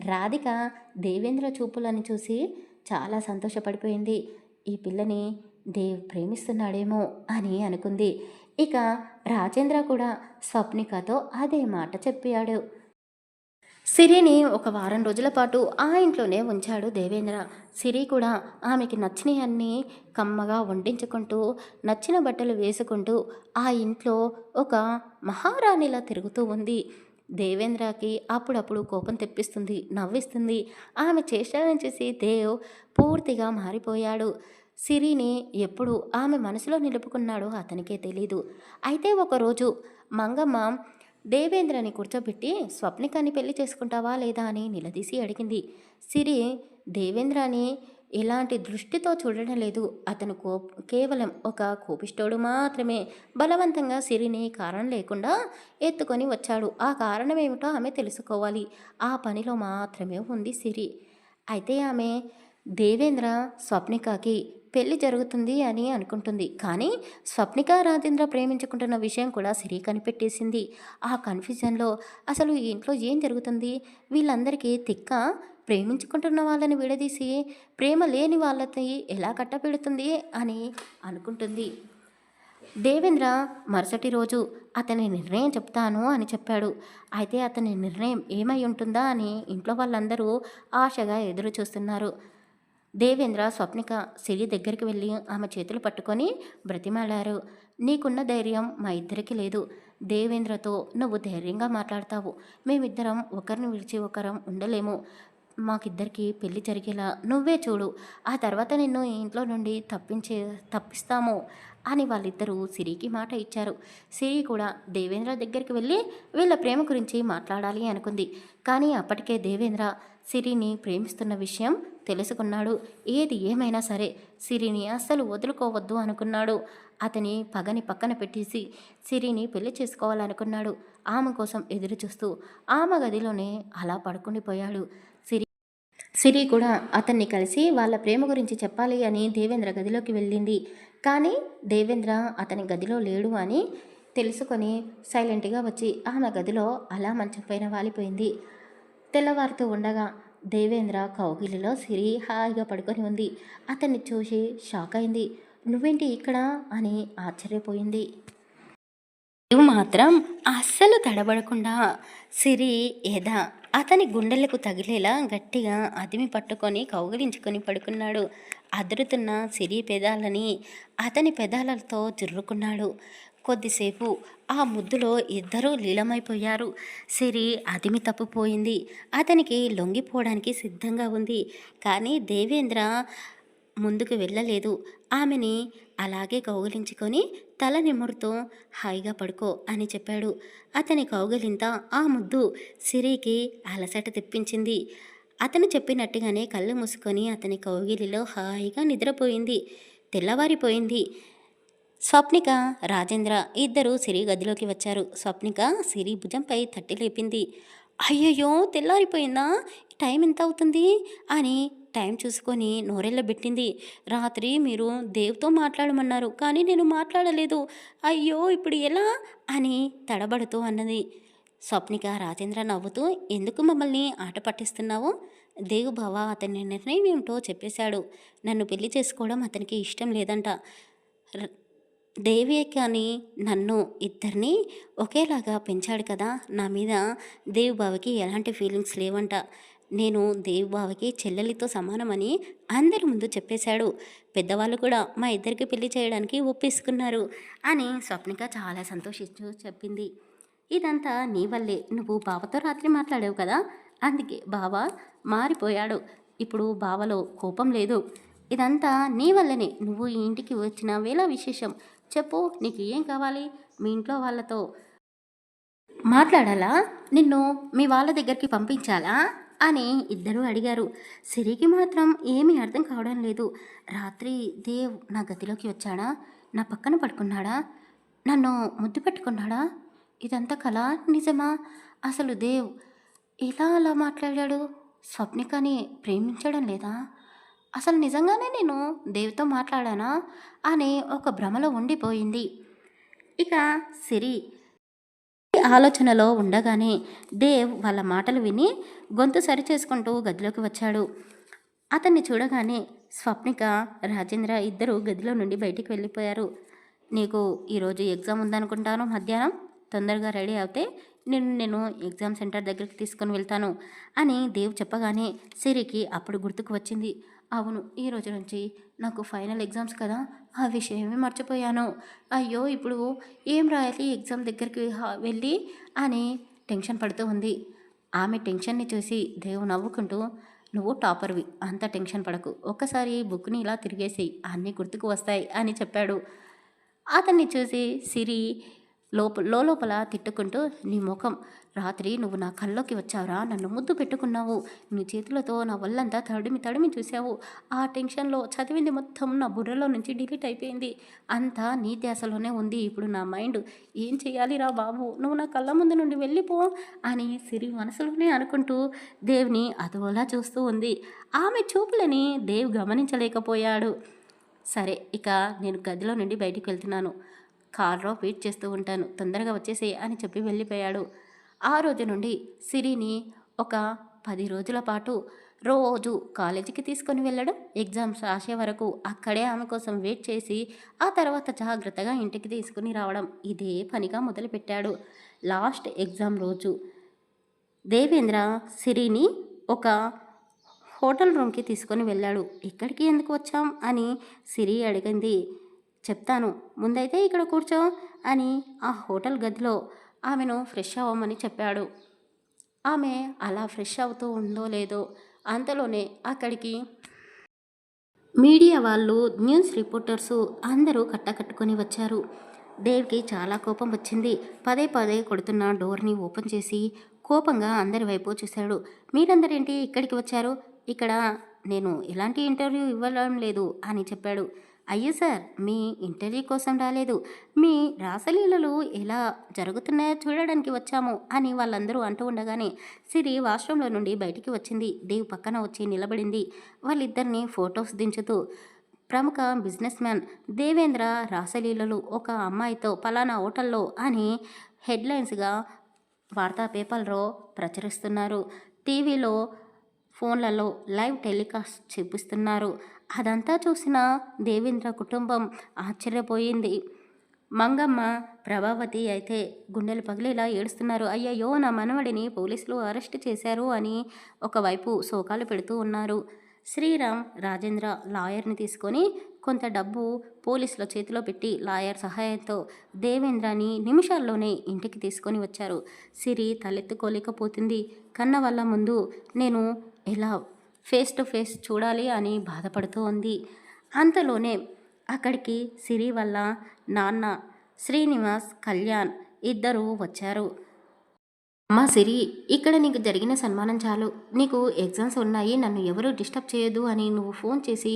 రాధిక దేవేంద్ర చూపులను చూసి చాలా సంతోషపడిపోయింది. ఈ పిల్లని దేవ్ ప్రేమిస్తున్నాడేమో అని అనుకుంది. ఇక రాజేంద్ర కూడా స్వప్నికతో అదే మాట చెప్పాడు. సిరిని ఒక వారం రోజుల పాటు ఆ ఇంట్లోనే ఉంచాడు దేవేంద్ర. సిరి కూడా ఆమెకి నచ్చినవన్నీ కమ్మగా వండించుకుంటూ నచ్చిన బట్టలు వేసుకుంటూ ఆ ఇంట్లో ఒక మహారాణిలా తిరుగుతూ ఉంది. దేవేంద్రకి అప్పుడప్పుడు కోపం తెప్పిస్తుంది, నవ్విస్తుంది. ఆమె చేష్టలను చూసి దేవ్ పూర్తిగా మారిపోయాడు. సిరిని ఎప్పుడు ఆమె మనసులో నిలుపుకున్నాడో అతనికే తెలీదు. అయితే ఒకరోజు మంగమ్మ దేవేంద్రని కూర్చోబెట్టి స్వప్నికని పెళ్లి చేసుకుంటావా లేదా అని నిలదీసి అడిగింది. సిరి దేవేంద్రని ఎలాంటి దృష్టితో చూడడం లేదు. అతను కేవలం ఒక కోపిష్టోడు మాత్రమే. బలవంతంగా సిరిని కారణం లేకుండా ఎత్తుకొని వచ్చాడు. ఆ కారణం ఏమిటో ఆమె తెలుసుకోవాలి. ఆ పనిలో మాత్రమే ఉంది సిరి. అయితే ఆమె దేవేంద్ర స్వప్నికకి పెళ్లి జరుగుతుంది అని అనుకుంటుంది. కానీ స్వప్నిక రాజేంద్ర ప్రేమించుకుంటున్న విషయం కూడా సిరి కనిపెట్టేసింది. ఆ కన్ఫ్యూజన్లో అసలు ఈ ఇంట్లో ఏం జరుగుతుంది? వీళ్ళందరికీ తిక్క ప్రేమించుకుంటున్న వాళ్ళని విడదీసి ప్రేమ లేని వాళ్ళకి ఎలా కట్టపెడుతుంది అని అనుకుంటుంది. దేవేంద్ర మరుసటి రోజు అతని నిర్ణయం చెప్తాను అని చెప్పాడు. అయితే అతని నిర్ణయం ఏమై ఉంటుందా అని ఇంట్లో వాళ్ళందరూ ఆశగా ఎదురు చూస్తున్నారు. దేవేంద్ర స్వప్నిక సిరి దగ్గరికి వెళ్ళి ఆమె చేతులు పట్టుకొని బ్రతిమాలారు. నీకున్న ధైర్యం మా ఇద్దరికి లేదు. దేవేంద్రతో నువ్వు ధైర్యంగా మాట్లాడతావు. మేమిద్దరం ఒకరిని విడిచి ఒకరం ఉండలేము. మాకిద్దరికి పెళ్లి జరిగేలా నువ్వే చూడు. ఆ తర్వాత నిన్ను ఈ ఇంట్లో నుండి తప్పిస్తాము అని వాళ్ళిద్దరూ సిరికి మాట ఇచ్చారు. సిరి కూడా దేవేంద్ర దగ్గరికి వెళ్ళి వీళ్ళ ప్రేమ గురించి మాట్లాడాలి అనుకుంది. కానీ అప్పటికే దేవేంద్ర సిరిని ప్రేమిస్తున్న విషయం తెలుసుకున్నాడు. ఏది ఏమైనా సరే సిరిని అస్సలు వదులుకోవద్దు అనుకున్నాడు. అతని పగని పక్కన పెట్టేసి సిరిని పెళ్లి చేసుకోవాలనుకున్నాడు. ఆమె కోసం ఎదురు చూస్తూ ఆమె గదిలోనే అలా పడుకుండిపోయాడు. సిరి కూడా అతన్ని కలిసి వాళ్ళ ప్రేమ గురించి చెప్పాలి అని దేవేంద్ర గదిలోకి వెళ్ళింది. కానీ దేవేంద్ర అతని గదిలో లేడు అని తెలుసుకొని సైలెంట్గా వచ్చి ఆమె గదిలో అలా మంచం పైన వాలిపోయింది. తెల్లవారుతూ ఉండగా దేవేంద్ర కౌగిలిలో సిరి హాయిగా పడుకొని ఉంది. అతన్ని చూసి షాక్ అయింది. నువ్వేంటి ఇక్కడ అని ఆశ్చర్యపోయింది. నువ్వు మాత్రం అస్సలు తడబడకుండా సిరి ఏదా అతని గుండెలకు తగిలేలా గట్టిగా అదిమి పట్టుకొని కౌగిలించుకొని పడుకున్నాడు. అదురుతున్న సిరి పెదాలని అతని పెదాలతో చుర్రుకున్నాడు. కొద్దిసేపు ఆ ముద్దులో ఇద్దరూ లీలమైపోయారు. సిరి అదిమి తప్పిపోయింది. అతనికి లొంగిపోవడానికి సిద్ధంగా ఉంది. కానీ దేవేంద్ర ముందుకు వెళ్ళలేదు. ఆమెని అలాగే కౌగిలించుకొని తల నిమురుతూ హాయిగా పడుకో అని చెప్పాడు. అతని కౌగిలింత ఆ ముద్దు సిరికి అలసట తెప్పించింది. అతను చెప్పినట్టుగానే కళ్ళు మూసుకొని అతని కౌగిలిలో హాయిగా నిద్రపోయింది. తెల్లవారిపోయింది. స్వప్నిక రాజేంద్ర ఇద్దరూ సిరి గదిలోకి వచ్చారు. స్వప్నిక సిరి భుజంపై తట్టి లేపింది. అయ్యయ్యో, తెల్లారిపోయిందా? టైం ఎంత అవుతుంది అని టైం చూసుకొని నోరెళ్ళబెట్టింది. రాత్రి మీరు దేవ్తో మాట్లాడమన్నారు, కానీ నేను మాట్లాడలేదు. అయ్యో, ఇప్పుడు ఎలా అని తడబడుతూ అన్నది. స్వప్నిక రాజేంద్ర నవ్వుతూ, ఎందుకు మమ్మల్ని ఆట పట్టిస్తున్నావు? దేవు బావ అతని నిర్ణయం ఏమిటో చెప్పేశాడు. నన్ను పెళ్లి చేసుకోవడం అతనికి ఇష్టం లేదంట. దేవే కానీ నన్ను ఇద్దరిని ఒకేలాగా పెంచాడు కదా. నా మీద దేవు బావకి ఎలాంటి ఫీలింగ్స్ లేవంట. నేను దేవు బావకి చెల్లెలితో సమానమని అందరి ముందు చెప్పేశాడు. పెద్దవాళ్ళు కూడా మా ఇద్దరికి పెళ్లి చేయడానికి ఒప్పేసుకున్నారు అని స్వప్నిక చాలా సంతోషిస్తూ చెప్పింది. ఇదంతా నీ వల్లే. నువ్వు బావతో రాత్రి మాట్లాడావు కదా, అందుకే బావ మారిపోయాడు. ఇప్పుడు బావలో కోపం లేదు. ఇదంతా నీ వల్లనే. నువ్వు ఈ ఇంటికి వచ్చిన వేళ విశేషం. చెప్పు, నీకు ఏం కావాలి? మీ ఇంట్లో వాళ్ళతో మాట్లాడాలా? నిన్ను మీ వాళ్ళ దగ్గరికి పంపించాలా అని ఇద్దరూ అడిగారు. సిరికి మాత్రం ఏమీ అర్థం కావడం లేదు. రాత్రి దేవ్ నా గదిలోకి వచ్చాడా? నా పక్కన పడుకున్నాడా? నన్ను ముద్దు పెట్టుకున్నాడా? ఇదంతా కళ, నిజమా? అసలు దేవ్ ఇలా అలా మాట్లాడాడు. స్వప్నికని ప్రేమించడం లేదా? అసలు నిజంగానే నేను దేవ్తో మాట్లాడానా అనే ఒక భ్రమలో ఉండిపోయింది. ఇక సిరి ఆలోచనలో ఉండగానే దేవ్ వాళ్ళ మాటలు విని గొంతు సరిచేసుకుంటూ గదిలోకి వచ్చాడు. అతన్ని చూడగానే స్వప్నిక రాజేంద్ర ఇద్దరు గదిలో నుండి బయటికి వెళ్ళిపోయారు. నీకు ఈరోజు ఎగ్జామ్ ఉందనుకుంటాను. మధ్యాహ్నం తొందరగా రెడీ అవుతే నేను ఎగ్జామ్ సెంటర్ దగ్గరికి తీసుకొని వెళ్తాను అని దేవ్ చెప్పగానే సిరికి అప్పుడు గుర్తుకు వచ్చింది. అవును, ఈ రోజు నుంచి నాకు ఫైనల్ ఎగ్జామ్స్ కదా, ఆ విషయమే మర్చిపోయాను. అయ్యో, ఇప్పుడు ఏం రాయాలి ఎగ్జామ్ దగ్గరికి వెళ్ళి అని టెన్షన్ పడుతూ ఉంది. ఆమె టెన్షన్ని చూసి దేవ్ నవ్వుకుంటూ, నువ్వు టాపర్వి, అంత టెన్షన్ పడకు. ఒక్కసారి బుక్ని ఇలా తిరిగేసి అన్నీ గుర్తుకు వస్తాయి అని చెప్పాడు. అతన్ని చూసి సిరి లోపల తిట్టుకుంటూ, నీ ముఖం, రాత్రి నువ్వు నా కల్లోకి వచ్చావురా, నన్ను ముద్దు పెట్టుకున్నావు, నీ చేతులతో నా వల్లంతా తడిమి తడిమి చూసావు, ఆ టెన్షన్లో చదివింది మొత్తం నా బుర్రలో నుంచి డిలీట్ అయిపోయింది, అంతా నీ ధ్యాసలోనే ఉంది ఇప్పుడు నా మైండ్, ఏం చెయ్యాలిరా బాబు, నువ్వు నా కళ్ళ ముందు నుండి వెళ్ళిపో అని సిరి మనసులోనే అనుకుంటూ దేవ్ని అదోలా చూస్తూ ఉంది. ఆమె చూపులని దేవ్ గమనించలేకపోయాడు. సరే, ఇక నేను గదిలో నుండి బయటికి వెళ్తున్నాను, కార్లో వెయిట్ చేస్తూ ఉంటాను, తొందరగా వచ్చేసేయ్ అని చెప్పి వెళ్ళిపోయాడు. ఆ రోజు నుండి సిరిని ఒక 10 రోజుల పాటు రోజు కాలేజీకి తీసుకొని వెళ్ళడం, ఎగ్జామ్స్ రాసే వరకు అక్కడే ఆమె కోసం వెయిట్ చేసి ఆ తర్వాత జాగ్రత్తగా ఇంటికి తీసుకుని రావడం, ఇదే పనిగా మొదలుపెట్టాడు. లాస్ట్ ఎగ్జామ్ రోజు దేవేంద్ర సిరిని ఒక హోటల్ రూమ్కి తీసుకొని వెళ్ళాడు. ఇక్కడికి ఎందుకు వచ్చాం అని సిరి అడిగింది. చెప్తాను, ముందైతే ఇక్కడ కూర్చో అని ఆ హోటల్ గదిలో ఆమెను ఫ్రెష్ అవ్వమని చెప్పాడు. ఆమె అలా ఫ్రెష్ అవుతూ ఉందో లేదో అంతలోనే అక్కడికి మీడియా వాళ్ళు, న్యూస్ రిపోర్టర్సు అందరూ కట్టకట్టుకొని వచ్చారు. దేవ్కి చాలా కోపం వచ్చింది. పదే పదే కొడుతున్న డోర్ని ఓపెన్ చేసి కోపంగా అందరి వైపు చూశాడు. మీరందరేంటి ఇక్కడికి వచ్చారు? ఇక్కడ నేను ఎలాంటి ఇంటర్వ్యూ ఇవ్వడం లేదు అని చెప్పాడు. అయ్యో సార్, మీ ఇంటర్వ్యూ కోసం రాలేదు, మీ రాసలీలలు ఎలా జరుగుతున్నాయో చూడడానికి వచ్చాము అని వాళ్ళందరూ అంటూ ఉండగానే సిరి వాష్రూమ్లో నుండి బయటికి వచ్చింది. దేవ్ పక్కన వచ్చి నిలబడింది. వాళ్ళిద్దరిని ఫొటోస్ దించుతూ, ప్రముఖ బిజినెస్ మ్యాన్ దేవేంద్ర రాసలీలలు ఒక అమ్మాయితో పలానా హోటల్లో అని హెడ్లైన్స్గా వార్తా పేపర్లో ప్రచురిస్తున్నారు. టీవీలో, ఫోన్లలో లైవ్ టెలికాస్ట్ చూపిస్తున్నారు. అదంతా చూసిన దేవేంద్ర కుటుంబం ఆశ్చర్యపోయింది. మంగమ్మ, ప్రభావతి అయితే గుండెలు పగిలేలా ఏడుస్తున్నారు. అయ్యయ్యో, నా మనవడిని పోలీసులు అరెస్ట్ చేశారు అని ఒకవైపు శోకాలు పెడుతూ ఉన్నారు. శ్రీరామ్, రాజేంద్ర లాయర్ని తీసుకొని కొంత డబ్బు పోలీసుల చేతిలో పెట్టి లాయర్ సహాయంతో దేవేంద్రని నిమిషాల్లోనే ఇంటికి తీసుకొని వచ్చారు. సిరి తలెత్తుకోలేకపోతుంది. కన్న వాళ్ళ ముందు నేను ఎలా ఫేస్ టు ఫేస్ చూడాలి అని బాధపడుతూ ఉంది. అంతలోనే అక్కడికి సిరి వల్ల నాన్న శ్రీనివాస్, కళ్యాణ్ ఇద్దరూ వచ్చారు. అమ్మా సిరి, ఇక్కడ నీకు జరిగిన సన్మానం చాలు. నీకు ఎగ్జామ్స్ ఉన్నాయి, నన్ను ఎవరూ డిస్టర్బ్ చేయొద్దు అని నువ్వు ఫోన్ చేసి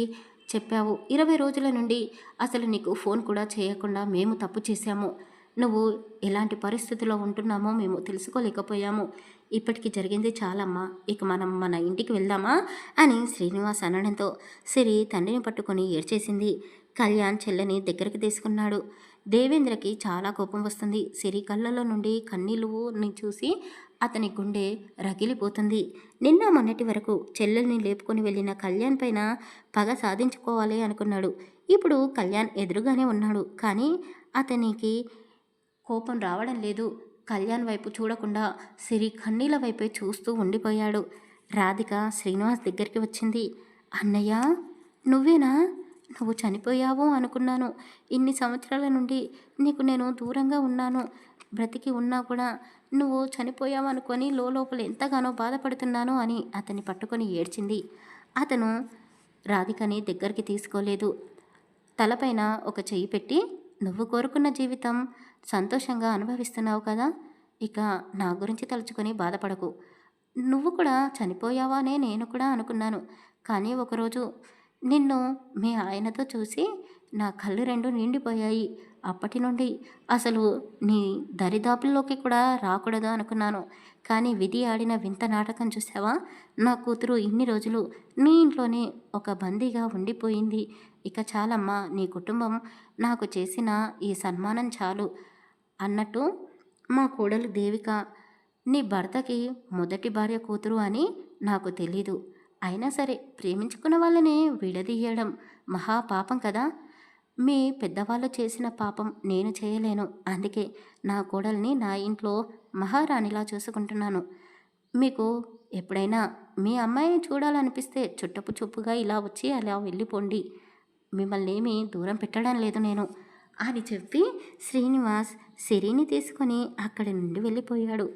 చెప్పావు. 20 రోజుల నుండి అసలు నీకు ఫోన్ కూడా చేయకుండా మేము తప్పు చేశాము. నువ్వు ఎలాంటి పరిస్థితిలో ఉంటున్నామో మేము తెలుసుకోలేకపోయాము. ఇప్పటికి జరిగింది చాలమ్మా, ఇక మనం మన ఇంటికి వెళ్దామా అని శ్రీనివాస్ అనడంతో సిరి తండ్రిని పట్టుకొని ఏడ్చేసింది. కళ్యాణ్ చెల్లని దగ్గరికి తీసుకున్నాడు. దేవేంద్రకి చాలా కోపం వస్తుంది. సిరి కళ్ళలో నుండి కన్నీళ్ళని చూసి అతని గుండె రగిలిపోతుంది. నిన్న మొన్నటి వరకు చెల్లెల్ని లేపుకొని వెళ్ళిన కళ్యాణ్ పైన పగ సాధించుకోవాలి అనుకున్నాడు. ఇప్పుడు కళ్యాణ్ ఎదురుగానే ఉన్నాడు, కానీ అతనికి కోపం రావడం లేదు. కళ్యాణ్ వైపు చూడకుండా సిరి కన్నీళ్ళ వైపే చూస్తూ ఉండిపోయాడు. రాధిక శ్రీనివాస్ దగ్గరికి వచ్చింది. అన్నయ్య, నువ్వేనా? నువ్వు చనిపోయావు అనుకున్నాను. ఇన్ని సంవత్సరాల నుండి నీకు నేను దూరంగా ఉన్నాను. బ్రతికి ఉన్నా కూడా నువ్వు చనిపోయావు అనుకొని లోపల ఎంతగానో బాధపడుతున్నాను అని అతన్ని పట్టుకొని ఏడ్చింది. అతను రాధికని దగ్గరికి తీసుకోలేదు. తలపైన ఒక చెయ్యి పెట్టి, నువ్వు కోరుకున్న జీవితం సంతోషంగా అనుభవిస్తున్నావు కదా, ఇక నా గురించి తలుచుకొని బాధపడకు. నువ్వు కూడా చనిపోయావానే నేను కూడా అనుకున్నాను. కానీ ఒకరోజు నిన్ను మీ ఆయనతో చూసి నా కళ్ళు రెండు నిండిపోయాయి. అప్పటి నుండి అసలు నీ దరిదాపుల్లోకి కూడా రాకూడదు అనుకున్నాను. కానీ విధి ఆడిన వింత నాటకం చూసావా? నా కూతురు ఇన్ని రోజులు నీ ఇంట్లోనే ఒక బందీగా ఉండిపోయింది. ఇక చాలమ్మా, నీ కుటుంబం నాకు చేసిన ఈ సన్మానం చాలు అన్నట్టు మా కోడలు దేవిక నీ భర్తకి మొదటి భార్య కూతురు అని నాకు తెలీదు. అయినా సరే, ప్రేమించుకున్న వాళ్ళని విడదీయడం మహాపాపం కదా. మీ పెద్దవాళ్ళు చేసిన పాపం నేను చేయలేను. అందుకే నా కోడల్ని నా ఇంట్లో మహారాణిలా చూసుకుంటున్నాను. మీకు ఎప్పుడైనా మీ అమ్మాయిని చూడాలనిపిస్తే చుట్టపు చూపుగా ఇలా వచ్చి అలా వెళ్ళిపోండి. మిమ్మల్ని ఏమీ దూరం పెట్టడం లేదు నేను అని చెప్పి శ్రీనివాస్ సిరిని తీసుకొని అక్కడి నుండి వెళ్ళిపోయాడు.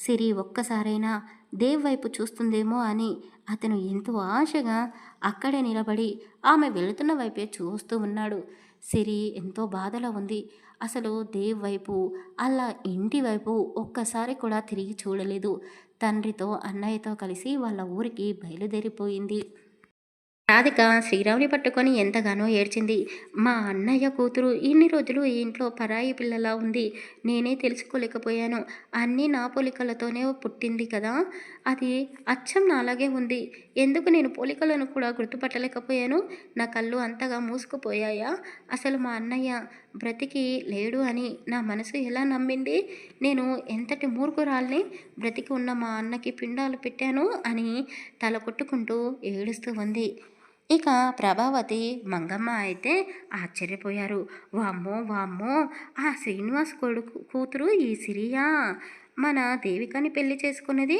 సిరి ఒక్కసారైనా దేవ్ వైపు చూస్తుందేమో అని అతను ఎంతో ఆశగా అక్కడే నిలబడి ఆమె వెళుతున్న వైపే చూస్తూ ఉన్నాడు. సిరి ఎంతో బాధలో ఉంది. అసలు దేవ్ వైపు, అలా ఇంటి వైపు ఒక్కసారి కూడా తిరిగి చూడలేదు. తండ్రితో, అన్నయ్యతో కలిసి వాళ్ళ ఊరికి బయలుదేరిపోయింది. రాధిక శ్రీరాముని పట్టుకొని ఎంతగానో ఏడ్చింది. మా అన్నయ్య కూతురు ఇన్ని రోజులు ఈ ఇంట్లో పరాయి పిల్లలా ఉంది. నేనే తెలుసుకోలేకపోయాను. అన్నీ నా పోలికలతోనే పుట్టింది కదా! అది అచ్చం నాలాగే ఉంది. ఎందుకు నేను పోలికలను కూడా గుర్తుపట్టలేకపోయాను? నా కళ్ళు అంతగా మూసుకుపోయాయా? అసలు మా అన్నయ్య బ్రతికి లేడు అని నా మనసు ఎలా నమ్మింది? నేను ఎంతటి మూర్ఖురాల్ని! బ్రతికి ఉన్న మా అన్నకి పిండాలు పెట్టాను అని తల కొట్టుకుంటూ ఏడుస్తూ ఉంది. ఇక ప్రభావతి, మంగమ్మ అయితే ఆశ్చర్యపోయారు. వామ్మో! వామ్మో! ఆ శ్రీనివాస్ కొడుకు కూతురు ఈ సిరియా! మన దేవికని పెళ్లి చేసుకున్నది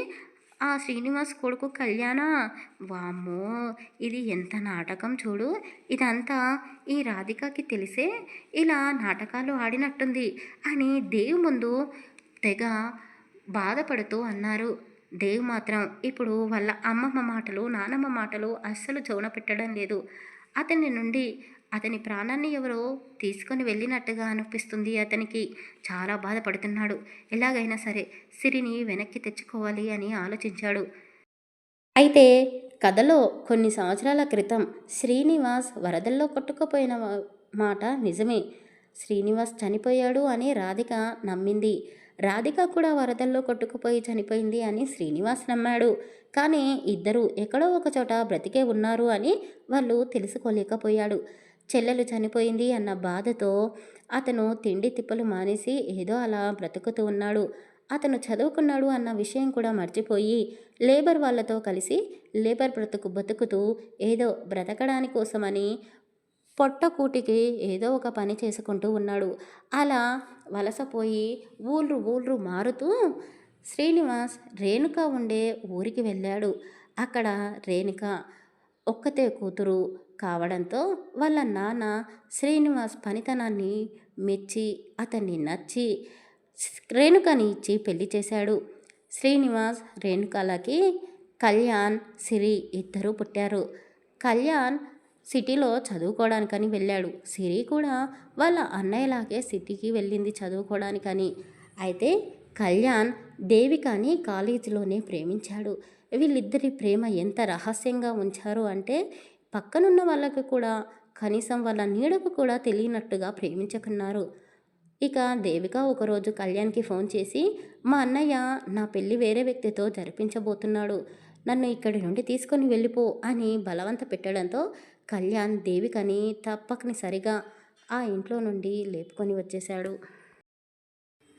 ఆ శ్రీనివాస్ కొడుకు కళ్యాణా! వామ్మో! ఇది ఎంత నాటకం చూడు. ఇదంతా ఈ రాధికకి తెలిసే ఇలా నాటకాలు ఆడినట్టుంది అని దేవి ముందు తెగ బాధపడుతూ అన్నారు. దేవ్ మాత్రం ఇప్పుడు వాళ్ళ అమ్మమ్మ మాటలు, నానమ్మ మాటలు అస్సలు చెవున పెట్టడం లేదు. అతని నుండి అతని ప్రాణాన్ని ఎవరో తీసుకొని వెళ్ళినట్టుగా అనిపిస్తుంది అతనికి. చాలా బాధపడుతున్నాడు. ఎలాగైనా సరే సిరిని వెనక్కి తెచ్చుకోవాలి అని ఆలోచించాడు. అయితే కథలో కొన్ని సంవత్సరాల క్రితం శ్రీనివాస్ వరదల్లో కొట్టుకుపోయిన మాట నిజమే. శ్రీనివాస్ చనిపోయాడు అని రాధిక నమ్మింది. రాధిక కూడా వరదల్లో కొట్టుకుపోయి చనిపోయింది అని శ్రీనివాస్ నమ్మాడు. కానీ ఇద్దరూ ఎక్కడో ఒకచోట బ్రతికే ఉన్నారు అని వాళ్ళు తెలుసుకోలేకపోయాడు. చెల్లెలు చనిపోయింది అన్న బాధతో అతను తిండి తిప్పలు మానేసి ఏదో అలా బ్రతుకుతూ ఉన్నాడు. అతను చదువుకున్నాడు అన్న విషయం కూడా మర్చిపోయి లేబర్ వాళ్ళతో కలిసి లేబర్ బతుకుతూ ఏదో బ్రతకడానికి కోసమని పొట్టకూటికి ఏదో ఒక పని చేసుకుంటూ ఉన్నాడు. అలా వలసపోయి ఊళ్ళు ఊళ్ళు మారుతూ శ్రీనివాస్ రేణుక ఉండే ఊరికి వెళ్ళాడు. అక్కడ రేణుక ఒక్కతే కూతురు కావడంతో వాళ్ళ నాన్న శ్రీనివాస్ పనితనాన్ని మెచ్చి అతన్ని నచ్చి రేణుకని ఇచ్చి పెళ్లి చేశాడు. శ్రీనివాస్ రేణుకలకి కళ్యాణ్, సిరి ఇద్దరూ పుట్టారు. కళ్యాణ్ సిటీలో చదువుకోవడానికని వెళ్ళాడు. సిరి కూడా వాళ్ళ అన్నయ్యలాగే సిటీకి వెళ్ళింది చదువుకోవడానికని. అయితే కళ్యాణ్ దేవికని కాలేజీలోనే ప్రేమించాడు. వీళ్ళిద్దరి ప్రేమ ఎంత రహస్యంగా ఉంచారు అంటే పక్కనున్న వాళ్ళకి కూడా కనీసం వాళ్ళ నీడకు కూడా తెలియనట్టుగా ప్రేమించుకున్నారు. ఇక దేవిక ఒకరోజు కళ్యాణ్కి ఫోన్ చేసి మా అన్నయ్య నా పెళ్ళి వేరే వ్యక్తితో జరిపించబోతున్నాడు, నన్ను ఇక్కడి నుండి తీసుకొని వెళ్ళిపో అని బలవంత పెట్టడంతో కళ్యాణ్ దేవికని తప్పనిసరిగా ఆ ఇంట్లో నుండి లేపుకొని వచ్చేశాడు.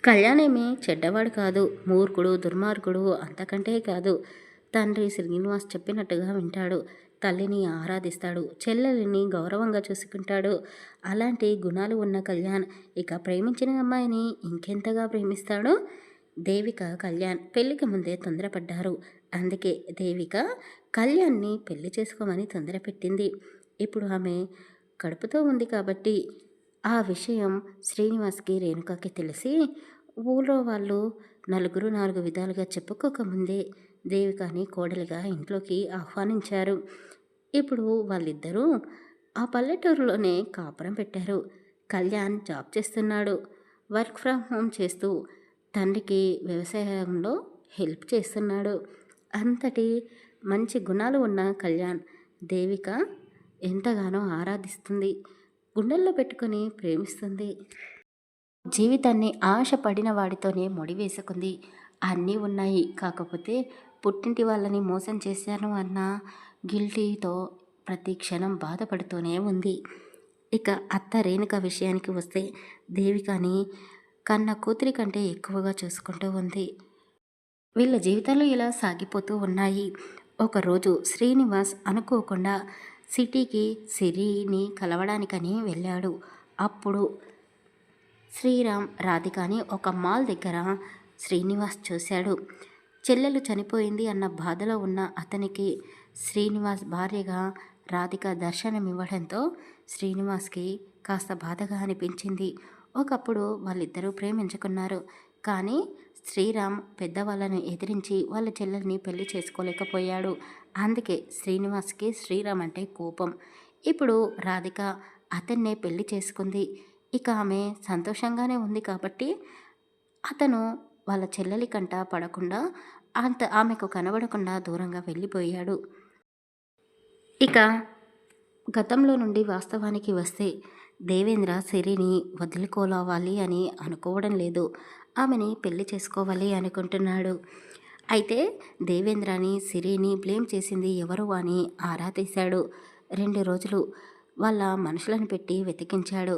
కళ్యాణ్ ఏమీ చెడ్డవాడు కాదు, మూర్ఖుడు, దుర్మార్గుడు అంతకంటే కాదు. తండ్రి శ్రీనివాస్ చెప్పినట్టుగా వింటాడు. తల్లిని ఆరాధిస్తాడు. చెల్లెలిని గౌరవంగా చూసుకుంటాడు. అలాంటి గుణాలు ఉన్న కళ్యాణ్ ఇక ప్రేమించిన అమ్మాయిని ఇంకెంతగా ప్రేమిస్తాడో. దేవిక, కళ్యాణ్ పెళ్లికి ముందే తొందరపడ్డారు. అందుకే దేవిక కళ్యాణ్ని పెళ్లి చేసుకోమని తొందరపెట్టింది. ఇప్పుడు ఆమె కడుపుతో ఉంది కాబట్టి ఆ విషయం శ్రీనివాస్కి, రేణుకకి తెలిసి ఊళ్ళో వాళ్ళు నలుగురు నాలుగు విధాలుగా చెప్పుకోకముందే దేవికని కోడలిగా ఇంట్లోకి ఆహ్వానించారు. ఇప్పుడు వాళ్ళిద్దరూ ఆ పల్లెటూరులోనే కాపురం పెట్టారు. కళ్యాణ్ జాబ్ చేస్తున్నాడు. వర్క్ ఫ్రమ్ హోమ్ చేస్తూ తండ్రికి వ్యవసాయంలో హెల్ప్ చేస్తున్నాడు. అంతటి మంచి గుణాలు ఉన్న కళ్యాణ్ దేవిక ఎంతగానో ఆరాధిస్తుంది, గుండెల్లో పెట్టుకొని ప్రేమిస్తుంది. జీవితాన్ని ఆశపడిన వాడితోనే ముడివేసుకుంది. అన్నీ ఉన్నాయి, కాకపోతే పుట్టింటి వాళ్ళని మోసం చేశాను అన్న గిల్టీతో ప్రతి క్షణం బాధపడుతూనే ఉంది. ఇక అత్త రేణుక విషయానికి వస్తే దేవికని కన్న కూతురి కంటే ఎక్కువగా చూసుకుంటూ ఉంది. వీళ్ళ జీవితాలు ఇలా సాగిపోతూ ఉన్నాయి. ఒకరోజు శ్రీనివాస్ అనుకోకుండా సిటీకి సిరిని కలవడానికని వెళ్ళాడు. అప్పుడు శ్రీరామ్, రాధికని ఒక మాల్ దగ్గర శ్రీనివాస్ చూశాడు. చెల్లెలు చనిపోయింది అన్న బాధలో ఉన్న అతనికి శ్రీనివాస్ భార్యగా రాధిక దర్శనమివ్వడంతో శ్రీనివాస్కి కాస్త బాధగా అనిపించింది. ఒకప్పుడు వాళ్ళిద్దరూ ప్రేమించుకున్నారు. కానీ శ్రీరామ్ పెద్దవాళ్ళను ఎదిరించి వాళ్ళ చెల్లెల్ని పెళ్లి చేసుకోలేకపోయాడు. అందుకే శ్రీనివాస్కి శ్రీరామ్ అంటే కోపం. ఇప్పుడు రాధిక అతన్నే పెళ్లి చేసుకుంది. ఇక ఆమె సంతోషంగానే ఉంది కాబట్టి అతను వాళ్ళ చెల్లెలి కంట పడకుండా ఆమెకు కనబడకుండా దూరంగా వెళ్ళిపోయాడు. ఇక గతంలో నుండి వాస్తవానికి వస్తే దేవేంద్ర సిరిని వదులుకోవాలి అని అనుకోవడం లేదు. ఆమెని పెళ్లి చేసుకోవాలి అనుకుంటున్నాడు. అయితే దేవేంద్రని సిరిని బ్లేమ్ చేసింది ఎవరు అని ఆరా తీశాడు. 2 రోజులు వాళ్ళ మనుషులను పెట్టి వెతికించాడు.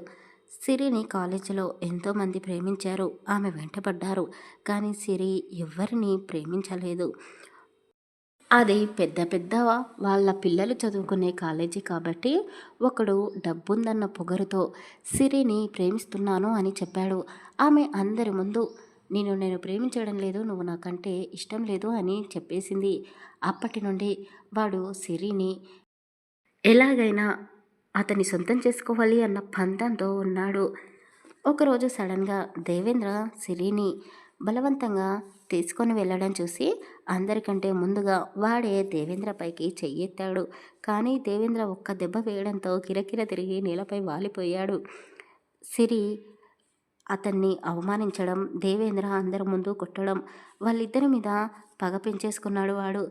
సిరిని కాలేజీలో ఎంతోమంది ప్రేమించారు. ఆమె వెంటపడ్డారు. కానీ సిరి ఎవ్వరిని ప్రేమించలేదు. అది పెద్ద పెద్ద వాళ్ళ పిల్లలు చదువుకునే కాలేజీ కాబట్టి ఒకడు డబ్బుందన్న పొగరుతో సిరిని ప్రేమిస్తున్నాను అని చెప్పాడు. ఆమె అందరి ముందు నేను ప్రేమించడం లేదు, నువ్వు నాకంటే ఇష్టం లేదు అని చెప్పేసింది. అప్పటి నుండి వాడు సిరిని ఎలాగైనా అతని సొంతం చేసుకోవాలి అన్న పంతంతో ఉన్నాడు. ఒకరోజు సడన్గా దేవేంద్ర సిరిని బలవంతంగా తీసుకొని వెళ్ళడం చూసి అందరికంటే ముందుగా వాడే దేవేంద్ర పైకి చెయ్యెత్తాడు. కానీ దేవేంద్ర ఒక్క దెబ్బ వేయడంతో కిరకిర తిరిగి నేలపై వాలిపోయాడు. సిరి అతన్ని అవమానించడం, దేవేంద్ర అందరి ముందు కొట్టడం, వాళ్ళిద్దరి మీద పగ పెంచేసుకున్నాడు వాడు.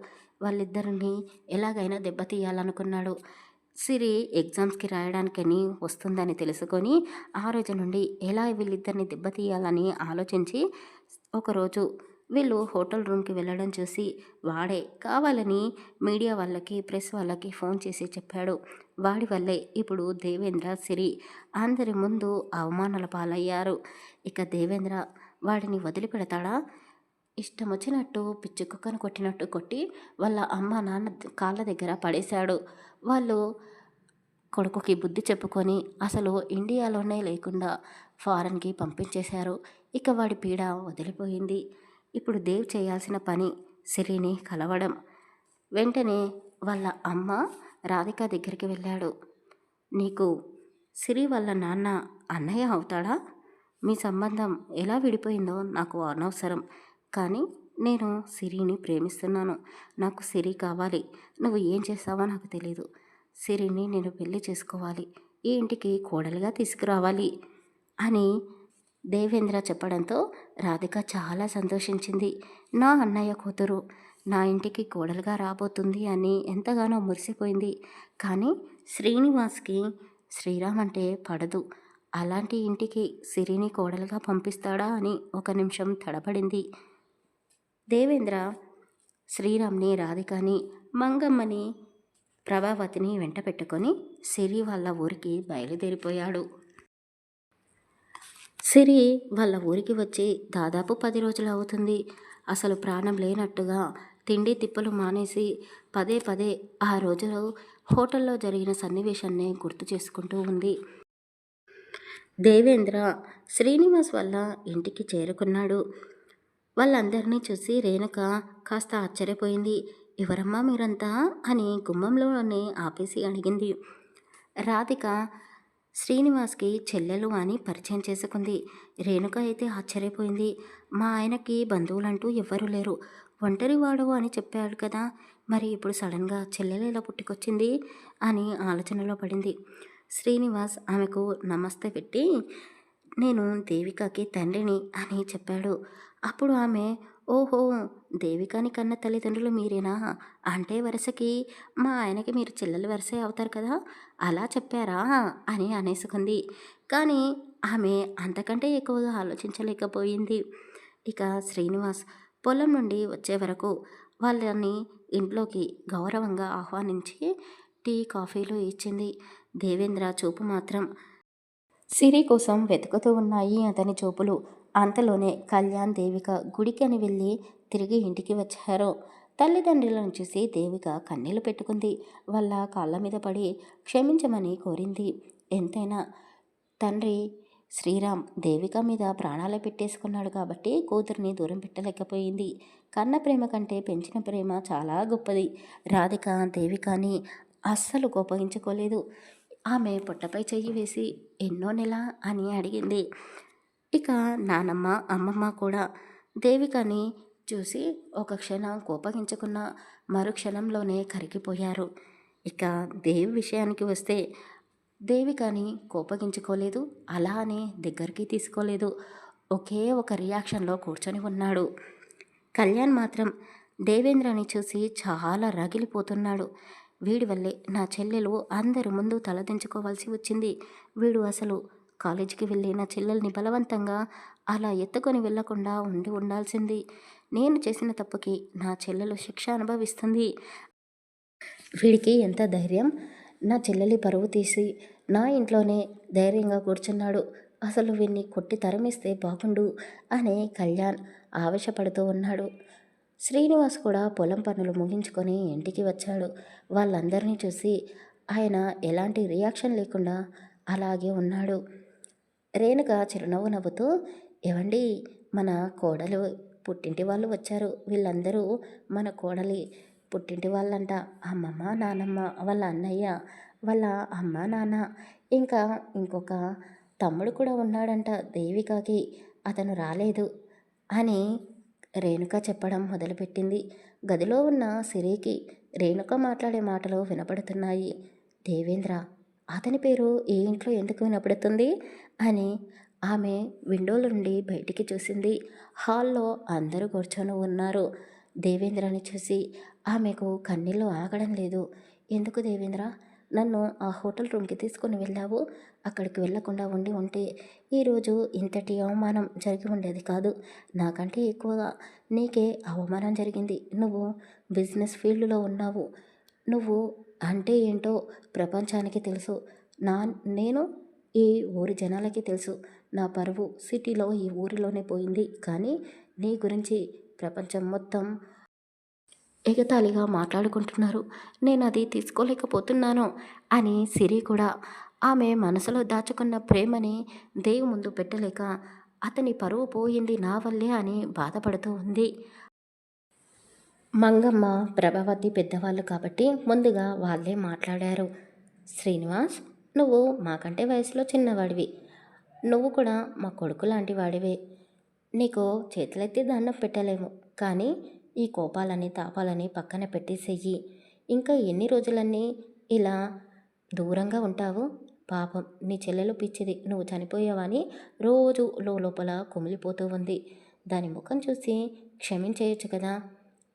వాళ్ళిద్దరిని ఎలాగైనా దెబ్బతీయాలనుకున్నాడు. సిరి ఎగ్జామ్స్కి రాయడానికని వస్తుందని తెలుసుకొని ఆ రోజు నుండి ఎలా వీళ్ళిద్దరిని దెబ్బతీయాలని ఆలోచించి ఒకరోజు వీళ్ళు హోటల్ రూమ్కి వెళ్ళడం చూసి వాడే కావాలని మీడియా వాళ్ళకి, ప్రెస్ వాళ్ళకి ఫోన్ చేసి చెప్పాడు. వాడి వల్లే ఇప్పుడు దేవేంద్ర, సిరి అందరి ముందు అవమానాల పాలయ్యారు. ఇక దేవేంద్ర వాడిని వదిలిపెడతాడా? ఇష్టం వచ్చినట్టు పిచ్చి కుక్కను కొట్టినట్టు కొట్టి వాళ్ళ అమ్మ నాన్న కాళ్ళ దగ్గర పడేశాడు. వాళ్ళు కొడుకుకి బుద్ధి చెప్పుకొని అసలు ఇండియాలోనే లేకుండా ఫారెన్కి పంపించేశారు. ఇక వాడి పీడ వదిలిపోయింది. ఇప్పుడు దేవ్ చేయాల్సిన పని సిరిని కలవడం. వెంటనే వాళ్ళ అమ్మ రాధిక దగ్గరికి వెళ్ళాడు. నీకు సిరి వాళ్ళ నాన్న అన్నయ్య అవుతాడా? మీ సంబంధం ఎలా విడిపోయిందో నాకు అనవసరం, కానీ నేను సిరిని ప్రేమిస్తున్నాను. నాకు సిరి కావాలి. నువ్వు ఏం చేస్తావో నాకు తెలీదు. సిరిని నేను పెళ్లి చేసుకోవాలి, ఈ ఇంటికి కోడలుగా తీసుకురావాలి అని దేవేంద్ర చెప్పడంతో రాధిక చాలా సంతోషించింది. నా అన్నయ్య కూతురు నా ఇంటికి కోడలుగా రాబోతుంది అని ఎంతగానో మురిసిపోయింది. కానీ శ్రీనివాస్కి శ్రీరామ్ అంటే పడదు. అలాంటి ఇంటికి సిరిని కోడలుగా పంపిస్తాడా అని ఒక నిమిషం తడబడింది. దేవేంద్ర శ్రీరామ్ని, రాధికని, మంగమ్మని, ప్రభావతిని వెంట పెట్టుకొని సిరి వాళ్ళ ఊరికి బయలుదేరిపోయాడు. సిరి వాళ్ళ ఊరికి వచ్చి దాదాపు 10 రోజులు అవుతుంది. అసలు ప్రాణం లేనట్టుగా తిండి తిప్పలు మానేసి పదే పదే ఆ రోజులు హోటల్లో జరిగిన సన్నివేశాన్ని గుర్తు చేసుకుంటూ ఉంది. దేవేంద్ర శ్రీనివాస్ వాళ్ళ ఇంటికి చేరుకున్నాడు. వాళ్ళందరినీ చూసి రేణుక కాస్త ఆశ్చర్యపోయింది. ఎవరమ్మా మీరంతా అని గుమ్మంలోనే ఆపేసి అడిగింది. రాధిక శ్రీనివాస్కి చెల్లెలు అని పరిచయం చేసుకుంది. రేణుక అయితే ఆశ్చర్యపోయింది. మా ఆయనకి బంధువులంటూ ఎవ్వరూ లేరు, ఒంటరివాడు అని చెప్పాడు కదా, మరి ఇప్పుడు సడన్గా చెల్లెలు ఎలా పుట్టుకొచ్చింది అని ఆలోచనలో పడింది. శ్రీనివాస్ ఆమెకు నమస్తే పెట్టి నేను దేవికకి తండ్రిని అని చెప్పాడు. అప్పుడు ఆమె ఓహో, దేవికాని కన్న తల్లిదండ్రులు మీరేనా? అంటే వరుసకి మా ఆయనకి మీరు చెల్లెలు వరుసే అవుతారు కదా, అలా చెప్పారా అని అనేసుకుంది. కానీ ఆమె అంతకంటే ఎక్కువగా ఆలోచించలేకపోయింది. ఇక శ్రీనివాస్ పొలం నుండి వచ్చే వరకు వాళ్ళని ఇంట్లోకి గౌరవంగా ఆహ్వానించి టీ కాఫీలు ఇచ్చింది. దేవేంద్ర చూపు మాత్రం సిరి కోసం వెతుకుతూ ఉన్నాయి అతని చూపులు. అంతలోనే కళ్యాణ్, దేవిక గుడికి అని వెళ్ళి తిరిగి ఇంటికి వచ్చారు. తల్లిదండ్రులను చూసి దేవిక కన్నీళ్లు పెట్టుకుంది. వాళ్ళ కాళ్ళ మీద పడి క్షమించమని కోరింది. ఎంతైనా తండ్రి శ్రీరామ్ దేవిక మీద ప్రాణాలు పెట్టేసుకున్నాడు కాబట్టి కూతురిని దూరం పెట్టలేకపోయింది. కన్న ప్రేమ కంటే పెంచిన ప్రేమ చాలా గొప్పది. రాధిక దేవికని అస్సలు కోపగించుకోలేదు. ఆమె పొట్టపై చెయ్యి వేసి ఎన్నో నెల అని అడిగింది. ఇక నానమ్మ, అమ్మమ్మ కూడా దేవికని చూసి ఒక క్షణం కోపగించుకున్న మరుక్షణంలోనే కరిగిపోయారు. ఇక దేవి విషయానికి వస్తే దేవికని కోపగించుకోలేదు, అలా అని దగ్గరికి తీసుకోలేదు. ఒకే ఒక రియాక్షన్లో కూర్చొని ఉన్నాడు. కళ్యాణ్ మాత్రం దేవేంద్రని చూసి చాలా రగిలిపోతున్నాడు. వీడి వల్లే నా చెల్లెలు అందరి ముందు తలదించుకోవాల్సి వచ్చింది. వీడు అసలు కాలేజీకి వెళ్ళి నా చెల్లెల్ని బలవంతంగా అలా ఎత్తుకొని వెళ్లకుండా ఉండాల్సింది. నేను చేసిన తప్పుకి నా చెల్లెలు శిక్ష అనుభవిస్తుంది. వీడికి ఎంత ధైర్యం! నా చెల్లెలి పరువు తీసి నా ఇంట్లోనే ధైర్యంగా కూర్చున్నాడు. అసలు వీడిని కొట్టి తరిమిస్తే బాగుండు అని కళ్యాణ్ ఆవేశపడుతూ ఉన్నాడు. శ్రీనివాస్ కూడా పొలం పనులు ముగించుకొని ఇంటికి వచ్చాడు. వాళ్ళందరినీ చూసి ఆయన ఎలాంటి రియాక్షన్ లేకుండా అలాగే ఉన్నాడు. రేణుక చిరునవ్వు నవ్వుతూ, ఏవండి, మన కోడలు పుట్టింటి వాళ్ళు వచ్చారు. వీళ్ళందరూ మన కోడలి పుట్టింటి వాళ్ళంట. అమ్మమ్మ, నానమ్మ, వాళ్ళ అన్నయ్య, వాళ్ళ అమ్మ, నాన్న, ఇంకా ఇంకొక తమ్ముడు కూడా ఉన్నాడంట దేవికకి. అతను రాలేదు అని రేణుక చెప్పడం మొదలుపెట్టింది. గదిలో ఉన్న సిరికి రేణుక మాట్లాడే మాటలు వినపడుతున్నాయి. దేవేంద్ర, అతని పేరు ఈ ఇంట్లో ఎందుకు వినపడుతుంది అని ఆమె విండోల నుండి బయటికి చూసింది. హాల్లో అందరూ కూర్చొని ఉన్నారు. దేవేంద్రని చూసి ఆమెకు కన్నీళ్ళు ఆగడం లేదు. ఎందుకు దేవేంద్ర, నన్ను ఆ హోటల్ రూమ్కి తీసుకొని వెళ్ళావు? అక్కడికి వెళ్ళకుండా ఉంటే ఈరోజు ఇంతటి అవమానం జరిగి ఉండేది కాదు. నాకంటే ఎక్కువగా నీకే అవమానం జరిగింది. నువ్వు బిజినెస్ ఫీల్డ్లో ఉన్నావు. నువ్వు అంటే ఏంటో ప్రపంచానికి తెలుసు. నేను ఈ ఊరి జనాలకి తెలుసు. నా పరువు సిటీలో ఈ ఊరిలోనే పోయింది. కానీ నీ గురించి ప్రపంచం మొత్తం ఎగతాళిగా మాట్లాడుకుంటున్నారు. నేను అది తీసుకోలేకపోతున్నాను అని సిరి కూడా ఆమె మనసులో దాచుకున్న ప్రేమని దేవు ముందు పెట్టలేక అతని పరువు పోయింది నా వల్లే అని బాధపడుతూ ఉంది. మంగమ్మ, ప్రభావతి పెద్దవాళ్ళు కాబట్టి ముందుగా వాళ్ళే మాట్లాడారు. శ్రీనివాస్, నువ్వు మాకంటే వయసులో చిన్నవాడివి. నువ్వు కూడా మా కొడుకు లాంటి వాడివే. నీకు చేతులెత్తి దండం పెట్టలేము. కానీ ఈ కోపాలని తాపాలని పక్కన పెట్టేసేయి. ఇంకా ఎన్ని రోజులన్నీ ఇలా దూరంగా ఉంటావు? పాపం నీ చెల్లెలు పిచ్చిది. నువ్వు చనిపోయావని రోజు లోపల కుమిలిపోతూ ఉంది. దాని ముఖం చూసి క్షమించేయచ్చు కదా.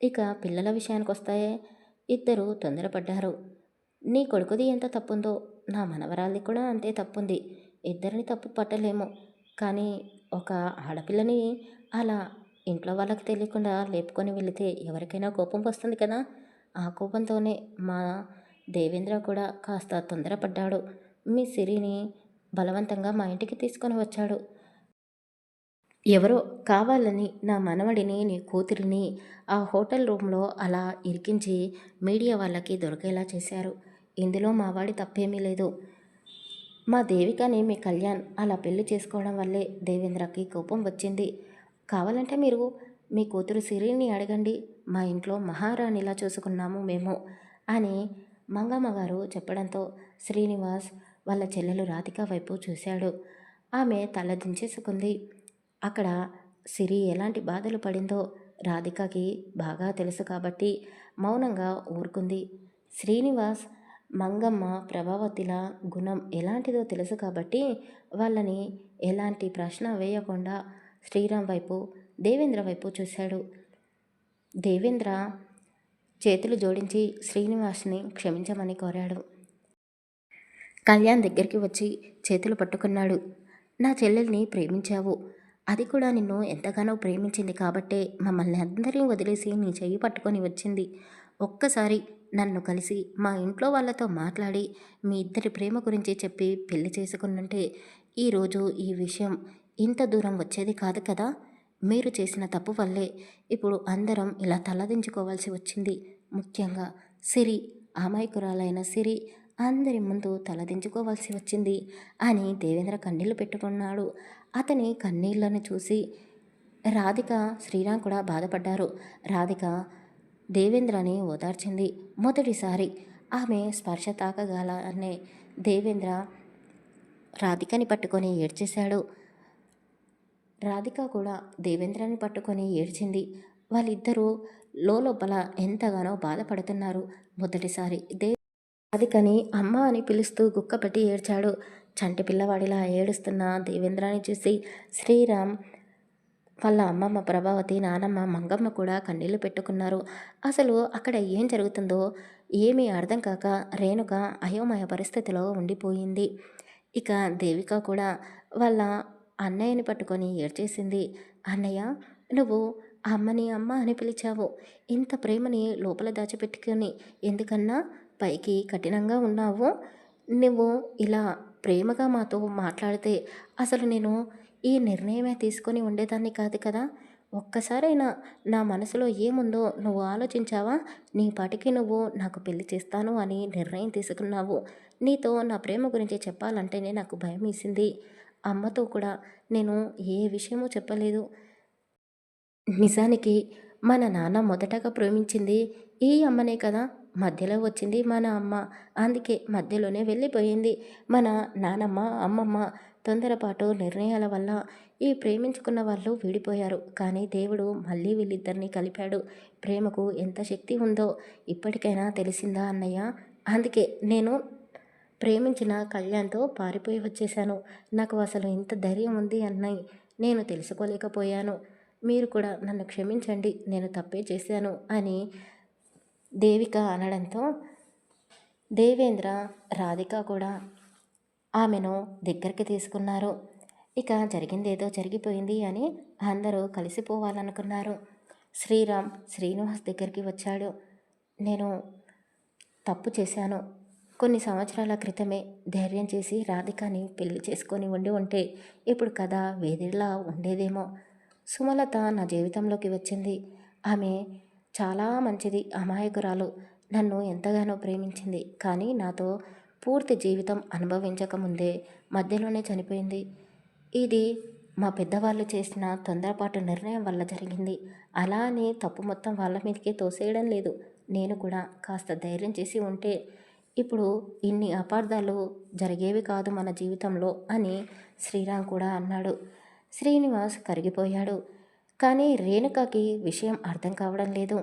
ఇక పిల్లల విషయానికి వస్తాయే, ఇద్దరు తొందరపడ్డారు. నీ కొడుకుది ఎంత తప్పుందో నా మనవరాలిది కూడా అంతే తప్పుంది. ఇద్దరిని తప్పు పట్టలేము. కానీ ఒక ఆడపిల్లని అలా ఇంట్లో వాళ్ళకి తెలియకుండా లేపుకొని వెళితే ఎవరికైనా కోపం వస్తుంది కదా. ఆ కోపంతోనే మా దేవేంద్ర కూడా కాస్త తొందరపడ్డాడు. మీ సిరిని బలవంతంగా మా ఇంటికి తీసుకొని వచ్చాడు. ఎవరో కావాలని నా మనవడిని, నీ కూతురిని ఆ హోటల్ రూమ్లో అలా ఇరికించి మీడియా వాళ్ళకి దొరికేలా చేశారు. ఇందులో మా వాడి తప్పేమీ లేదు. మా దేవికని మీ కళ్యాణ్ అలా పెళ్లి చేసుకోవడం వల్లే దేవేంద్రకి కోపం వచ్చింది. కావాలంటే మీరు మీ కూతురు సిరిని అడగండి. మా ఇంట్లో మహారాణిలా చూసుకున్నాము మేము అని మంగమ్మ గారు చెప్పడంతో శ్రీనివాస్ వాళ్ళ చెల్లెలు రాధిక వైపు చూశాడు. ఆమె తల దించేసుకుంది. అక్కడ సిరి ఎలాంటి బాధలు పడిందో రాధికకి బాగా తెలుసు కాబట్టి మౌనంగా ఊరుకుంది. శ్రీనివాస్ మంగమ్మ, ప్రభావతిల గుణం ఎలాంటిదో తెలుసు కాబట్టి వాళ్ళని ఎలాంటి ప్రశ్న వేయకుండా శ్రీరామ్ వైపు, దేవేంద్ర వైపు చూశాడు. దేవేంద్ర చేతులు జోడించి శ్రీనివాస్ని క్షమించమని కోరాడు. కళ్యాణ్ దగ్గరికి వచ్చి చేతులు పట్టుకున్నాడు. నా చెల్లెల్ని ప్రేమించావు. అది కూడా నిన్ను ఎంతగానో ప్రేమించింది కాబట్టే మమ్మల్ని అందరినీ వదిలేసి నీ చెయ్యి పట్టుకొని వచ్చింది. ఒక్కసారి నన్ను కలిసి మా ఇంట్లో వాళ్ళతో మాట్లాడి మీ ఇద్దరి ప్రేమ గురించి చెప్పి పెళ్లి చేసుకున్నంటే ఈరోజు ఈ విషయం ఇంత దూరం వచ్చేది కాదు కదా. మీరు చేసిన తప్పు వల్లే ఇప్పుడు అందరం ఇలా తలదించుకోవాల్సి వచ్చింది. ముఖ్యంగా సిరి, అమాయకురాలైన సిరి అందరి ముందు తలదించుకోవాల్సి వచ్చింది అని దేవేంద్ర కన్నీళ్లు పెట్టుకున్నాడు. అతని కన్నీళ్లను చూసి రాధిక, శ్రీరామ్ కూడా బాధపడ్డారు. రాధిక దేవేంద్రని ఓదార్చింది. మొదటిసారి ఆమె స్పర్శ తాకగాలనే దేవేంద్ర రాధికని పట్టుకొని ఏడ్చేశాడు. రాధిక కూడా దేవేంద్రని పట్టుకొని ఏడ్చింది. వాళ్ళిద్దరూ లోపల ఎంతగానో బాధపడుతున్నారు. మొదటిసారి అది కని అమ్మ అని పిలుస్తూ గుక్కపెట్టి ఏడ్చాడు. చంటి పిల్లవాడిలా ఏడుస్తున్న దేవేంద్రాని చూసి శ్రీరామ్ వాళ్ళ అమ్మమ్మ ప్రభావతి, నానమ్మ మంగమ్మ కూడా కన్నీళ్లు పెట్టుకున్నారు. అసలు అక్కడ ఏం జరుగుతుందో ఏమీ అర్థం కాక రేణుక అయోమయ పరిస్థితిలో ఉండిపోయింది. ఇక దేవిక కూడా వాళ్ళ అన్నయ్యని పట్టుకొని ఏడ్చేసింది. అన్నయ్య, నువ్వు ఆ అమ్మని అమ్మ అని పిలిచావు. ఇంత ప్రేమని లోపల దాచిపెట్టుకొని ఎందుకన్నా పైకి కఠినంగా ఉన్నావు. నువ్వు ఇలా ప్రేమగా మాతో మాట్లాడితే అసలు నేను ఈ నిర్ణయమే తీసుకొని ఉండేదాన్ని కాదు కదా. ఒక్కసారైనా నా మనసులో ఏముందో నువ్వు ఆలోచించావా? నీ పాటికి నువ్వు నాకు పెళ్లి చేస్తాను అని నిర్ణయం తీసుకున్నావు. నీతో నా ప్రేమ గురించి చెప్పాలంటేనే నాకు భయం వేసింది. అమ్మతో కూడా నేను ఏ విషయమూ చెప్పలేదు. నిజానికి మన నాన్న మొదటగా ప్రేమించింది ఈ అమ్మనే కదా. మధ్యలో వచ్చింది మన అమ్మ. అందుకే మధ్యలోనే వెళ్ళిపోయింది. మన నానమ్మ, అమ్మమ్మ తొందరపాటు నిర్ణయాల వల్ల ఈ ప్రేమించుకున్న వాళ్ళు విడిపోయారు. కానీ దేవుడు మళ్ళీ వీళ్ళిద్దరిని కలిపాడు. ప్రేమకు ఎంత శక్తి ఉందో ఇప్పటికైనా తెలిసిందా అన్నయ్య? అందుకే నేను ప్రేమించిన కళ్యాణ్తో పారిపోయి వచ్చేశాను. నాకు అసలు ఇంత ధైర్యం ఉంది అన్నయ్య నేను తెలుసుకోలేకపోయాను. మీరు కూడా నన్ను క్షమించండి, నేను తప్పే చేశాను అని దేవిక అనడంతో దేవేంద్ర, రాధిక కూడా ఆమెను దగ్గరికి తీసుకున్నారు. ఇక జరిగిందేదో జరిగిపోయింది అని అందరూ కలిసిపోవాలనుకున్నారు. శ్రీరామ్ శ్రీనివాస్ దగ్గరికి వచ్చాడు. నేను తప్పు చేశాను. కొన్ని సంవత్సరాల క్రితమే ధైర్యం చేసి రాధికని పెళ్లి చేసుకొని ఉంటే ఇప్పుడు కథ వేరేలా ఉండేదేమో. సుమలత నా జీవితంలోకి వచ్చింది. ఆమె చాలా మంచిది, అమాయకురాలు. నన్ను ఎంతగానో ప్రేమించింది. కానీ నాతో పూర్తి జీవితం అనుభవించకముందే మధ్యలోనే చనిపోయింది. ఇది మా పెద్దవాళ్ళు చేసిన తొందరపాటు నిర్ణయం వల్ల జరిగింది. అలా అని తప్పు మొత్తం వాళ్ళ మీదకే తోసేయడం లేదు. నేను కూడా కాస్త ధైర్యం చేసి ఉంటే ఇప్పుడు ఇన్ని అపార్థాలు జరిగేవి కాదు మన జీవితంలో అని శ్రీరామ్ కూడా అన్నాడు. శ్రీనివాస్ కరిగిపోయాడు. కానీ రేణుకకి విషయం అర్థం కావడం లేదు.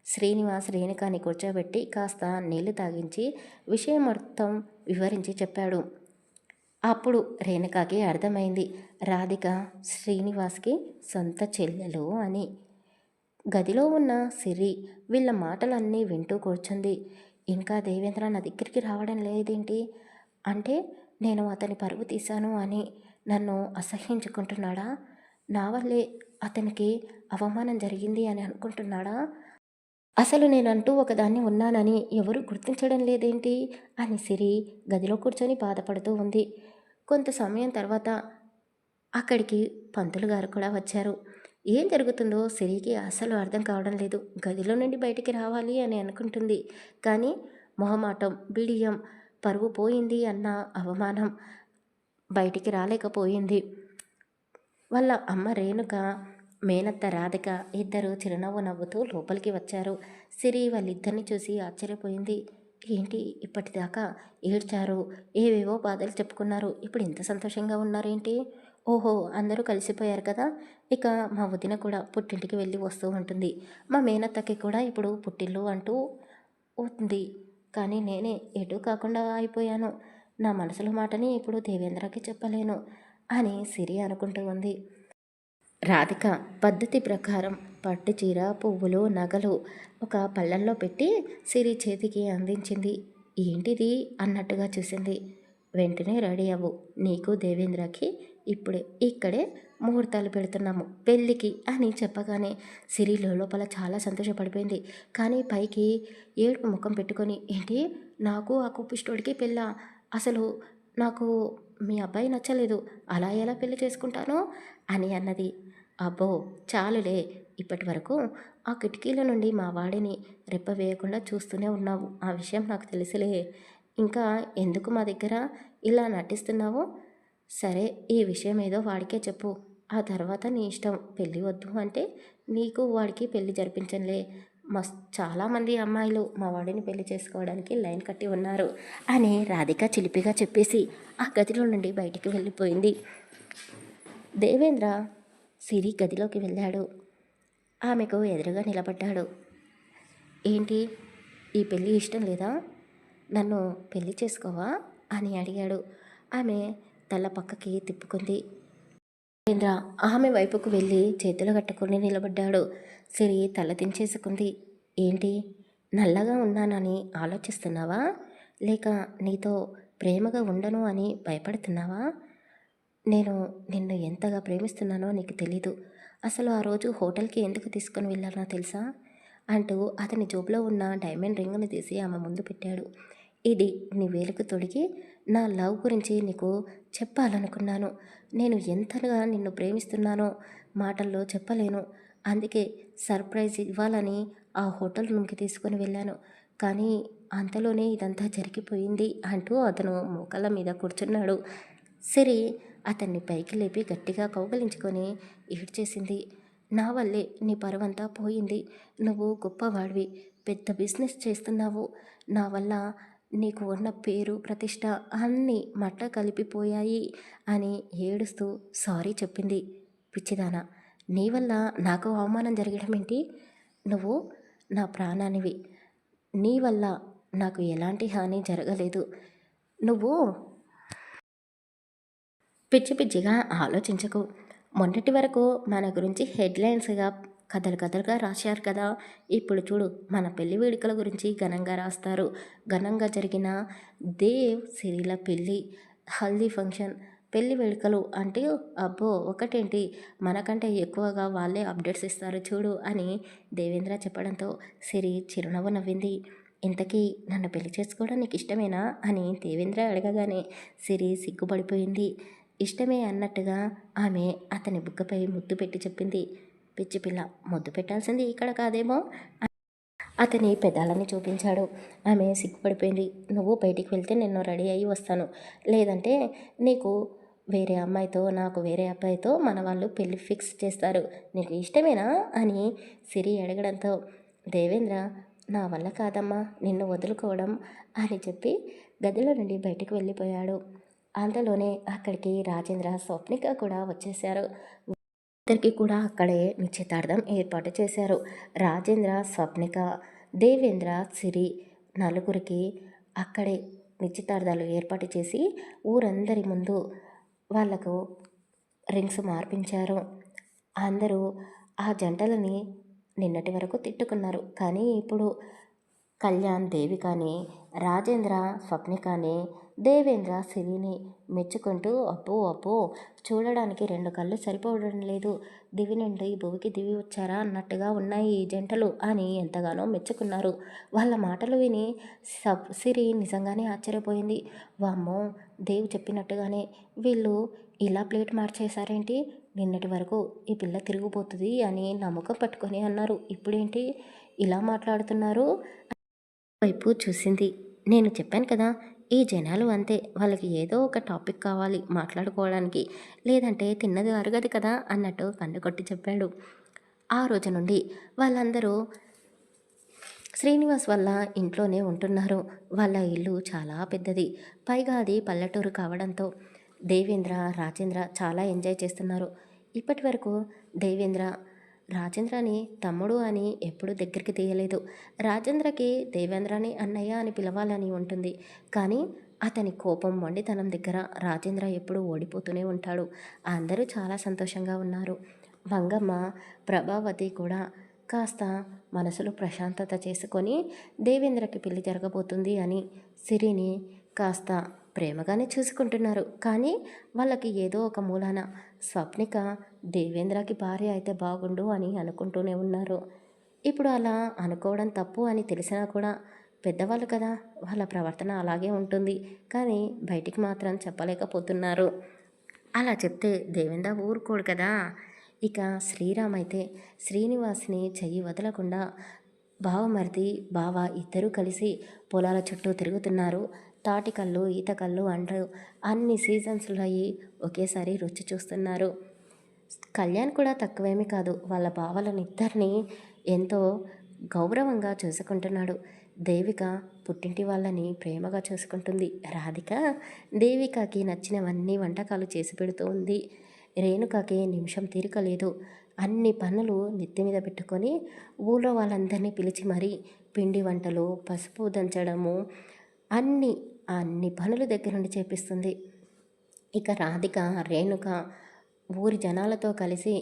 శ్రీనివాస్ రేణుకాని కూర్చోబెట్టి కాస్త నీళ్లు తాగించి విషయం మొత్తం వివరించి చెప్పాడు. అప్పుడు రేణుకాకి అర్థమైంది రాధిక శ్రీనివాస్కి సొంత చెల్లెలు అని. గదిలో ఉన్న సిరి వీళ్ళ మాటలన్నీ వింటూ కూర్చుంది. ఇంకా దేవేంద్ర నా దగ్గరికి రావడం లేదేంటి? అంటే నేను అతని పరువు తీశాను అని నన్ను అసహ్యించుకుంటున్నాడా? నా వల్లే అతనికి అవమానం జరిగింది అని అనుకుంటున్నాడా? అసలు నేనంటూ ఒకదాన్ని ఉన్నానని ఎవరు గుర్తించడం లేదేంటి అని సిరి గదిలో కూర్చొని బాధపడుతూ ఉంది. కొంత సమయం తర్వాత అక్కడికి పంతులు గారు కూడా వచ్చారు. ఏం జరుగుతుందో సిరికి అస్సలు అర్థం కావడం లేదు. గదిలో నుండి బయటికి రావాలి అని అనుకుంటుంది. కానీ మొహమాటం, బిడియం, పరువు పోయింది అన్న అవమానం బయటికి రాలేకపోయింది. వాళ్ళ అమ్మ రేణుక, మేనత్త రాధిక ఇద్దరు చిరునవ్వు నవ్వుతూ లోపలికి వచ్చారు. సిరి వాళ్ళిద్దరిని చూసి ఆశ్చర్యపోయింది. ఏంటి ఇప్పటిదాకా ఏడ్చారు, ఏవేవో బాధలు చెప్పుకున్నారు, ఇప్పుడు ఇంత సంతోషంగా ఉన్నారేంటి? ఓహో, అందరూ కలిసిపోయారు కదా. ఇక మా వదిన కూడా పుట్టింటికి వెళ్ళి వస్తూ ఉంటుంది. మా మేనత్తకి కూడా ఇప్పుడు పుట్టిల్లు అంటూ ఉంది. కానీ నేనే ఎటూ కాకుండా అయిపోయాను. నా మనసులో మాటని ఇప్పుడు దేవేంద్రకి చెప్పలేను అని సిరి అనుకుంటూ ఉంది. రాధిక పద్ధతి ప్రకారం పట్టు చీర, పువ్వులు, నగలు ఒక పళ్ళల్లో పెట్టి సిరి చేతికి అందించింది. ఏంటిది అన్నట్టుగా చూసింది. వెంటనే రెడీ అవ్వు, నీకు దేవేంద్రకి ఇప్పుడే ఇక్కడే ముహూర్తాలు పెడుతున్నాము పెళ్ళికి అని చెప్పగానే సిరి లోపల చాలా సంతోషపడిపోయింది. కానీ పైకి ఏడుపు ముఖం పెట్టుకొని, ఏంటి నాకు ఆ కుప్పిష్టోడికి పెళ్ళా? అసలు నాకు మీ అబ్బాయి నచ్చలేదు, అలా ఎలా పెళ్లి చేసుకుంటాను అని అన్నది. అబ్బో చాలులే, ఇప్పటి వరకు ఆ కిటికీల నుండి మా వాడిని రెప్ప వేయకుండా చూస్తూనే ఉన్నావు. ఆ విషయం నాకు తెలుసులే. ఇంకా ఎందుకు మా దగ్గర ఇలా నటిస్తున్నావు? సరే, ఈ విషయం ఏదో వాడికే చెప్పు. ఆ తర్వాత నీ ఇష్టం. పెళ్ళి వద్దు అంటే నీకు వాడికి పెళ్ళి జరిపించనులే. చాలామంది అమ్మాయిలు మా వాడిని పెళ్లి చేసుకోవడానికి లైన్ కట్టి ఉన్నారు అని రాధిక చిలిపిగా చెప్పేసి ఆ గదిలో నుండి బయటికి వెళ్ళిపోయింది. దేవేంద్ర సిరి గదిలోకి వెళ్ళాడు. ఆమెకు ఎదురుగా నిలబడ్డాడు. ఏంటి, ఈ పెళ్ళి ఇష్టం లేదా? నన్ను పెళ్లి చేసుకోవా అని అడిగాడు. ఆమె తల పక్కకి తిప్పుకుంది. వీరేంద్ర ఆమె వైపుకు వెళ్ళి చేతులు కట్టుకుని నిలబడ్డాడు. సిరి తల దించేసుకుంది. ఏంటి, నల్లగా ఉన్నానని ఆలోచిస్తున్నావా? లేక నీతో ప్రేమగా ఉండను అని భయపడుతున్నావా? నేను నిన్ను ఎంతగా ప్రేమిస్తున్నానో నీకు తెలీదు. అసలు ఆ రోజు హోటల్కి ఎందుకు తీసుకుని వెళ్ళానో తెలుసా? అంటూ అతని జోబులో ఉన్న డైమండ్ రింగ్ని తీసి ఆమె ముందు పెట్టాడు. ఇది నీ వేలుకు తొడిగి నా లవ్ గురించి నీకు చెప్పాలనుకున్నాను. నేను ఎంతగా నిన్ను ప్రేమిస్తున్నానో మాటల్లో చెప్పలేను. అందుకే సర్ప్రైజ్ ఇవ్వాలని ఆ హోటల్ రూమ్కి తీసుకొని వెళ్ళాను. కానీ అంతలోనే ఇదంతా జరిగిపోయింది అంటూ అతను మోకాళ్ళ మీద కూర్చున్నాడు. సిరి అతన్ని పైకి లేపి గట్టిగా కౌగలించుకొని ఏడ్చేసింది. నా వల్లే నీ పరువంతా పోయింది. నువ్వు గొప్పవాడివి, పెద్ద బిజినెస్ చేస్తున్నావు. నా వల్ల నీకు ఉన్న పేరు ప్రతిష్ట అన్నీ మట్ట కలిపిపోయాయి అని ఏడుస్తూ సారీ చెప్పింది. పిచ్చిదానా, నీ వల్ల నాకు అవమానం జరగడం ఏంటి? నువ్వు నా ప్రాణానివి. నీ వల్ల నాకు ఎలాంటి హాని జరగలేదు. నువ్వు పిచ్చి పిచ్చిగా ఆలోచించకు. మొన్నటి వరకు మన గురించి హెడ్లైన్స్గా కథలు కథలుగా రాశారు కదా. ఇప్పుడు చూడు, మన పెళ్లి వేడుకల గురించి ఘనంగా రాస్తారు. ఘనంగా జరిగిన దేవ్ సిరిల పెళ్ళి, హల్దీ ఫంక్షన్, పెళ్లి వేడుకలు అంటే అబ్బో ఒకటేంటి, మనకంటే ఎక్కువగా వాళ్ళే అప్డేట్స్ ఇస్తారు చూడు అని దేవేంద్ర చెప్పడంతో సిరి చిరునవ్వు నవ్వింది. ఇంతకీ నన్ను పెళ్లి చేసుకోవడం నీకు ఇష్టమేనా అని దేవేంద్ర అడగగానే సిరి సిగ్గుపడిపోయింది. ఇష్టమే అన్నట్టుగా ఆమె అతని బుగ్గపై ముద్దు పెట్టి చెప్పింది. పిచ్చి పిల్ల, ముద్దు పెట్టాల్సింది ఇక్కడ కాదేమో. అతని పెదాలని చూపించాడు. ఆమె సిగ్గుపడిపోయింది. నువ్వు బయటికి వెళ్తే నేను రెడీ అయ్యి వస్తాను, లేదంటే నీకు వేరే అమ్మాయితో, నాకు వేరే అబ్బాయితో మన వాళ్ళు పెళ్ళి ఫిక్స్ చేస్తారు. నీకు ఇష్టమేనా అని సిరి అడగడంతో దేవేంద్ర నా వల్ల కాదమ్మా నిన్ను వదులుకోవడం అని చెప్పి గదిలో నుండి బయటికి వెళ్ళిపోయాడు. అంతలోనే అక్కడికి రాజేంద్ర, స్వప్నిక కూడా వచ్చేశారు. ఇద్దరికి కూడా అక్కడే నిశ్చితార్థం ఏర్పాటు చేశారు. రాజేంద్ర, స్వప్నిక, దేవేంద్ర, సిరి నలుగురికి అక్కడే నిశ్చితార్థాలు ఏర్పాటు చేసి ఊరందరి ముందు వాళ్లకు రింగ్స్ మార్పించారు. అందరూ ఆ జంటలని నిన్నటి వరకు తిట్టుకున్నారు. కానీ ఇప్పుడు కళ్యాణ్ దేవికాని, రాజేంద్ర స్వప్నికాని, దేవేంద్ర సిరిని మెచ్చుకుంటూ అబ్బో అబ్బో, చూడడానికి రెండు కళ్ళు సరిపోవడం లేదు, దివి నుండి భువికి దివి వచ్చారా అన్నట్టుగా ఉన్నాయి ఈ జంటలు అని ఎంతగానో మెచ్చుకున్నారు. వాళ్ళ మాటలు విని సిరి నిజంగానే ఆశ్చర్యపోయింది. వామ్మో, దేవ్ చెప్పినట్టుగానే వీళ్ళు ఇలా ప్లేట్ మార్చేశారేంటి, నిన్నటి వరకు ఈ పిల్ల తిరిగిపోతుంది అని నమ్మకం పట్టుకొని అన్నారు, ఇప్పుడేంటి ఇలా మాట్లాడుతున్నారు వైపు చూసింది. నేను చెప్పాను కదా, ఈ జనాలు అంతే, వాళ్ళకి ఏదో ఒక టాపిక్ కావాలి మాట్లాడుకోవడానికి, లేదంటే తిన్నది అరగదు కదా అన్నట్టు కన్ను కొట్టి చెప్పాడు. ఆ రోజు నుండి వాళ్ళందరూ శ్రీనివాస్ వాళ్ళ ఇంట్లోనే ఉంటున్నారు. వాళ్ళ ఇల్లు చాలా పెద్దది, పైగా అది పల్లెటూరు కావడంతో దేవేంద్ర, రాజేంద్ర చాలా ఎంజాయ్ చేస్తున్నారు. ఇప్పటి వరకు దేవేంద్ర రాజేంద్రని తమ్ముడు అని ఎప్పుడూ దగ్గరికి తీయలేదు. రాజేంద్రకి దేవేంద్రని అన్నయ్య అని పిలవాలని ఉంటుంది. కానీ అతని కోపం, మొండితనం దగ్గర రాజేంద్ర ఎప్పుడూ ఓడిపోతూనే ఉంటాడు. అందరూ చాలా సంతోషంగా ఉన్నారు. వంగమ్మ, ప్రభావతి కూడా కాస్త మనసులో ప్రశాంతత చేసుకొని దేవేంద్రకి పెళ్లి జరగబోతుంది అని సిరిని కాస్త ప్రేమగానే చూసుకుంటున్నారు. కానీ వాళ్ళకి ఏదో ఒక మూలాన స్వప్నిక దేవేంద్రకి భార్య అయితే బాగుండు అని అనుకుంటూనే ఉన్నారు. ఇప్పుడు అలా అనుకోవడం తప్పు అని తెలిసినా కూడా పెద్దవాళ్ళు కదా, వాళ్ళ ప్రవర్తన అలాగే ఉంటుంది. కానీ బయటికి మాత్రం చెప్పలేకపోతున్నారు. అలా చెప్తే దేవేంద్ర ఊరుకోడు కదా. ఇక శ్రీరామ్ అయితే శ్రీనివాస్ని చెయ్యి వదలకుండా బావమరిది, బావ ఇద్దరూ కలిసి పొలాల చుట్టూ తిరుగుతున్నారు. తాటికల్లు, ఈతకల్లు అంటూ అన్ని సీజన్స్లో అయ్యి ఒకేసారి రుచి చూస్తున్నారు. కళ్యాణ్ కూడా తక్కువేమీ కాదు, వాళ్ళ బావలను ఇద్దరిని ఎంతో గౌరవంగా చూసుకుంటున్నాడు. దేవిక పుట్టింటి వాళ్ళని ప్రేమగా చూసుకుంటుంది. రాధిక దేవికకి నచ్చినవన్నీ వంటకాలు చేసి పెడుతూ ఉంది. రేణుకకి నిమిషం తీరిక లేదు. అన్ని పనులు నెత్తి మీద పెట్టుకొని ఊళ్ళో వాళ్ళందరినీ పిలిచి మరీ పిండి వంటలు, పసుపు దంచడము, అన్ని అన్ని పనులు దగ్గరుండి చేపిస్తుంది. ఇక రాధిక, రేణుక ఊరి జనాలతో కలిసి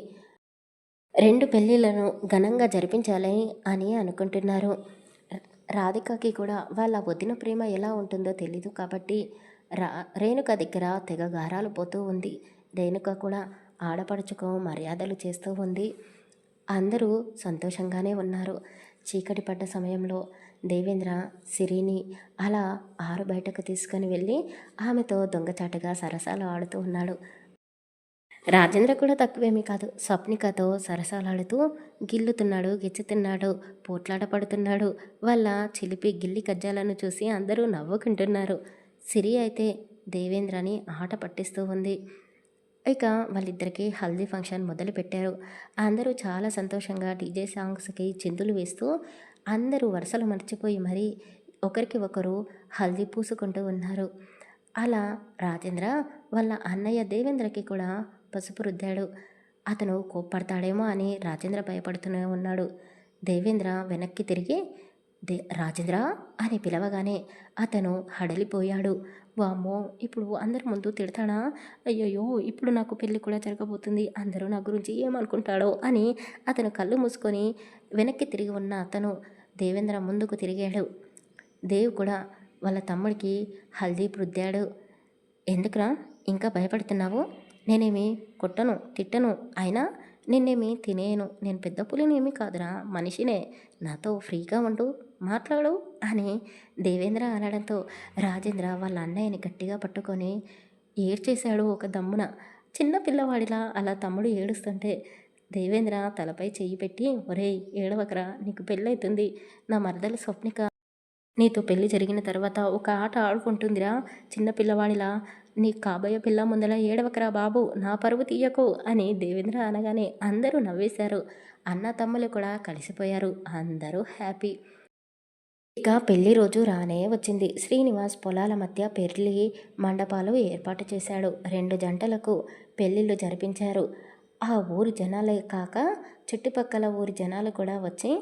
2 పెళ్ళిళ్ళను ఘనంగా జరిపించాలి అని అనుకుంటున్నారు. రాధికకి కూడా వాళ్ళ వదిన ప్రేమ ఎలా ఉంటుందో తెలీదు కాబట్టి రా రేణుక దగ్గర తెగ గారాలు పోతూ ఉంది. రేణుక కూడా ఆడపడుచుకు మర్యాదలు చేస్తూ ఉంది. అందరూ సంతోషంగానే ఉన్నారు. చీకటి పడ్డ సమయంలో దేవేంద్ర సిరిని అలా ఆరు బయటకు తీసుకొని వెళ్ళి ఆమెతో దొంగచాటుగా సరసాలు ఆడుతూ ఉన్నాడు. రాజేంద్ర కూడా తక్కువేమీ కాదు. స్వప్నికతో సరసాలాడుతూ గిల్లుతున్నాడు, గిచ్చుతున్నాడు, పోట్లాట పడుతున్నాడు. వాళ్ళ చిలిపి గిల్లి కజ్జాలను చూసి అందరూ నవ్వుకుంటున్నారు. సిరి అయితే దేవేంద్రని ఆట పట్టిస్తూ ఉంది. ఇక వాళ్ళిద్దరికీ హల్దీ ఫంక్షన్ మొదలుపెట్టారు. అందరూ చాలా సంతోషంగా డీజే సాంగ్స్కి చిందులు వేస్తూ అందరూ వరుసలు మర్చిపోయి మరీ ఒకరికి ఒకరు హల్దీ పూసుకుంటూ ఉన్నారు. అలా రాజేంద్ర వాళ్ళ అన్నయ్య దేవేంద్రకి కూడా పసుపు రుద్దాడు. అతను కోప్పడతాడేమో అని రాజేంద్ర భయపడుతూనే ఉన్నాడు. దేవేంద్ర వెనక్కి తిరిగి రాజేంద్ర అని పిలవగానే అతను హడలిపోయాడు. వామ్మో, ఇప్పుడు అందరి ముందు తిడతాడా? అయ్యయ్యో, ఇప్పుడు నాకు పెళ్ళి కూడా జరగబోతుంది, అందరూ నా గురించి ఏమనుకుంటాడో అని అతను కళ్ళు మూసుకొని వెనక్కి తిరిగి ఉన్న అతను దేవేంద్ర ముందుకు తిరిగాడు. దేవ్ కూడా వాళ్ళ తమ్ముడికి హల్దీ రుద్దాడు. ఎందుకురా ఇంకా భయపడుతున్నావు? నేనేమి కొట్టను, తిట్టను, అయినా నిన్నేమి తినేయను. నేను పెద్ద పులినేమి కాదురా, మనిషినే. నాతో ఫ్రీగా ఉండు, మాట్లాడు అని దేవేంద్ర అనడంతో రాజేంద్ర వాళ్ళ అన్నయ్యని గట్టిగా పట్టుకొని ఏడ్చేశాడు ఒక దమ్మున. చిన్న పిల్లవాడిలా అలా తమ్ముడు ఏడుస్తుంటే దేవేంద్ర తలపై చెయ్యి పెట్టి, ఒరేయ్ ఏడవకరా, నీకు పెళ్ళవుతుంది. నా మరదలు స్వప్నిక నీతో పెళ్లి జరిగిన తర్వాత ఒక ఆట ఆడుకుంటుందిరా చిన్న పిల్లవాడిలా. నీ కాబోయే పిల్ల ముందల ఏడవకరా బాబు, నా పరువు తీయకు అని దేవేంద్ర అనగానే అందరూ నవ్వేశారు. అన్న తమ్ములు కూడా కలిసిపోయారు. అందరూ హ్యాపీ. ఇక పెళ్లి రోజు రానే వచ్చింది. శ్రీనివాస్ పొలాల మధ్య పెళ్లి మండపాలు ఏర్పాటు చేశాడు. 2 జంటలకు పెళ్లిళ్ళు జరిపించారు. ఆ ఊరి జనాలే కాక చుట్టుపక్కల ఊరి జనాలు కూడా వచ్చి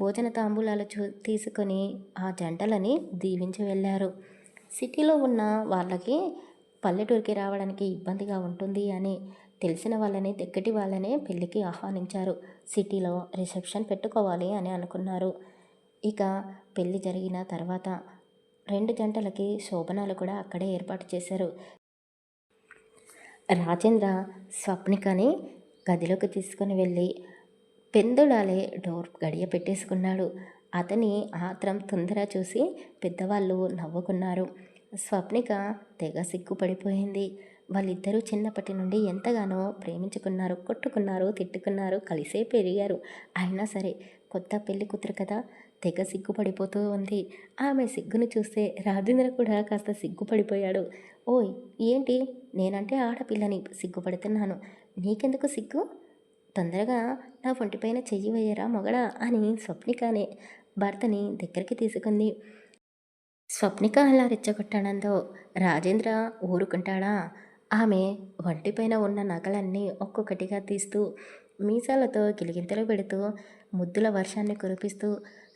భోజన తాంబూలాలు తీసుకొని ఆ జంటలని దీవించి వెళ్ళారు. సిటీలో ఉన్న వాళ్ళకి పల్లెటూరికి రావడానికి ఇబ్బందిగా ఉంటుంది అని తెలిసిన వాళ్ళని, దగ్గటి వాళ్ళనే పెళ్ళికి ఆహ్వానించారు. సిటీలో రిసెప్షన్ పెట్టుకోవాలి అని అనుకున్నారు. ఇక పెళ్ళి జరిగిన తర్వాత 2 జంటలకి శోభనాలు కూడా అక్కడే ఏర్పాటు చేశారు. రాజేంద్ర స్వప్నికని గదిలోకి తీసుకొని వెళ్ళి పెందుడాలే డోర్ గడియ పెట్టేసుకున్నాడు. అతని ఆత్రం తొందర చూసి పెద్దవాళ్ళు నవ్వుకున్నారు. స్వప్నిక తెగ సిగ్గుపడిపోయింది. వాళ్ళిద్దరూ చిన్నప్పటి నుండి ఎంతగానో ప్రేమించుకున్నారు, కొట్టుకున్నారు, తిట్టుకున్నారు, కలిసే పెరిగారు. అయినా సరే కొత్త పెళ్లి కూతురు కదా, తెగ సిగ్గుపడిపోతూ ఉంది. ఆమె సిగ్గును చూస్తే రాజేంద్ర కూడా కాస్త సిగ్గుపడిపోయాడు. ఓయ్ ఏంటి, నేనంటే ఆడపిల్లని సిగ్గుపడుతున్నాను, నీకెందుకు సిగ్గు? తొందరగా నా ఒంటిపైన చెయ్యి వేయరా మొగడా అని స్వప్నికనే భర్తని దగ్గరికి తీసుకుంది. స్వప్నిక అలా రెచ్చగొట్టడంతో రాజేంద్ర ఊరుకుంటాడా? ఆమె ఒంటిపైన ఉన్న నగలన్నీ ఒక్కొక్కటిగా తీస్తూ మీసాలతో గిలిగింతలు పెడుతూ ముద్దుల వర్షాన్ని కురిపిస్తూ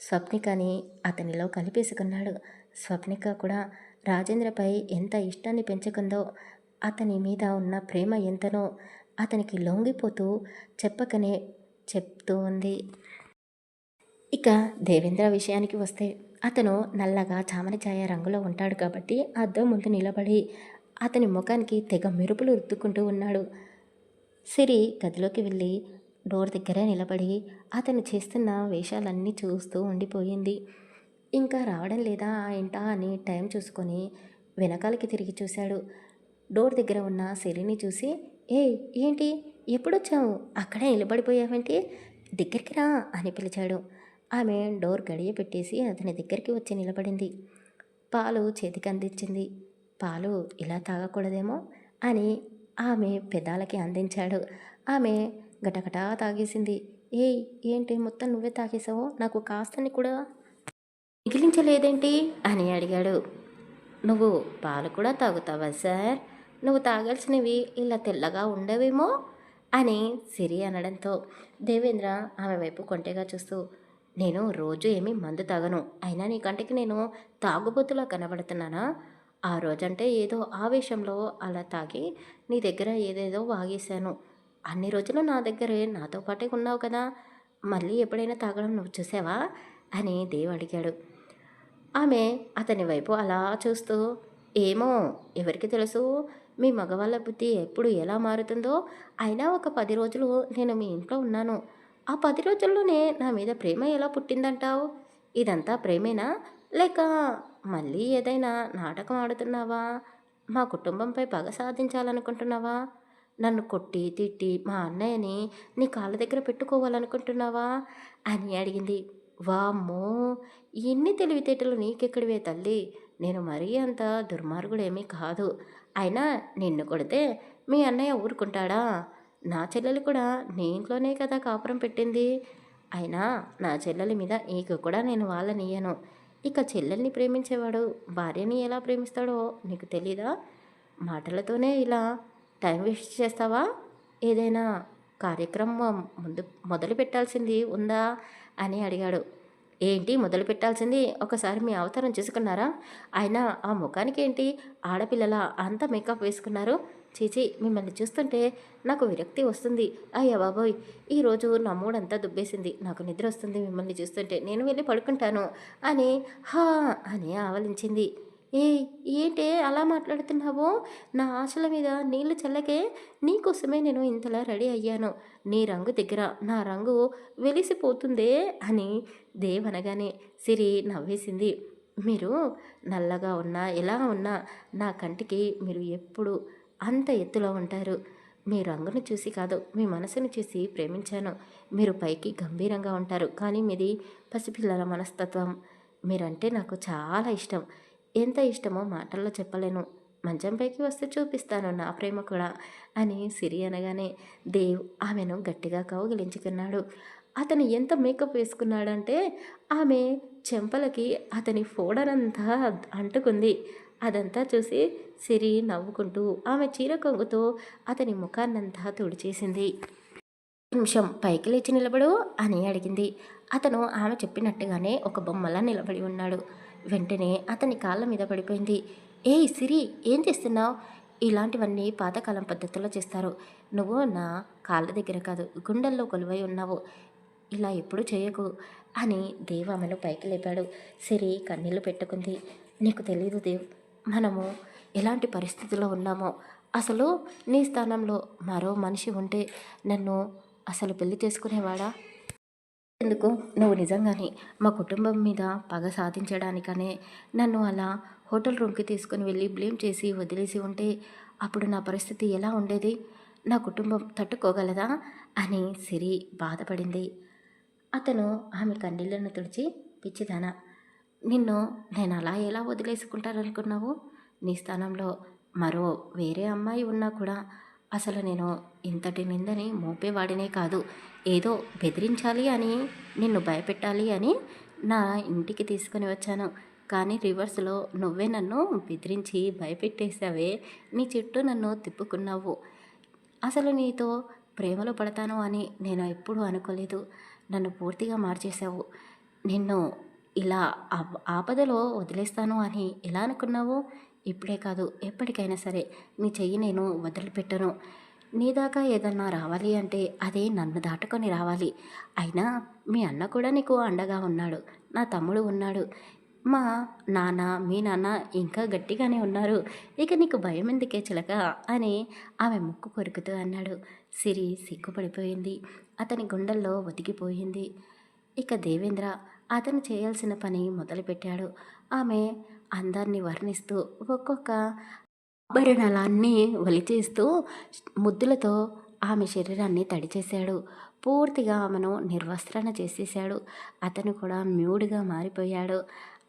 స్వప్నికని అతనిలో కలిపేసుకున్నాడు. స్వప్నిక కూడా రాజేంద్రపై ఎంత ఇష్టాన్ని పెంచుకుందో, అతని మీద ఉన్న ప్రేమ ఎంతనో అతనికి లొంగిపోతూ చెప్పకనే చెప్తూ ఉంది. ఇక దేవేంద్ర విషయానికి వస్తే అతను నల్లగా చామన ఛాయ రంగులో ఉంటాడు కాబట్టి అద్దం ముందు నిలబడి అతని ముఖానికి తెగ మెరుపులు రుద్దుకుంటూ ఉన్నాడు. సిరి గదిలోకి వెళ్ళి డోర్ దగ్గరే నిలబడి అతను చేస్తున్న వేషాలన్నీ చూస్తూ ఉండిపోయింది. ఇంకా రావడం లేదా ఆ ఇంట అని టైం చూసుకొని వెనకాలకి తిరిగి చూశాడు. డోర్ దగ్గర ఉన్న సిరిని చూసి, ఏయ్ ఏంటి, ఎప్పుడొచ్చావు, అక్కడే నిలబడిపోయావేంటి, దగ్గరికి రా అని పిలిచాడు. ఆమె డోర్ గడియ పెట్టేసి అతని దగ్గరికి వచ్చి నిలబడింది. పాలు చేతికి అందించింది. పాలు ఇలా తాగకూడదేమో అని ఆమె పెదాలకి అందించాడు. ఆమె గటగటా తాగేసింది. ఏయ్ ఏంటి, మొత్తం నువ్వే తాగేసావు, నాకు కాస్తని కూడా మిగిలించలేదేంటి అని అడిగాడు. నువ్వు పాలు కూడా తాగుతావా సార్? నువ్వు తాగాల్సినవి ఇలా తెల్లగా ఉండవేమో అని సిరి అనడంతో దేవేంద్ర ఆమె వైపు కొంటెగా చూస్తూ, నేను రోజు ఏమీ మందు తాగను. అయినా నీ కంటికి నేను తాగుబోతులా కనబడుతున్నానా? ఆ రోజంటే ఏదో ఆవేశంలో అలా తాగి నీ దగ్గర ఏదేదో వాగేశాను. అన్ని రోజులు నా దగ్గరే నాతో పాటే ఉన్నావు కదా! మళ్ళీ ఎప్పుడైనా తాగడం నువ్వు చూసావా?" అని దేవ్ అడిగాడు. ఆమె అతని వైపు అలా చూస్తూ, "ఏమో, ఎవరికి తెలుసు మీ మగవాళ్ళ బుద్ధి ఎప్పుడు ఎలా మారుతుందో. అయినా ఒక 10 రోజులు నేను మీ ఇంట్లో ఉన్నాను. ఆ 10 రోజుల్లోనే నా మీద ప్రేమ ఎలా పుట్టిందంటావు? ఇదంతా ప్రేమేనా? లేక మళ్ళీ ఏదైనా నాటకం ఆడుతున్నావా? మా కుటుంబంపై పగ సాధించాలనుకుంటున్నావా? నన్ను కొట్టి, తిట్టి మా అన్నయ్యని నీ కాళ్ళ దగ్గర పెట్టుకోవాలనుకుంటున్నావా?" అని అడిగింది. వామ్మో! ఇన్ని తెలివితేటలు నీకెక్కడివే తల్లి. నేను మరీ అంత దుర్మార్గుడేమీ కాదు. అయినా నిన్ను కొడితే మీ అన్నయ్య ఊరుకుంటాడా? నా చెల్లెలు కూడా నీ ఇంట్లోనే కదా కాపురం పెట్టింది. అయినా నా చెల్లెలి మీద నీకు కూడా నేను వాళ్ళనియ్యను. ఇక చెల్లెల్ని ప్రేమించేవాడు భార్యని ఎలా ప్రేమిస్తాడో నీకు తెలీదా? మాటలతోనే ఇలా టైం వేస్ట్ చేస్తావా? ఏదైనా కార్యక్రమం మొదలు పెట్టాల్సింది ఉందా? అని అడిగాడు. ఏంటి మొదలు పెట్టాల్సింది? ఒకసారి మీ అవతారం చూసుకున్నారా? అయినా ఆ ముఖానికేంటి ఆడపిల్లలా అంత మేకప్ వేసుకున్నారు? ఛీ! మిమ్మల్ని చూస్తుంటే నాకు విరక్తి వస్తుంది. అయ్య బాబోయ్! ఈరోజు నా మూడంతా దుబ్బేసింది. నాకు నిద్రొస్తుంది మిమ్మల్ని చూస్తుంటే. నేను వెళ్ళి పడుకుంటాను అని హా! అని ఆవలించింది. ఏయ్! ఏంటే అలా మాట్లాడుతున్నావు? నా ఆశల మీద నీళ్లు చల్లకే. నీకోసమే నేను ఇంతలా రెడీ అయ్యాను. నీ రంగు దగ్గర నా రంగు వెలిసిపోతుందే అని దేవ్ అనగానే సిరి నవ్వేసింది. మీరు నల్లగా ఉన్నా, ఎలా ఉన్నా నా కంటికి మీరు ఎప్పుడు అంత ఎత్తులో ఉంటారు. మీ రంగును చూసి కాదు, మీ మనసును చూసి ప్రేమించాను. మీరు పైకి గంభీరంగా ఉంటారు. కానీ మీది పసిపిల్లల మనస్తత్వం. మీరంటే నాకు చాలా ఇష్టం. ఎంత ఇష్టమో మాటల్లో చెప్పలేను. మంచం పైకి వస్తే చూపిస్తాను నా ప్రేమ కూడా అని సిరి అనగానే దేవ్ ఆమెను గట్టిగా కౌగిలించుకున్నాడు. అతను ఎంత మేకప్ వేసుకున్నాడంటే ఆమె చెంపలకి అతని ఫోడనంతా అంటుకుంది. అదంతా చూసి సిరి నవ్వుకుంటూ ఆమె చీర కొంగుతో అతని ముఖాన్నంతా తుడిచేసింది. నిమిషం పైకి లేచి నిలబడు అని అడిగింది. అతను ఆమె చెప్పినట్టుగానే ఒక బొమ్మలా నిలబడి ఉన్నాడు. వెంటనే అతని కాళ్ళ మీద పడిపోయింది. ఏయ్ సిరి, ఏం చేస్తున్నావు? ఇలాంటివన్నీ పాతకాలం పద్ధతుల్లో చేస్తారు. నువ్వు నా కాళ్ళ దగ్గర కాదు, గుండెల్లో కొలువై ఉన్నావు. ఇలా ఎప్పుడు చేయకు అని దేవ్ ఆమెను పైకి లేపాడు. సిరి కన్నీళ్లు పెట్టుకుంది. నీకు తెలీదు దేవ్, మనము ఎలాంటి పరిస్థితుల్లో ఉన్నామో. అసలు నీ స్థానంలో మరో మనిషి ఉంటే నన్ను అసలు పెళ్లి చేసుకునేవాడా? ఎందుకు నువ్వు నిజంగానే మా కుటుంబం మీద పగ సాధించడానికనే నన్ను అలా హోటల్ రూమ్కి తీసుకుని వెళ్ళి బ్లేమ్ చేసి వదిలేసి ఉంటే అప్పుడు నా పరిస్థితి ఎలా ఉండేది? నా కుటుంబం తట్టుకోగలదా? అని సిరి బాధపడింది. అతను ఆమె కన్నీళ్లను తుడిచి, పిచ్చిదానా, నిన్ను నేను అలా ఎలా వదిలేసుకుంటాననుకున్నావు? నీ స్థానంలో మరో వేరే అమ్మాయి ఉన్నా కూడా అసలు నేను ఇంతటి నిందని మోపేవాడినే కాదు. ఏదో బెదిరించాలి అని, నిన్ను భయపెట్టాలి అని నా ఇంటికి తీసుకొని వచ్చాను. కానీ రివర్స్లో నువ్వే నన్ను బెదిరించి భయపెట్టేశావే. నీ చుట్టూ నన్ను తిప్పుకున్నావు. అసలు నీతో ప్రేమలో పడతాను అని నేను ఎప్పుడూ అనుకోలేదు. నన్ను పూర్తిగా మార్చేశావు. నిన్ను ఇలా ఆపదలో వదిలేస్తాను అని ఎలా అనుకున్నావు? ఇప్పుడే కాదు, ఎప్పటికైనా సరే నీ చెయ్యి నేను వదిలిపెట్టను. నీ దాకా ఏదన్నా రావాలి అంటే అదే నన్ను దాటుకొని రావాలి. అయినా మీ అన్న కూడా నీకు అండగా ఉన్నాడు. నా తమ్ముడు ఉన్నాడు. మా నాన్న, మీ నాన్న ఇంకా గట్టిగానే ఉన్నారు. ఇక నీకు భయం ఎందుకే చిలక అని ఆమె ముక్కు కొరుకుతూ అన్నాడు. సిరి సిగ్గుపడిపోయింది. అతని గుండెల్లో ఒదిగిపోయింది. ఇక దేవేంద్ర అతను చేయాల్సిన పని మొదలుపెట్టాడు. ఆమె అందాన్ని వర్ణిస్తూ ఒక్కొక్క ఆభరణాలన్నీ ఒలిచేస్తూ ముద్దులతో ఆమె శరీరాన్ని తడిచేశాడు. పూర్తిగా ఆమెను నిర్వస్త్రణ చేసేశాడు. అతను కూడా మ్యూడ్గా మారిపోయాడు.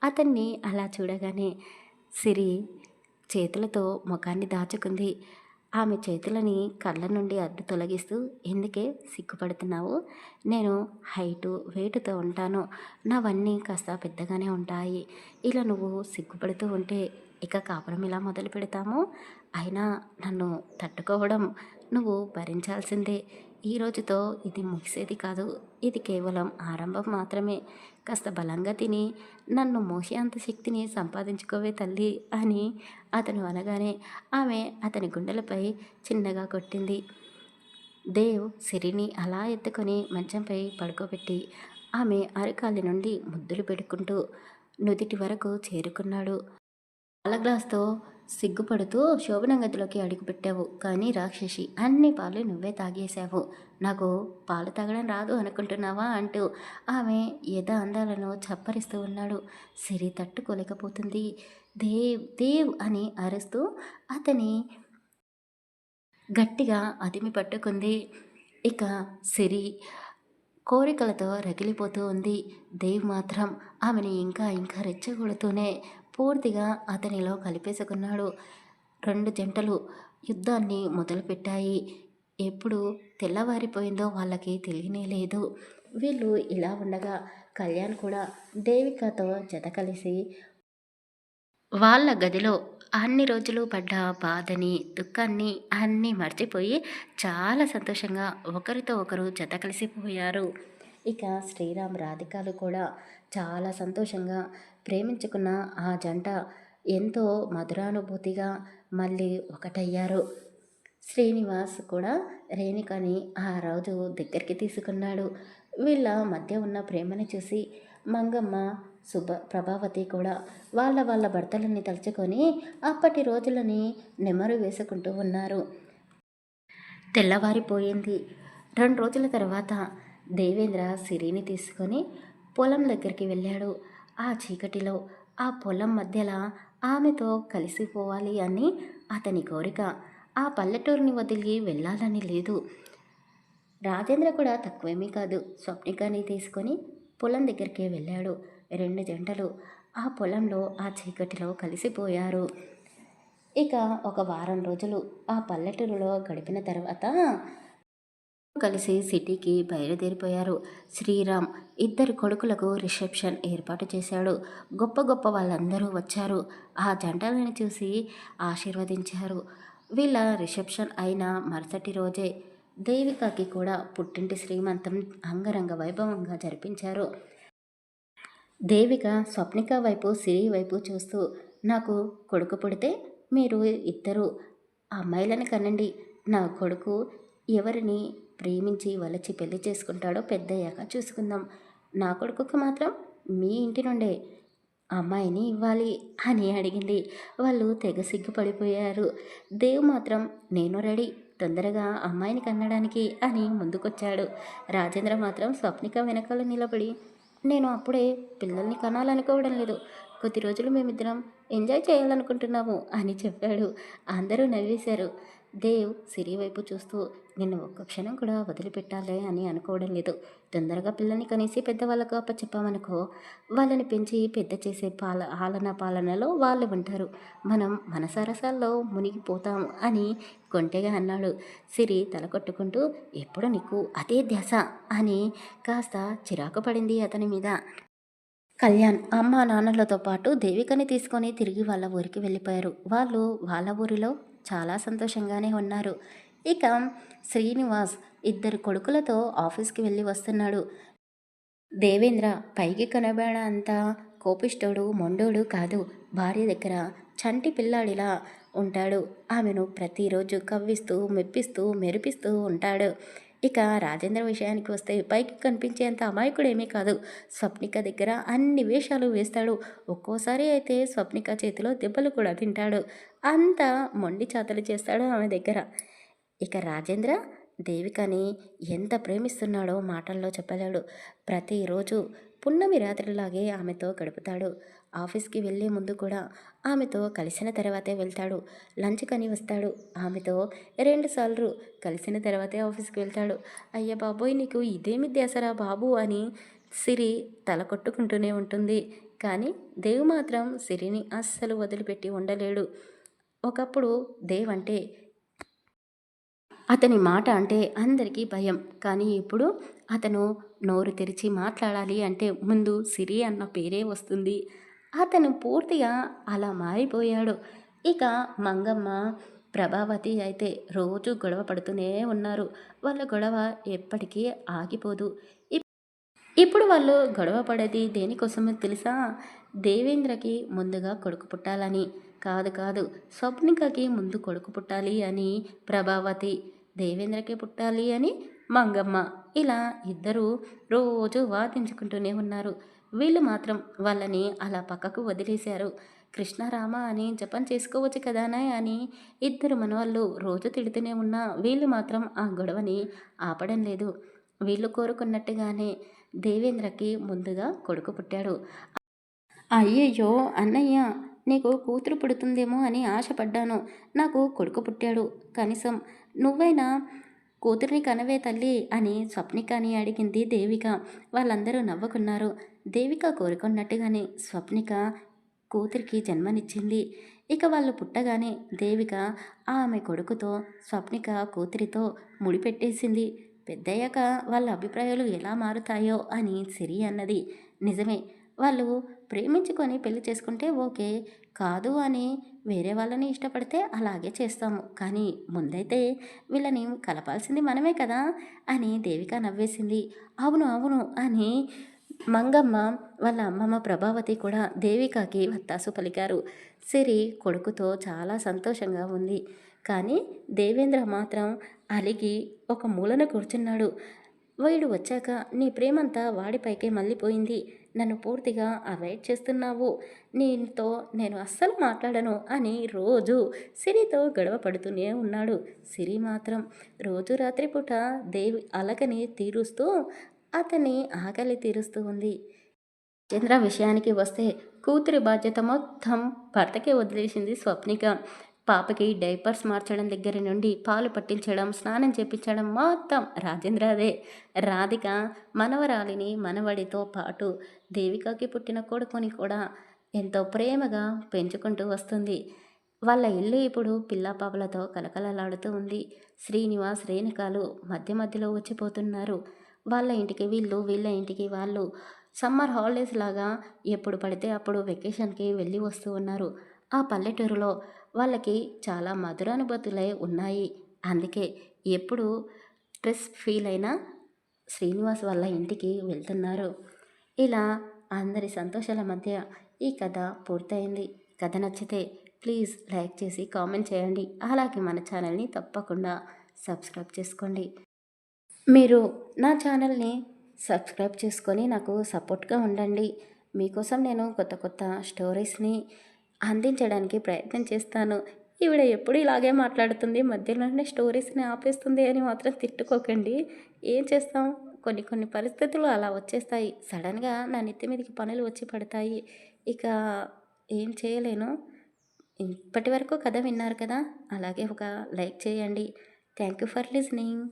అతన్ని అలా చూడగానే సిరి చేతులతో ముఖాన్ని దాచుకుంది. ఆమె చేతులని కళ్ళ నుండి అడ్డు తొలగిస్తూ, ఎందుకే సిగ్గుపడుతున్నావు? నేను హైటు వెయిటుతో ఉంటాను. నావన్నీ కాస్త పెద్దగానే ఉంటాయి. ఇలా నువ్వు సిగ్గుపడుతూ ఉంటే ఇక కాపురం ఇలా మొదలు పెడతాము. అయినా నన్ను తట్టుకోవడం నువ్వు భరించాల్సిందే. ఈ రోజుతో ఇది ముగిసేది కాదు. ఇది కేవలం ఆరంభం మాత్రమే. కాస్త బలంగా తిని నన్ను మోసే అంత శక్తిని సంపాదించుకోవే తల్లి అని అతను అనగానే ఆమె అతని గుండెలపై చిన్నగా కొట్టింది. దేవ్ సిరిని అలా ఎత్తుకొని మంచంపై పడుకోబెట్టి ఆమె అరికాలి నుండి ముద్దులు పెట్టుకుంటూ నుదిటి వరకు చేరుకున్నాడు. పాల గ్లాస్‌తో సిగ్గుపడుతూ శోభనం గదిలోకి అడుగుపెట్టావు. కానీ రాక్షసి, అన్ని పాలు నువ్వే తాగేశావు. నాకు పాలు తాగడం రాదు అనుకుంటున్నావా అంటూ ఆమె ఎద అందాలను చప్పరిస్తూ ఉన్నాడు. సిరి తట్టుకోలేకపోతుంది. దేవ్ దేవ్ అని అరుస్తూ అతని గట్టిగా అదిమి పట్టుకుంది. ఇక సిరి కోరికలతో రగిలిపోతూ ఉంది. దేవ్ మాత్రం ఆమెని ఇంకా ఇంకా రెచ్చగొడుతూనే పూర్తిగా అతనిలో కలిపేసుకున్నాడు. 2 జంటలు యుద్ధాన్ని మొదలుపెట్టాయి. ఎప్పుడు తెల్లవారిపోయిందో వాళ్ళకి తెలియనే లేదు. వీళ్ళు ఇలా ఉండగా కళ్యాణ్ కూడా దేవికతో జత కలిసి వాళ్ళ గదిలో అన్ని రోజులు పడ్డ బాధని, దుఃఖాన్ని అన్నీ మర్చిపోయి చాలా సంతోషంగా ఒకరితో ఒకరు జత కలిసిపోయారు. ఇక శ్రీరామ్, రాధికలు కూడా చాలా సంతోషంగా ప్రేమించుకున్న ఆ జంట ఎంతో మధురానుభూతిగా మళ్ళీ ఒకటయ్యారు. శ్రీనివాస్ కూడా రేణుకని ఆ రోజు దగ్గరికి తీసుకున్నాడు. వీళ్ళ మధ్య ఉన్న ప్రేమని చూసి మంగమ్మ, ప్రభావతి కూడా వాళ్ళ వాళ్ళ భర్తలని తలుచుకొని అప్పటి రోజులని నెమరు వేసుకుంటూ ఉన్నారు. తెల్లవారిపోయింది. 2 రోజుల తర్వాత దేవేంద్ర సిరిని తీసుకొని పొలం దగ్గరికి వెళ్ళాడు. ఆ చీకటిలో ఆ పొలం మధ్యలో ఆమెతో కలిసిపోవాలి అని అతని కోరిక. ఆ పల్లెటూరిని వదిలి వెళ్ళాలని లేదు. రాజేంద్ర కూడా తక్కువేమీ కాదు. స్వప్నికని తీసుకొని పొలం దగ్గరికి వెళ్ళాడు. 2 జంటలు ఆ పొలంలో ఆ చీకటిలో కలిసిపోయారు. ఇక ఒక వారం రోజులు ఆ పల్లెటూరులో గడిపిన తర్వాత కలిసి సిటీకి బయలుదేరిపోయారు. శ్రీరామ్ 2 కొడుకులకు రిసెప్షన్ ఏర్పాటు చేశాడు. గొప్ప గొప్ప వాళ్ళందరూ వచ్చారు. ఆ జంటలను చూసి ఆశీర్వదించారు. వీళ్ళ రిసెప్షన్ అయిన మరుసటి రోజే దేవికకి కూడా పుట్టింటి శ్రీమంతం అంగరంగ వైభవంగా జరిపించారు. దేవిక స్వప్నిక వైపు, సిరి వైపు చూస్తూ, నాకు కొడుకు పుడితే మీరు 2 అమ్మాయిలను కనండి. నా కొడుకు ఎవరిని ప్రేమించి వలచి పెళ్లి చేసుకుంటాడో పెద్దయ్యాక చూసుకుందాం. నా కొడుకుకి మాత్రం మీ ఇంటి నుండే అమ్మాయిని ఇవ్వాలి అని అడిగింది. వాళ్ళు తెగ సిగ్గుపడిపోయారు. దేవ్ మాత్రం నేను రెడీ, తొందరగా అమ్మాయిని కనడానికి అని ముందుకొచ్చాడు. రాజేంద్ర మాత్రం స్వప్నిక వెనకాల నిలబడి, నేను అప్పుడే పిల్లల్ని కనాలనుకోవడం లేదు, కొద్ది రోజులు మేమిద్దరం ఎంజాయ్ చేయాలనుకుంటున్నాము అని చెప్పాడు. అందరూ నవ్వేశారు. దేవ్ సిరి వైపు చూస్తూ, నిన్ను ఒక్క క్షణం కూడా వదిలిపెట్టాలి అని అనుకోవడం లేదు. తొందరగా పిల్లల్ని కనేసి పెద్దవాళ్ళకు అప్పచెప్పామనుకో, వాళ్ళని పెంచి పెద్ద చేసే పాలనలో వాళ్ళు ఉంటారు. మనం మన సరసాల్లో మునిగిపోతాము అని కొంటెగా అన్నాడు. సిరి తల కొట్టుకుంటూ, ఎప్పుడు నీకు అదే ధ్యాస అని కాస్త చిరాకు పడింది అతని మీద. కళ్యాణ్ అమ్మ నాన్నలతో పాటు దేవికని తీసుకొని తిరిగి వాళ్ళ ఊరికి వెళ్ళిపోయారు. వాళ్ళు వాళ్ళ ఊరిలో చాలా సంతోషంగానే ఉన్నారు. ఇక శ్రీనివాస్ 2 కొడుకులతో ఆఫీస్కి వెళ్ళి వస్తున్నాడు. దేవేంద్ర పైకి కనబడ అంత కోపిష్టోడు, మొండోడు కాదు. భార్య దగ్గర చంటి పిల్లాడిలా ఉంటాడు. ఆమెను ప్రతిరోజు కవ్విస్తూ, మెప్పిస్తూ, మెరిపిస్తూ ఉంటాడు. ఇక రాజేంద్ర విషయానికి వస్తే పైకి కనిపించేంత అమాయకుడేమీ కాదు. స్వప్నిక దగ్గర అన్ని వేషాలు వేస్తాడు. ఒక్కోసారి అయితే స్వప్నిక చేతిలో దెబ్బలు కూడా తింటాడు. అంత మొండి చాతలు చేస్తాడు ఆమె దగ్గర. ఇక రాజేంద్ర దేవికని ఎంత ప్రేమిస్తున్నాడో మాటల్లో చెప్పలేడు. ప్రతిరోజు పున్నమి రాత్రిలాగే ఆమెతో గడుపుతాడు. ఆఫీస్కి వెళ్ళే ముందు కూడా ఆమెతో కలిసిన తర్వాతే వెళ్తాడు. లంచ్ కని వస్తాడు. ఆమెతో 2 సార్లు కలిసిన తర్వాతే ఆఫీస్కి వెళ్తాడు. అయ్య బాబోయ్, నీకు ఇదేమి ధ్యాసరా బాబు అని సిరి తల కొట్టుకుంటూనే ఉంటుంది. కానీ దేవ్ మాత్రం సిరిని అస్సలు వదిలిపెట్టి ఉండలేడు. ఒకప్పుడు దేవ్ అంటే, అతని మాట అంటే అందరికీ భయం. కానీ ఇప్పుడు అతను నోరు తెరిచి మాట్లాడాలి అంటే ముందు సిరి అన్న పేరే వస్తుంది. అతను పూర్తిగా అలా మారిపోయాడు. ఇక మంగమ్మ ప్రభావతి అయితే రోజు గొడవ పడుతూనే ఉన్నారు. వాళ్ళ గొడవ ఎప్పటికీ ఆగిపోదు. ఇప్పుడు వాళ్ళు గొడవ పడేది దేనికోసమో తెలుసా? దేవేంద్రకి ముందుగా కొడుకు పుట్టాలని. కాదు కాదు, స్వప్నికకి ముందు కొడుకు పుట్టాలి అని ప్రభావతి, దేవేంద్రకి పుట్టాలి అని మంగమ్మ. ఇలా ఇద్దరూ రోజు వాదించుకుంటూనే ఉన్నారు. వీళ్ళు మాత్రం వాళ్ళని అలా పక్కకు వదిలేశారు. కృష్ణారామ అని జపం చేసుకోవచ్చు కదానే అని ఇద్దరు మనవాళ్ళు రోజు తిడుతూనే ఉన్నా వీళ్ళు మాత్రం ఆ గొడవని ఆపడం లేదు. వీళ్ళు కోరుకున్నట్టుగానే దేవేంద్రకి ముందుగా కొడుకు పుట్టాడు. అయ్యయ్యో అన్నయ్య, నీకు కూతురు పుడుతుందేమో అని ఆశపడ్డాను. నాకు కొడుకు పుట్టాడు. కనీసం నువ్వైనా కూతుర్ని కనవే తల్లి అని స్వప్నికని అడిగింది దేవిక. వాళ్ళందరూ నవ్వుకున్నారు. దేవిక కోరుకున్నట్టుగానే స్వప్నిక కూతురికి జన్మనిచ్చింది. ఇక వాళ్ళు పుట్టగానే దేవిక ఆమె కొడుకుతో స్వప్నిక కూతురితో ముడిపెట్టేసింది. పెద్దయ్యాక వాళ్ళ అభిప్రాయాలు ఎలా మారుతాయో అని సిరి అన్నది. నిజమే, వాళ్ళు ప్రేమించుకొని పెళ్లి చేసుకుంటే ఓకే, కాదు అని వేరే వాళ్ళని ఇష్టపడితే అలాగే చేస్తాము, కానీ ముందైతే వీళ్ళని కలపాల్సింది మనమే కదా అని దేవిక నవ్వేసింది. అవును అవును అని మంగమ్మ వాళ్ళ అమ్మమ్మ ప్రభావతి కూడా దేవికకి వత్తాసు పలికారు. సిరి కొడుకుతో చాలా సంతోషంగా ఉంది. కానీ దేవేంద్ర మాత్రం అలిగి ఒక మూలన కూర్చున్నాడు. వీడు వచ్చాక నీ ప్రేమంతా వాడిపైకే మళ్ళీపోయింది. నన్ను పూర్తిగా అవాయిడ్ చేస్తున్నావు. నీతో నేను అస్సలు మాట్లాడను అని రోజు సిరితో గొడవ పడుతూనే ఉన్నాడు. సిరి మాత్రం రోజు రాత్రిపూట దేవి అలకని తీరుస్తూ అతని ఆకలి తీరుస్తూ ఉంది. చంద్ర విషయానికి వస్తే కూతురి బాధ్యత మొత్తం భర్తకే వదిలేసింది స్వప్నిక. పాపకి డైపర్స్ మార్చడం దగ్గర నుండి పాలు పట్టించడం, స్నానం చేపించడం మొత్తం రాజేంద్రదే. రాధిక మనవరాలిని మనవడితో పాటు దేవికకి పుట్టిన కొడుకుని కూడా ఎంతో ప్రేమగా పెంచుకుంటూ వస్తుంది. వాళ్ళ ఇల్లు ఇప్పుడు పిల్లాపాపలతో కలకలలాడుతూ ఉంది. శ్రీనివాస్, రేణుకాలు మధ్య మధ్యలో వచ్చిపోతున్నారు. వాళ్ళ ఇంటికి వీళ్ళు, వీళ్ళ ఇంటికి వాళ్ళు. సమ్మర్ హాలిడేస్ లాగా ఎప్పుడు పడితే అప్పుడు వెకేషన్కి వెళ్ళి వస్తూ ఉన్నారు. ఆ పల్లెటూరులో వాళ్ళకి చాలా మధురానుభూతులై ఉన్నాయి. అందుకే ఎప్పుడు స్ట్రెస్ ఫీల్ అయినా శ్రీనివాస్ వాళ్ళ ఇంటికి వెళ్తున్నారు. ఇలా అందరి సంతోషాల మధ్య ఈ కథ పూర్తయింది. కథ నచ్చితే ప్లీజ్ లైక్ చేసి కామెంట్ చేయండి. అలాగే మన ఛానల్ని తప్పకుండా సబ్స్క్రైబ్ చేసుకోండి. మీరు నా ఛానల్ని సబ్స్క్రైబ్ చేసుకొని నాకు సపోర్ట్గా ఉండండి. మీకోసం నేను కొత్త కొత్త స్టోరీస్ని అందించడానికి ప్రయత్నం చేస్తాను. ఈవిడ ఎప్పుడు ఇలాగే మాట్లాడుతుంది, మధ్యలోనే స్టోరీస్ని ఆపేస్తుంది అని మాత్రం తిట్టుకోకండి. ఏం చేస్తాం, కొన్ని కొన్ని పరిస్థితులు అలా వచ్చేస్తాయి. సడన్గా నా నెత్తి మీదకి పనులు వచ్చి పడతాయి. ఇక ఏం చేయలేను. ఇప్పటి వరకు కథ విన్నారు కదా, అలాగే ఒక లైక్ చేయండి. Thank you for listening.